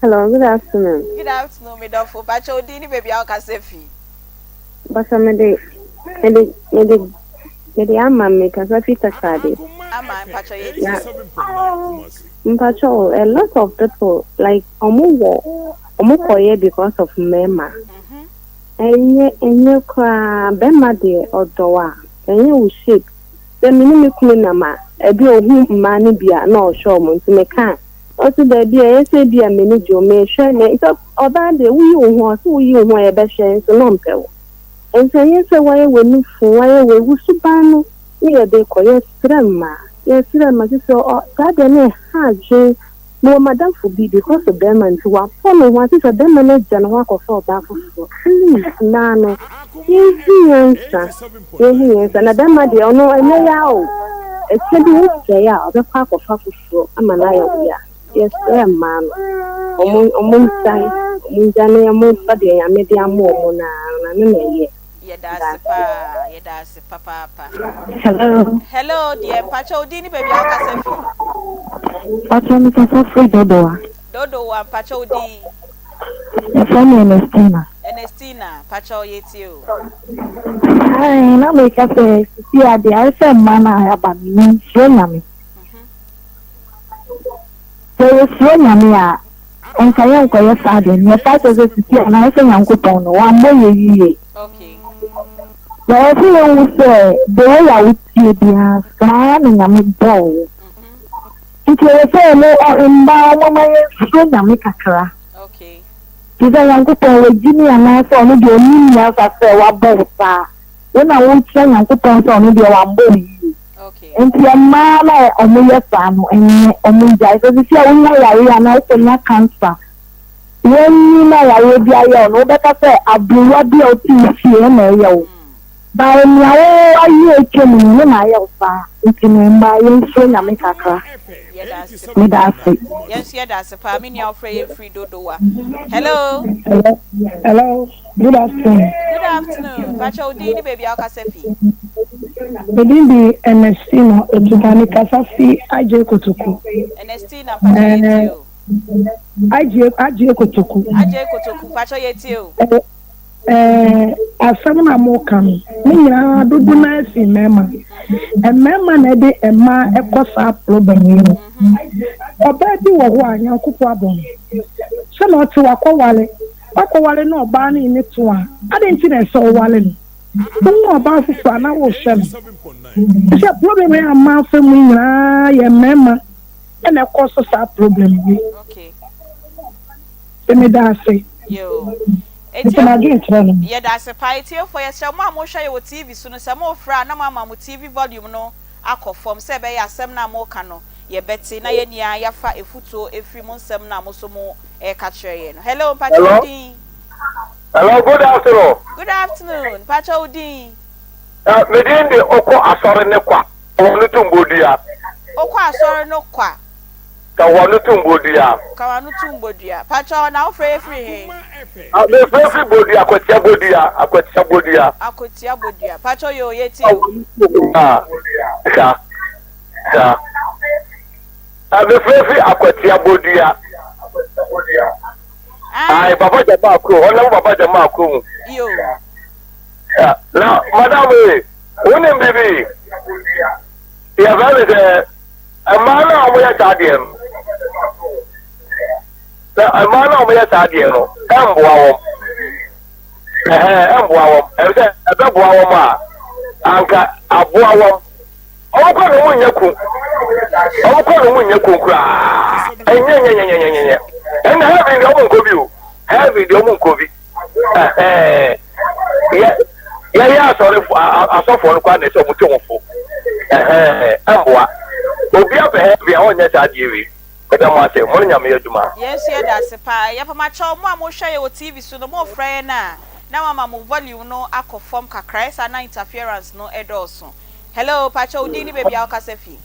Hello, good afternoon. Good afternoon, Midofo. Pacho Dini baby Alcasefi. Basa mede ama me kasa fita kade. Ama Pacho yeti. Pacho, a lot of people like omo koye because of mema. Enye kwa bema de odowa. Enye u shape. The minimum clean ma. Ebi ohu mani bia na osho mo nti me kan. Otu da bia ese bia meni jo me hwe ne. So oba de wi ohu so wi ohu e be hwe so no mpewo. Ense yese waye wenu fu waye we wusubanu ni de koye strema. Yes, strema so that ne haje no madam for be because of them and to for me what is a them manager no wa for back for. Na no. Yes, na dem ma de ono ene ya o. E se bi say ya o be kwa for amana ya. Yes, man. Omun sai, munjane ya mo pa de ya me de amo na ye. Yedasi papa. Hello. Hello, dear Pacho Dini baby Alcasefi. Pacho mi Alcasefi Dodo wa Pacho Di. Ernestina, Pacho yetio. Ai, na me kafe, si ade ai se mana ya ba mi so nyame. So nyame a enka ye nko ye sa de, me pa so si na se nyankopon no wa mo ye yiye. Okay. I feel we say the way I would see the sky and I'm bold. It will say no in my friend and make a crack. Okay. If I want to tell Jimmy and I saw me the only as I say what both are. When I won't say I'm to tell me the one boy. Okay. And your mama or me your son and only guys. If you are only and I say not cancer. When you know I will be a no better say I'll be what be out here and yo. By my way, came in my house. You can remember so na make a crack. Yes, that's a family of free dodoa. Hello. Hello. Good afternoon. Good afternoon. Pacho Dini baby Alcasefi. Baby Ernestina, Ejubani Kasafi, Aje Kotoku. Ernestina, Pacho yetio. Aje Kotoku. Aje Kotoku, Pacho yetio. Asam na mo kan me nyina dodo na asi mema mema na de ema ekosa problem yi oba di wo ho anya kuku abon se na otu akọwale na oba na ni to a ade nti na so wale no oba fufu na wo hwem se problem ya ma fa mu nyina ye mema na ekoso sa problem yi okay me da say yo yeah, that's a party for yourself. Mamma, show you TV soon as more fra na mamma TV volume no. Ako from sebe ya sem na mo kano. Ye beti na ye nia ya fa efuto efri mon sem na mo so mo catch ye. Hello, Pacho Di. Hello, good afternoon. Good afternoon, Pacho Di. Within the Oko Asore Nekwa, or Tumbodia. Oko Asore no kwa. Kawanutumbodia. Kawanutumbodia. Pacho na free. The free body Akotia bodia. Pacho yo yeti. Abefi Akwatia Bodia. Ai Papa Jama ko, ona Papa Jama ko. Yo. Now, Madam, wonim bibi. Ya vale de amana omo ya tadiem. Na amana omo ya tadiem no. Emboa wo. Emboa wo. Ebeboa wo ma. Anka aboa wo. Ọkọ no munye ku kra. Enye. And heavy the omun kobi o. Heavy the omun kobi. Yeah, sorry for asofo no kwa na so mutu wonfo. Amboa. Obi abe heavy a onye sa diewi. Kada mo ase mo nya me aduma. Yes, yeah, that's pa. Ya pa ma cho mo amohwa ye o TV so no mo frɛ na. Na mama mo volume no akɔfom kakra esa na interference no edoso. Hello, Pacho, Udini baby, I'll Casefi.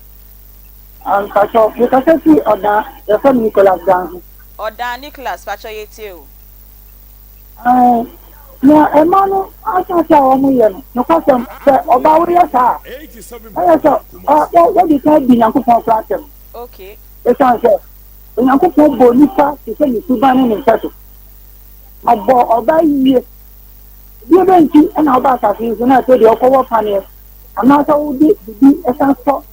Pacho, you can see Oda, the son Nicholas Gang. Oda Nicholas, Pacho, you too. No, Emmanuel, I can't tell you. No question, about your car. 87. What you said, the Uncle for Fraction. Okay. It's answer. The Uncle for Bonita, to say you to ban in settle. My boy, Oda, you don't see an Obasa, you know, to the Okova panel. And now, so would be a sense for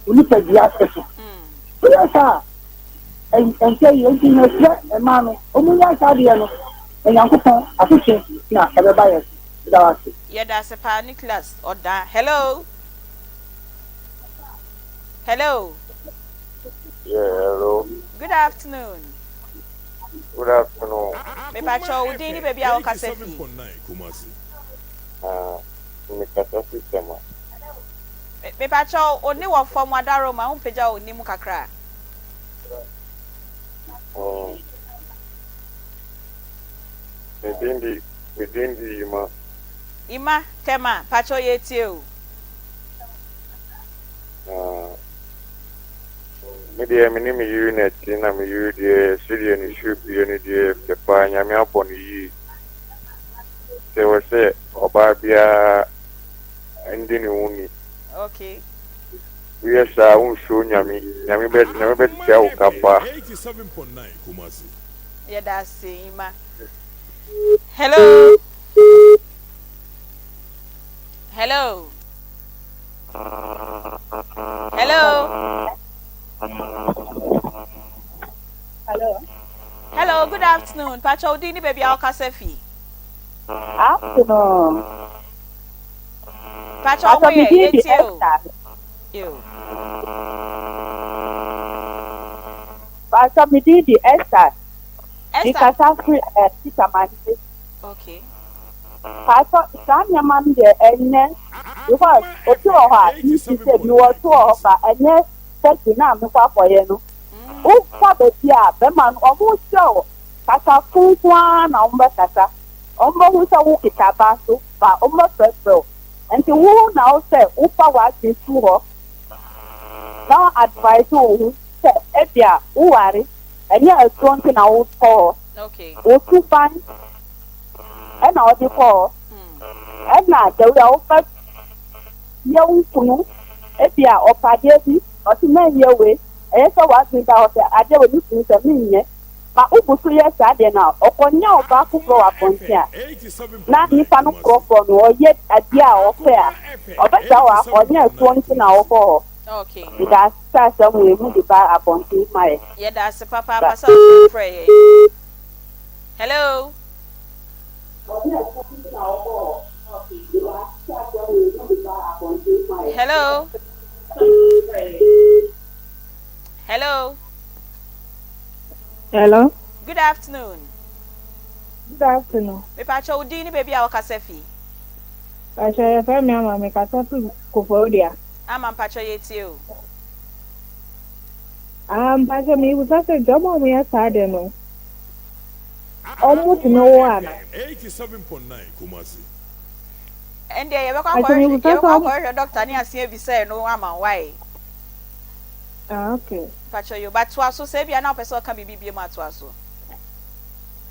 look at the aspect. Yes, sir. And say you in a man, only one Sadiano, and Uncle, I think, now, everybody. Yeah, that's a pa Nicholas. Oda. Hello. Hello. Yeah, hello. Good afternoon. Good afternoon. Me Pacho, Udini baby, I'll Casefi. Me Pacho, only one from Wadaro, my own peja, or Nimukakra. Within the Ima, Tema, Pacho Yetio. Media minimum unit in a the Syrian should be any day of the pine. I'm up on ye. They were say, Obabia and Dini. Okay. We are sound soon, Yami bet never bet tell Kappa. 87.9 Kumasi. Yeah, that's Ima. Hello. Hello. Hello. Hello. Hello, good afternoon. Pacho Udini baby, I'll Casefi. Afternoon. Pacho, it's you. Pastor Mididi Esther. Okay. Pastor Sanya de Ene. Because Otuoha, he said you were to offer and yes, thank you now, for you. Oh, Father, dear, the man almost show. Kasa Fuan, Umba Kasa. Umba who's a walkie tabasso, but almost so. And the woman now said, Upa was in two. Now advise who said, Ebia, who are it? And you're a strong in our call. Okay. Oh, too fine. And all the four. And now they will offer young Punu, Ebia or Padesi, or to make your way. And so what we got I did with you to me. But Ubu, yes, I did now. Upon your back to grow up on here. Not if I'm not or yet a dear or fair. Or better, or near 20 in our call. Okay. That's some way move the bar upon my. Yeah, that's a papa. Pray. Hello. Hello. Hello. Hello. Good afternoon. Good afternoon. Me Pacho Udini baby, I'll Casefi. Pacho, your family, I'm a Casafi Cofodia. I'm Pacho Yetio. Pacho, me was a job on me aside, no. Almost no one. 87.9 Kumasi. And they ever come for doctor near CBC, no, I'm why. Okay. Pacho, you but to us, so say, be an officer can be Matuaso.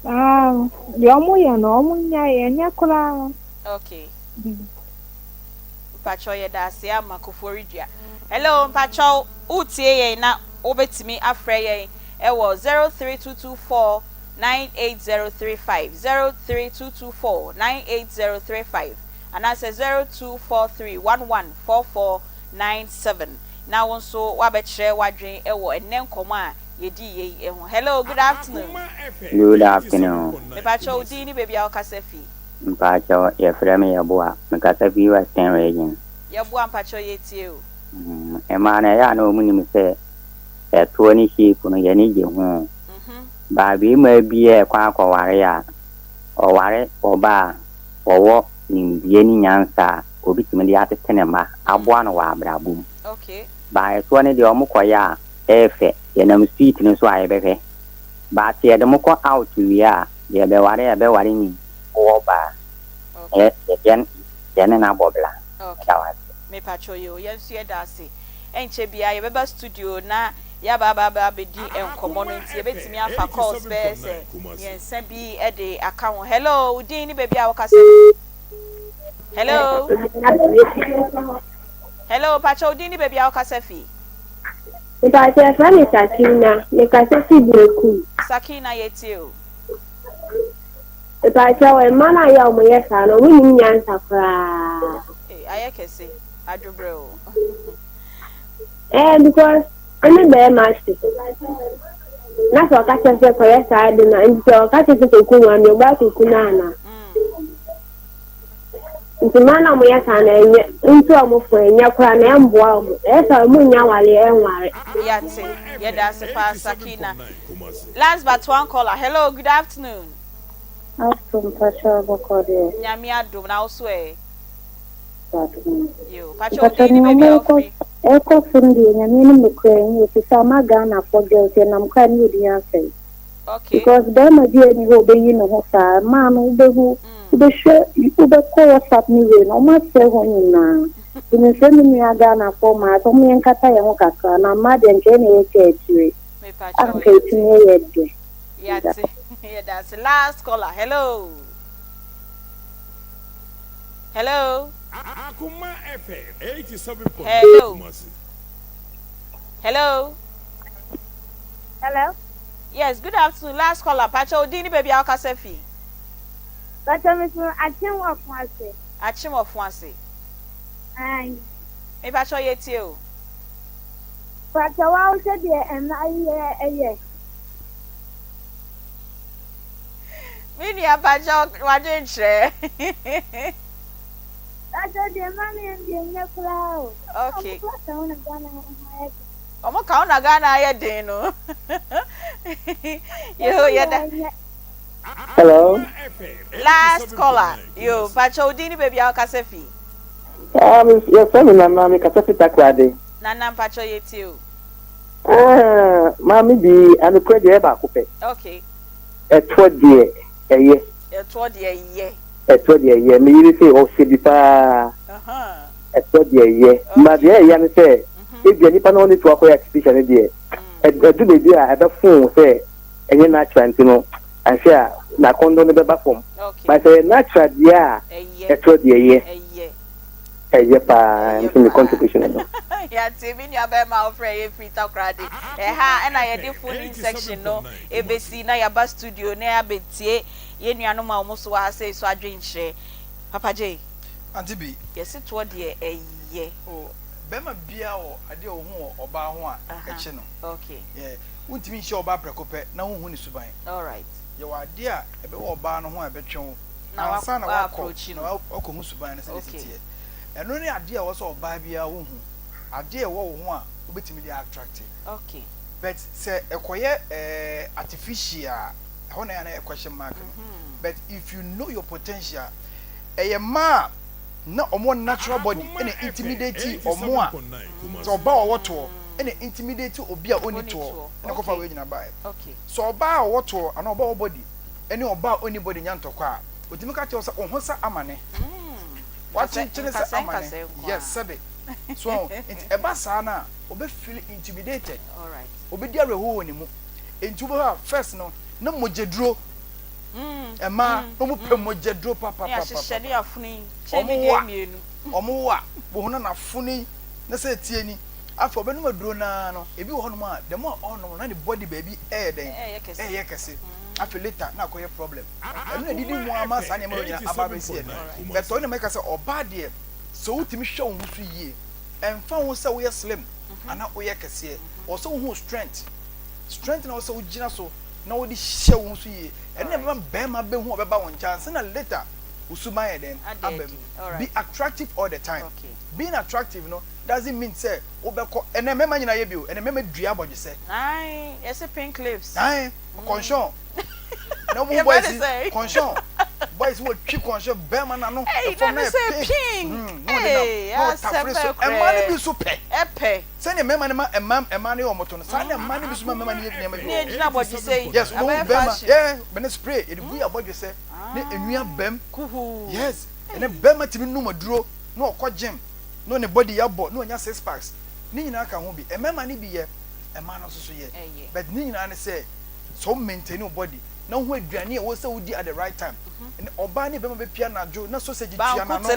Yomo, no, and Yakula. Okay. Pacho, that's Makuforidia. Hello, Pacho, Utie, now obetimi afrɛ yɛn ɛwɔ 03224 98035 03224 and I say 0243114497. Now also wabɛkyerɛ wadwen ɛwɔ ɛnɛ nkɔmɔ a yɛdi yɛ ɛho. Hello, good afternoon. Good afternoon. Mepacho odi ni baby a ɔkasa fi. Mpacho yɛfrɛ me Yɛboa mekasa fi Western region. Yɛboa mpacho yɛtie o. Ɛma na ya na ɔmu nim sɛ ɛtoɔ ne sheep no yɛne gye ho. Baabi ma bia ɛkwan akɔware a ɔware ɔba a ɔwɔ nimdie ne nyansa obi tumi de atete ne ma aboa no wɔ abrabom. Okay. Ba ɛtoɔ ne deɛ ɔmo kɔyɛ a ɛfɛ yɛnam street no so a yɛbɛhwɛ. Ba te yɛde mo kɔ out wie a deɛ bɛware ni wɔ ba. Yɛne na bɔbla. Okay. Mepacho yo yɛnso yɛda ase. Ɛnkyɛ bia yɛbɛba studio na yaba bedi enkomo no ntie betimi afa calls be se yensa bi e de aka ho. Hello udin ni baby a wokasa. Hello pacho udin ni baby a wokasa fi. Mpacha fami Sakina nikasa fi breku Sakina yetie o. Mpacha we mana ya mo yesa no wini nyansa fra ayekese adwobre o. Because any bear master. That's what I can say for your side, and so I can say to Kuna and your back to Kunana. Into Mana Moyasana, into a move for Yakran and Boam, as a Munyawali and Wari. Yatsi, Yadas Sakina. Last but one caller. Hello, good afternoon. Awesome, Pasha Bokode. Yamia do now sway. You, Pacho, Eko fundi nyamini mkwenye kisama Ghana for girls and I'm kind of the okay. Because them idea ni ho be no ho sa man ube share ube ko WhatsApp ni we no ma se ho nyina. Ni se ni Ghana for ma to me nkata ye ho kakra na ma de nke na yeke atire. Me pa cho. Okay, tini ye de. Yeah, that's the last caller. Hello. Hello. Akoma FM 87. Hello. Hello. Hello. Yes, good afternoon. Last caller. Pacho Odini baby akasa fi. Pacho me so achim of Wanse. Achim of Wanse. Ai. Me pacho yetie o. Pacho wa o se de en aye. Mini apacho wadwen hre. Okay. Omo kauna Ghana aye den no. Yo yeda. Hello. Last caller. Yo pacho Odini baby akasa fi. Your family na me kasa fi takrade. Nana pacho yeti o. Mami bi anu kwe de ba ko pe. Okay. Eto de eye. Eto de eye. Eto de eye me yiri say o se bi pa. Eto de eye. Ma de eye ni say e bi ni pa no ni to akoya exhibition de. Edu de dia e be fun say enye natural ntino. And share na kondo ne be ba fom. But say natural dia eto de eye. Eye pa nti contribution. Ya TV ni abema ofre e free takrade ha na ye de phone section no e be si na ya ba studio na ya betie ye nuano ma omo so ha say so adwenhye Papa J Aunty Bea yes to de eye o bema bia o ade o hu oba ho a eche no okay yeah untimi hye oba prekope na hu hu ni suban all right ye wa ade a ebe oba no ho a betwe na ansa na wakọ na wakọ hu suban na se tie eno ni ade a wo so oba bia wo hu ade wo ho a obetimi dey attractive okay but say ekoye artificial ho na na question mark but if you know your potential ma na omo natural body ene intimidate omo a so oba owoto ene intimidate obi a oni to ene kofa we nyina bai okay so oba owoto ana oba body ene oba oni body nyantoko a otimi ka che o sa ohosa amane what chinchine sa amane yes sabe so eba sa na obe feel intimidated all right obe dia reho ni mu entubo ha first no na mojeduro Emma no mu pe mojeduro papa ya hye afuni che bi de mienu omo wa bo hono na afuni na se tie ni afọ be no maduro na no ebi wo hono ma the more on no na the body baby den ye kese afọ later na akoye problem enu na didi mu ama sa ne ma nyina aba be sie no but on make say oba de so utimi hwe wo so yie emfa wo se wo ye slim ana wo ye kese o so wo strength na wo se wo gina so na wo di hye wo so yie enu na be ma be hu obeba won chance na later usuma then abem be attractive all the time. Being attractive, you know, doesn't mean say obeko ene mema nyina ye bio ene mema dua abodje se ai yes pink lips ai conchon no mo boys conchon boys wo twi conchon be ma na no for me pink hey emani bi so pe epe se ne mema ne ma emani o moto no sa ne emani bi so mema ne ye bi ne ejina abodje se yes wo be ma yeah be ne spray e bu abodje se ne enua bem yes ene be ma timi no maduro no okọ gym no ne body yabo no nya 6 packs ni nyina ka ho bi emema ni bi ye ema no so ye but ni nyina ne say so maintain your body na ho aduane e wo say wo di at the right time and oba ni be ma be pia na jo na sausage tia na no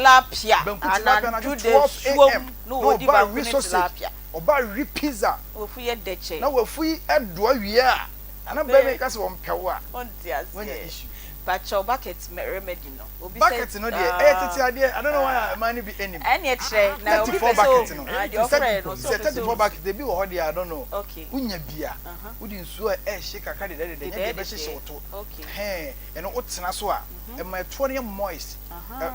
bankutila na 12 am no wo di ba sausage oba ri pizza wo fu ye deche na wo fu edo awie a ana be me ka se wo mpewo a on dia issue but your bucket remedy no obi bucket no dey tete ade I don't know why man be any e tire na obi 34 bucket no your friend no 34 bucket dey be wo dey I don't know okay unya bia udi nsuo shake aka dey nya be hye woto okay eno otena so a e ma eto no moist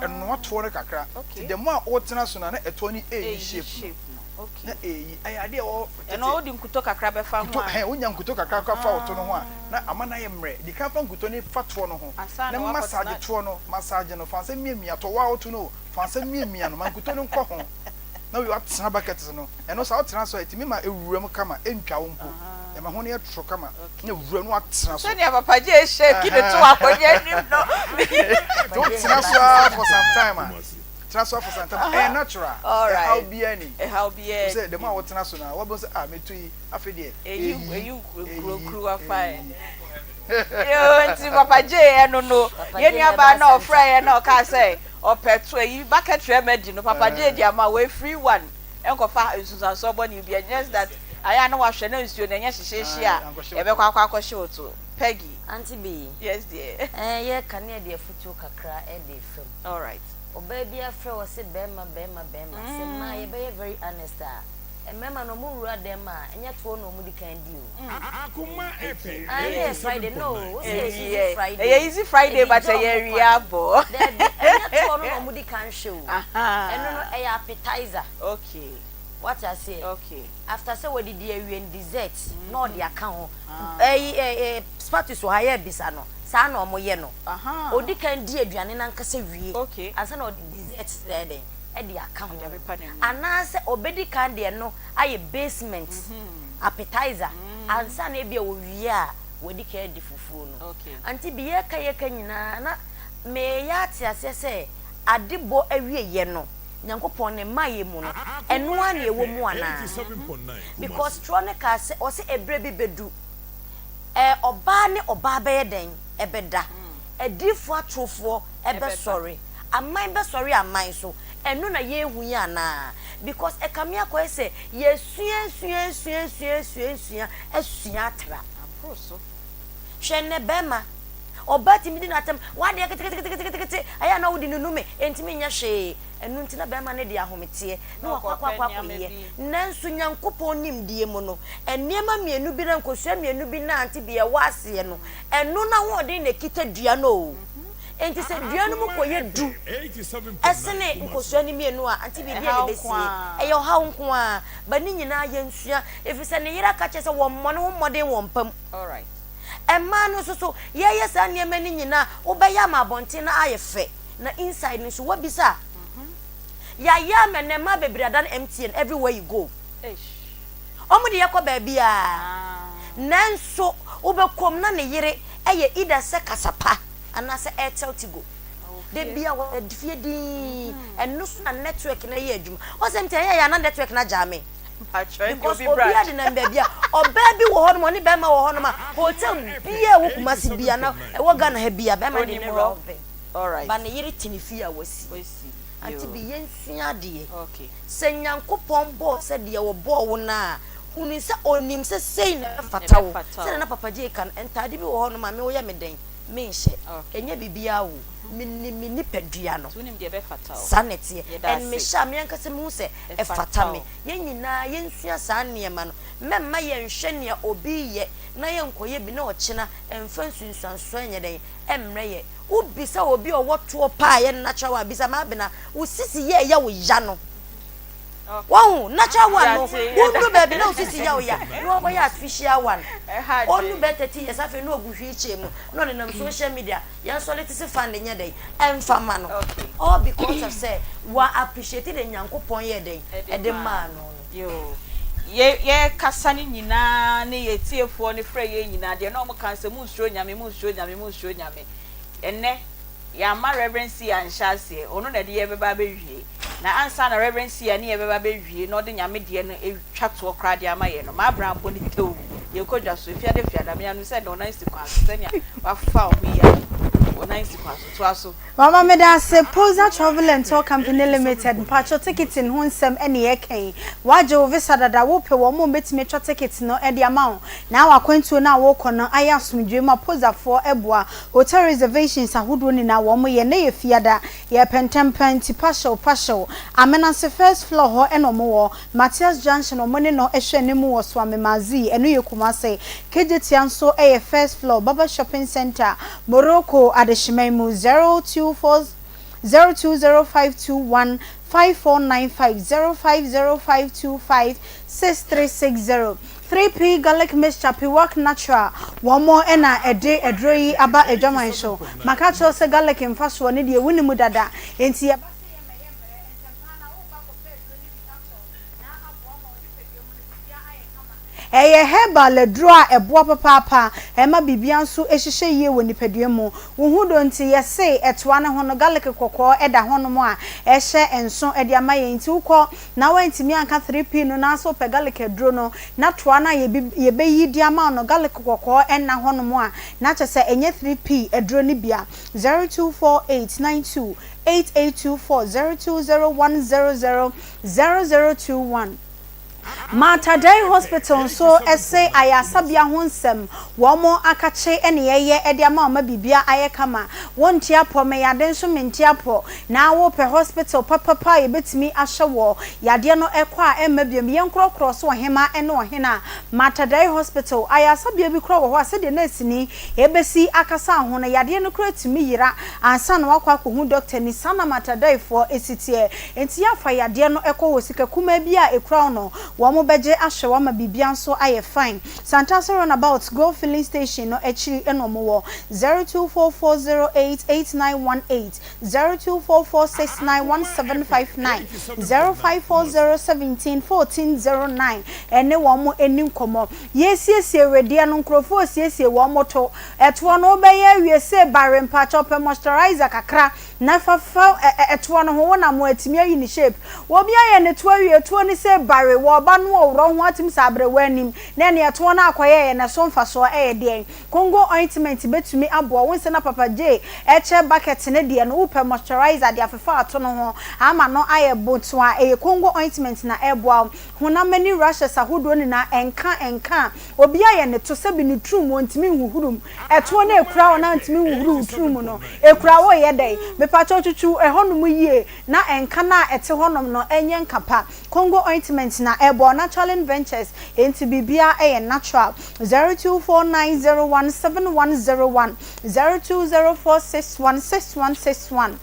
eno ato no kakra the more otena so na eto no shape okay ay ade o eno odi nkuto kakra be fa ho a unya nkuto kakra ka fa woto no ho a na amana ye mre di ka fa nkuto ni fa to no ho na massage to no massage no fa se miemia to wa woto no fa se miemia no mankuto no nko ho na we atena bucket no eno sa otena so etimi ma ewuram kama entwa wo mpo e ma ho ne etro kama na ewura no atena so so ne papa je shake de to akonya nim no to atena so for some time transfer for some time natural all right how be any say the man what na so na what be say metui afede you kru afai yo nti papa je eno no ye nua ba na ofra ye na o ka say o petu yi bucket remedy no papa je di ama we free one enko fa nsusan so bo ni bia just that aya na wa hwe na nsuo na nya hyehye a e be kwa akọhye oto Peggy Aunty Bea yes dear ye kan ye de futu kakra e de fam all right baby afre was say bema say ma ye be very honest e mema no mu wura dem a enya to no mu di kan di o Akoma FM yes Friday no easy Friday but ye riabo enya to no mu di kan show eno no e appetizer okay what I say okay after say we did the dessert no the account status so higher bisa no sa na omo ye no odi kan di aduane na nkasa wie okay asa na dessert there e the account anase obedi kan de no aye basement appetizer ansa na bia wo wie a wodi kan di fufuo no Aunty Bea ka ye ka nyina na me ya ti asese adebo awie ye no Nyankopon ne maye mu no eno ana ewo mu ana because tronica say o se ebre bi bedu oba ne oba be den ebeda edifo atrofo ebe sorry aman be sorry aman so eno na ye hu ya na because ekamia ko say yesua atra aproso hwenne bema oba timidi na atem wade kete aya na wodi nunume entimi nya hwe enu ntina bema ne dia ahomete na wakwa ye nansu Nyankopon nimdie mu no enema mienu bi na nkosua mienu bi na Aunty Bea wase no enu na wode ne kita dua no enti se dua no mu koye du esene nkosua ni mienu a Aunty Bea dia ne besi eyo ha nko a ba ni nyina ye nsua efise ne yira ka che se wo mmone wo mmode wo mpam all right emma no so ye sa niema ni nyina wo be ya ma bonte na ayefe na inside ni so wabisa ya menema bebre dan MTN everywhere you go omude yakọ baabi a nanso obekom na ne yire eye ida se kasapa ana se Airtel Tigo de bia wa difie di enu so na network na ye adwuma o se mtia ya na network na jame because obia de na bia oba bi wo hono ni be ma wo hono ma hotel bia wo kumasi bia na wo ga na ha bia be ma de ne robe all right ba ne yire tinifia wasi Aunty Bea yensia de okay se nyankopon bo se de wo bo wo na hunu se onim se sei na fata wo se na papa je kan entade bi wo ho no ma me wo ya me den me nhye enya bibia wo mini pedua no tunim de be fata wo sanete en me sha me anka se mu se e fata me yen nyina yensia san ne ma no memma yen hwe ne obi ye na yen koye bi na ochina emfa nsunsanso enye den emre ye ubisa obi owoto pa ye natural wa bisa ma bina usisi ye ya wo ya no wow natural one no wonu baby na usisi ya wo ya no boy artificial one onu better ti yes afi no oguhwi chemu no ne nam social media ya solitisi fan de nyedai emfa ma no all because of say wa appreciate the nyankopon ye den e de ma no yo ye kasani nyina ne ye tiefo ne frɛ ye nyina de no mo kan se mu nsuro nyame enne ya ma reverence ya nhyase ono na de ye beba bewie na ansa na reverence ya ne ye beba bewie no de nyame de no etwa to kra de ama ye no ma brampo ne tewu ye kodwa so fiade me anu se no na sikwa se ne wa fa o ya ona sikwa so to aso Mama me da se Posa Travel and Tour Company Limited patcho ticket in hunsem ene ye kan waje visa dada wo pe wo mo betime twa ticket no e de amount na wakwantu na wo kono ayasumdwe ma Posa for eboa hotel reservations ahodo ni na wo mo ye na ye fiada ye pentempen partial amena se first floor ho eno mo wo Matthias Junction o mo ne no ehwe ne mu wo so amemazi eno ye kumase kejetian so e first floor Baba Shopping Center Morocco adeshimaimu 0205215495 0505256360 3P garlic mixture work natural one more ena a day a dray aba a German show makacho se garlic in fast one de wini mudada enti eye heba le droa eboa papa ema bibia nso ehihye ye woni padua mu wo hu do nti ye se etoa ne ho no garlic kokko eda ho no mo a ehye enso ede ama ye nti ukọ na wantimi anka 3P no na so pe garlic edro no na toa na ye be yi di ama no garlic kokko enna ho no mo a na chese enye 3P edro ni bia 0248928824 0201000021 Matadai Hospital so essay ayasabia honsem womo akache ene ye ede ama ma bibia ayekama wontia po me yade nso mentia po na wo pe hospital papa ye betimi ahyewo yade no ekwa emabiem ye nkrokro so hema ene ohena Matadai Hospital ayasabia bi kro wo ho ase de nasini ebesi akasa ho no yade no kro timi yira ansa no wakwa ko hu doctor ni sana Matadai for esitie enti afa yade no ekọ wo sika kuma bia ekra no womo beje ahwewa ma bibia nso aye fine Santasa runabout go filling station no echiri enomo wo 0244088918 0244691759 0540171409 ene womo enim komo yesiesie redia no nkrofo siesie womo to eto no obeye wiese bare mpacha pe moisturizer kakra na fafa eto no ho na mo atimi ayi ni shape wo bia ye ne to awie to ni se bare wo ba no owro ho atim sabre wanim na ne eto na akoye na so mfaso de Congo ointment betumi abo wonse na papa J eche bucket ne de no upe moisturizer de afefa ato no ho ama no aye boto a Congo ointment na ebo hona many rashes ahodo ni na enka obi aye ne to se bi ni trum wontimi huhurum eto na ekura wona ntimi huhuru trum no ekura wo ye dai me pa chochuchu ehonum yie na enka na ete honom no enye nkapa Congo ointment na ebo natural ventures enti bibia natural 0249017101 0204616161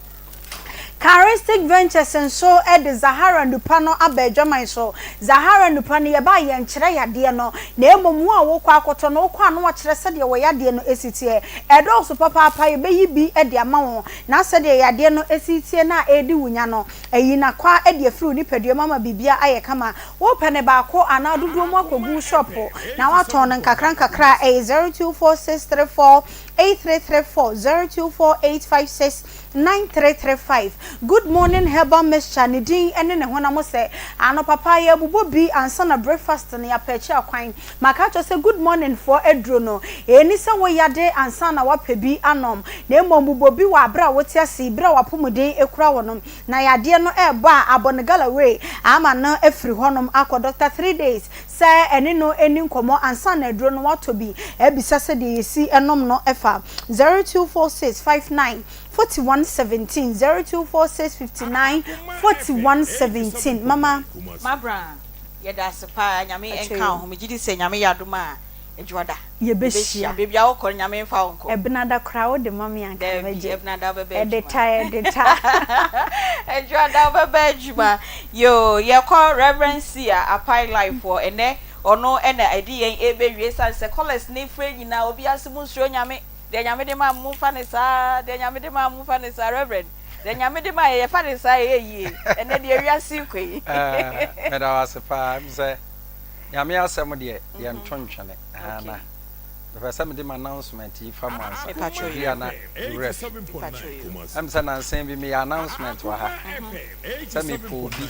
Charistic Ventures and so ed Zahara Nupano abedjaman so Zahara Nupani yaba ye nkyere yade no na emomu a wo kwa akoto no kwa no kyere se de wo yade no esitie edo so papa ye beyi bi ede ama wo na se de yade no esitie na edi wunya no eyi na kwa ede afru ni padua mama bibia aye kama wo pene ba ko ana dodo mu akogu shop na waton nkakra 0246348334 024856 9335. Good morning, Herbal Mixture. Nidin ene ne hona mo se ano papa ye bubo bi ansa na breakfast ne ya peche akwan. Makacho say good morning for Edro no. Eni se wo yade ansa na wa pebi anom. Na emom bubo bi wa bra wote ase bra wa pomuden ekura wonom. Na yade no ebo a abonegala way ama na efri honom akọ Dr. 3 days. Say eni no eni nkomo ansa na Edro no wato bi ebisa se de yesi enom no efa 024659 4117 0246594117 Mama Mabra yeda sepa nyame enka ho megidi se nyame yadoma ejuada ye behia baby a wokọ nyame mfa wonko ebnada krawo de mami anka meje ebnada bebe edeta ejuada bebe ejuma yo ye call reverence ya apply life for ene ono ena edi yen ebewie sanse college ne free nyina obi asemu suro nyame de nyame de ma mu fa ne sa de nyame de ma mu fa ne sa reverend de nyame de ma ye fa ne sa ye ene de wiase kwei me da wasepa mse nyame asem de ye ntontwene na the me de announcement ifa mu ansa ya na ref am say na nsen bi me announcement wa ha say me po bi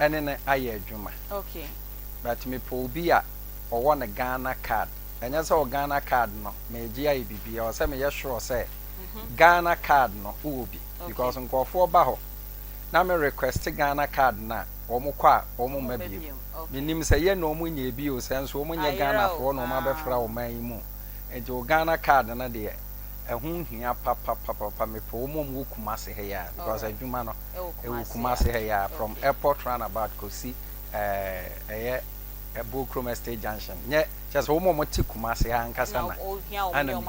ene ne aye adwuma okay but me po bi a owo ne Ghana card enya say o Ghana card no me gi aye bibia o say me ye sure say Ghana card no wo bi because nkofo ba ho na me request Ghana card na omo kwa omo mabie minim say ye no omo nya bi o senso omo nya Ghana fo no ma be fra o man mu enti o Ghana card na de ehun hia papa me po omo mu Kumase he ya because adwuma no e wo Kumase he ya from airport roundabout ko si eye Bokrom State Junction nye just omo mo ti Kumase ha nkasa na ana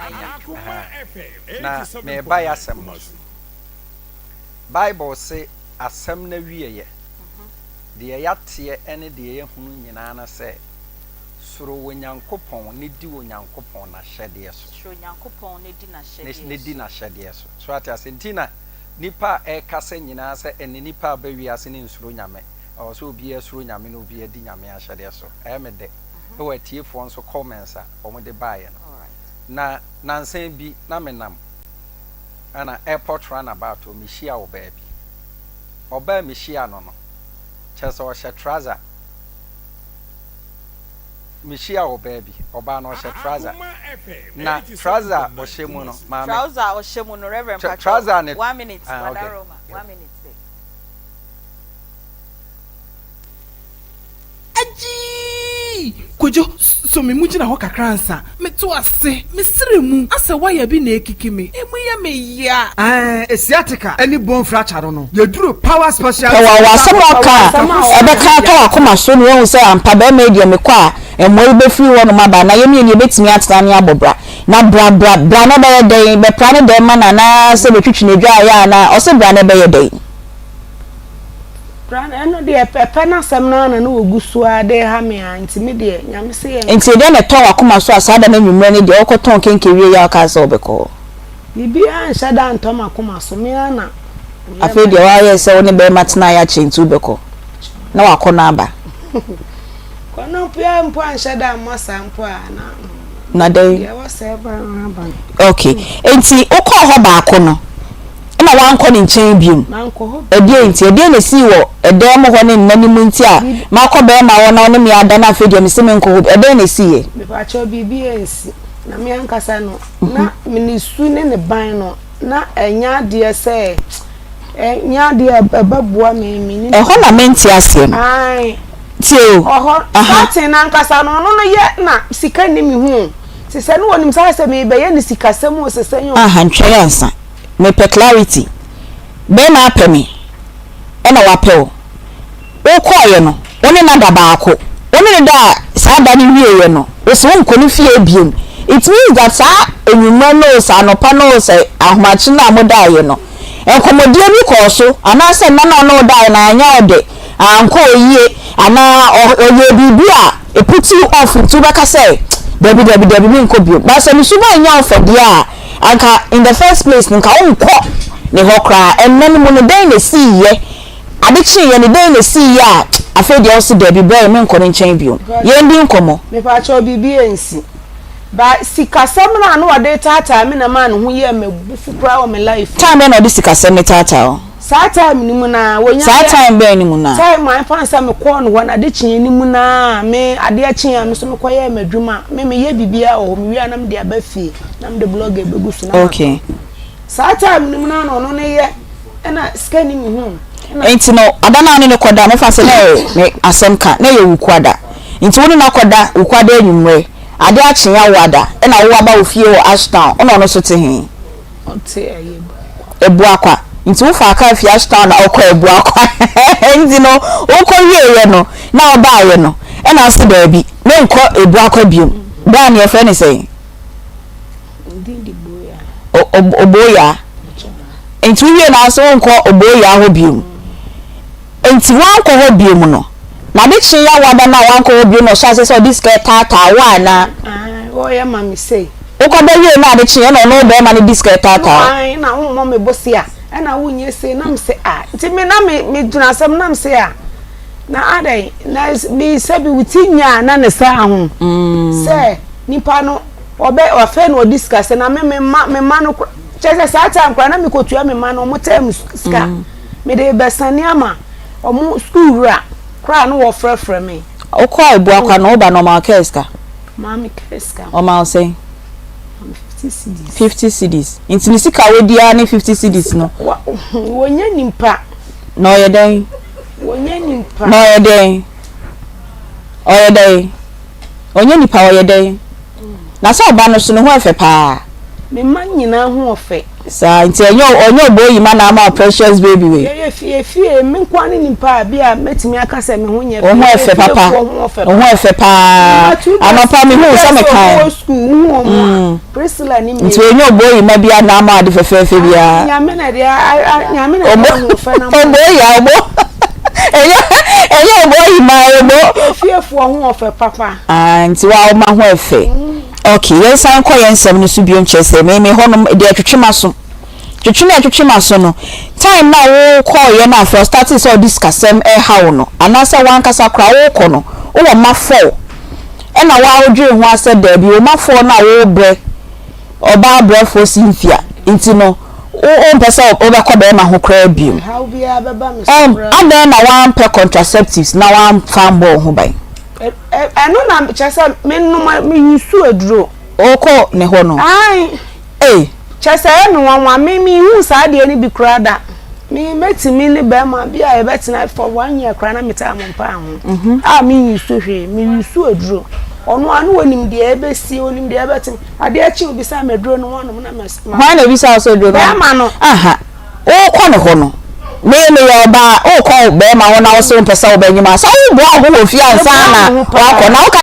na me ba ya sem Bible say asem na wieye de yate ene de ye hunu nyina na se soro wonyankopon ne di wonyankopon na hyede so soro wonyankopon ne di na hyede ne di na hyede so so ati asentina nipa e kase nyina se ene nipa ba wiase ne nsuro nyame o so obi esuro nyame no obi edi nyame a hyede so e me de e watiefo nso comments a omo de baaye no na nsan bi na menam ana airport runabout o mihia wo baabi oba mihia no chese o she trouser mihia wo baabi oba no she trouser na trouser o she mu no ma trouser o she mu no reverend patrol trouser ne 1 minute Roma 1 minute aji kojo so me mu gina ho kakransa me to ase me sire mu asa waya bi na ekiki me emu ya me ya esiatica any bone fracture no ye duro power special wa samoka ebe ka to Akoma so no hu say ampa be media me kwa emo be free wo no maba na ye me ne betimi atena ne abobra na bra na be den be pra ne den mana na se betwitwi ne dwa ya na o se bra ne be ye den eno de pepe na sem na na ogusu ade ha me anti me de nyame se ye enti de na to Akoma so asada na nwumre ne de okoton kenkewie ya ka so obeko bibi an shada ntom Akoma so me na afi de wa ye se woni be matna ya chintu obeko na wakona aba kono pia mpo an shada masa mpo na de ye wa se ba aba okay enti okọ ho ba ko no na wanko ni nchen biom edie nti edie na si wo edem ho ne nanim nti a makọ be ma wo na one me ada na afedie me se me nko edie na si ye me pa cho bibi ensi na me ankasa no na me ni su ne ban no na enya de se enya de babua me ni ho na menti asem ai ti o starting na ankasa no no ye na sika ni mi hu se no wonim sa se me be ye ni sika sem o se senyo ntwe ansa me pe clarity be na apemi e na wapel o koye no woni na da baako woni ne da sa da ni wieye no o se won koni fie biem it means that sa enwuma no sa no pa no se ahomachi na modaye no enkomodie bi ko so ana se na no dai na anya ode anko yie ana oye bibia e put you off to beka say debi mi nko biem ba se mi suba anya ofode a anka in the first place nka onko ne hokra ennan mu no den na siye adechi ye ne den na siye a afedi o se debi bra me nko ne nchen bio ye ndi nkomo me pa cho bibi ensi ba sikasem na no wade tata me na man hu ye mabufu kra o me life time na odi sikasem ne tata o saa time ni mu na wonya saa time be ni mu na time my fansa me ko no wana de kyen ni mu na me ade a kyen me so me koye madwuma me ye bibia o me wi na me de abafi na me de blog e begusu na okay saa time ni mu na no ne ye na scan ni hu enti no adana ne koda me fansa na me asem ka na ye wukwada enti woni na koda wukwada enwumre ade a kyen ya wada na wo aba ofie o Ashtown ono no so te hin ote ebu akwa nti wo fa aka fi Ashtown na okọ ebu akwa nti no okọ wieye no na oba ye no e na ase da bi me nkọ ebu akwa biom da na ye fe ne sei ndindi boya oboya nti wieye na so nkọ oboya ho biom nti wan ko ho biom no na de chi ya wada na wan ko ho biom no so ase so this get tata wa na o ya mami sei okọ be wieye na de chi ya no be ma ne biscuit tata ai na wo mo me bosia na wunye se nam se nti me na me duna sam nam se na adai na bi se bi wutinya na ne sa ho se nipa no obe ofe no discuss na me ma no chese sa ta nkra na me kotua me ma no mo tem ska me de besani ama omo school ra kra no wo frefre me okwa ebu akwa no ba normal keska mami keska o ma say 50 cedis. Inti ni sika we dia ni 50 cedis no. Wonya nimpa. No ye den. Wonya nimpa. No ye den. Oye den. Wonya nipa oye den. Na so ba no so no ho efe pa. Me man nyina ho ofe. Sa inti onyo boyi ma na ma precious baby we. Ye fie me nkwa ni nimpa bia metimi aka se me ho nye. O ho efe papa. O ho efe pa. Amapa me hu so me kan. Priscilla ni me. Nti onyo boyi ma bia na ma de fefe bia. Nyame na dia nyame na ho fe na. O boya obo. Enyo boyi ma obo. Fie fo ho ofe papa. Nti wa o ma ho efe. Okay, yes san ko yensem no so bio nchese me honom de atwetwema so. Twetwema so no. Time na wo call ye na first start so discussem hawo no. Anasa wan kasa kra wo ko no. Wo ma fo. E na wa odwe ho ase da bi wo ma fo na wo bre. Oba bre fo sinfia. Nti no o mpesa obekọ be ma ho kra bio. How bia beba me. Ada na wan pe contraceptives na wan fambo ho bai. Eno na chese me no me yusu aduro oko ne ho no ai chese eno wanwa me hu sa de ni bi krada me metimi ni be ma bia e betina for 1 year kra na meta ampa ho me yusu hwe me yusu aduro ono anu wonim de ebesi onim de ebetin ade achi obi sa meduro no wonom na mes why na bi sa so aduro be ma no aha oko ne ho no me yo ba o ko be ma wona wo so mpesa wo benyima so wo bo ho fi ansa na wa ko na wo ka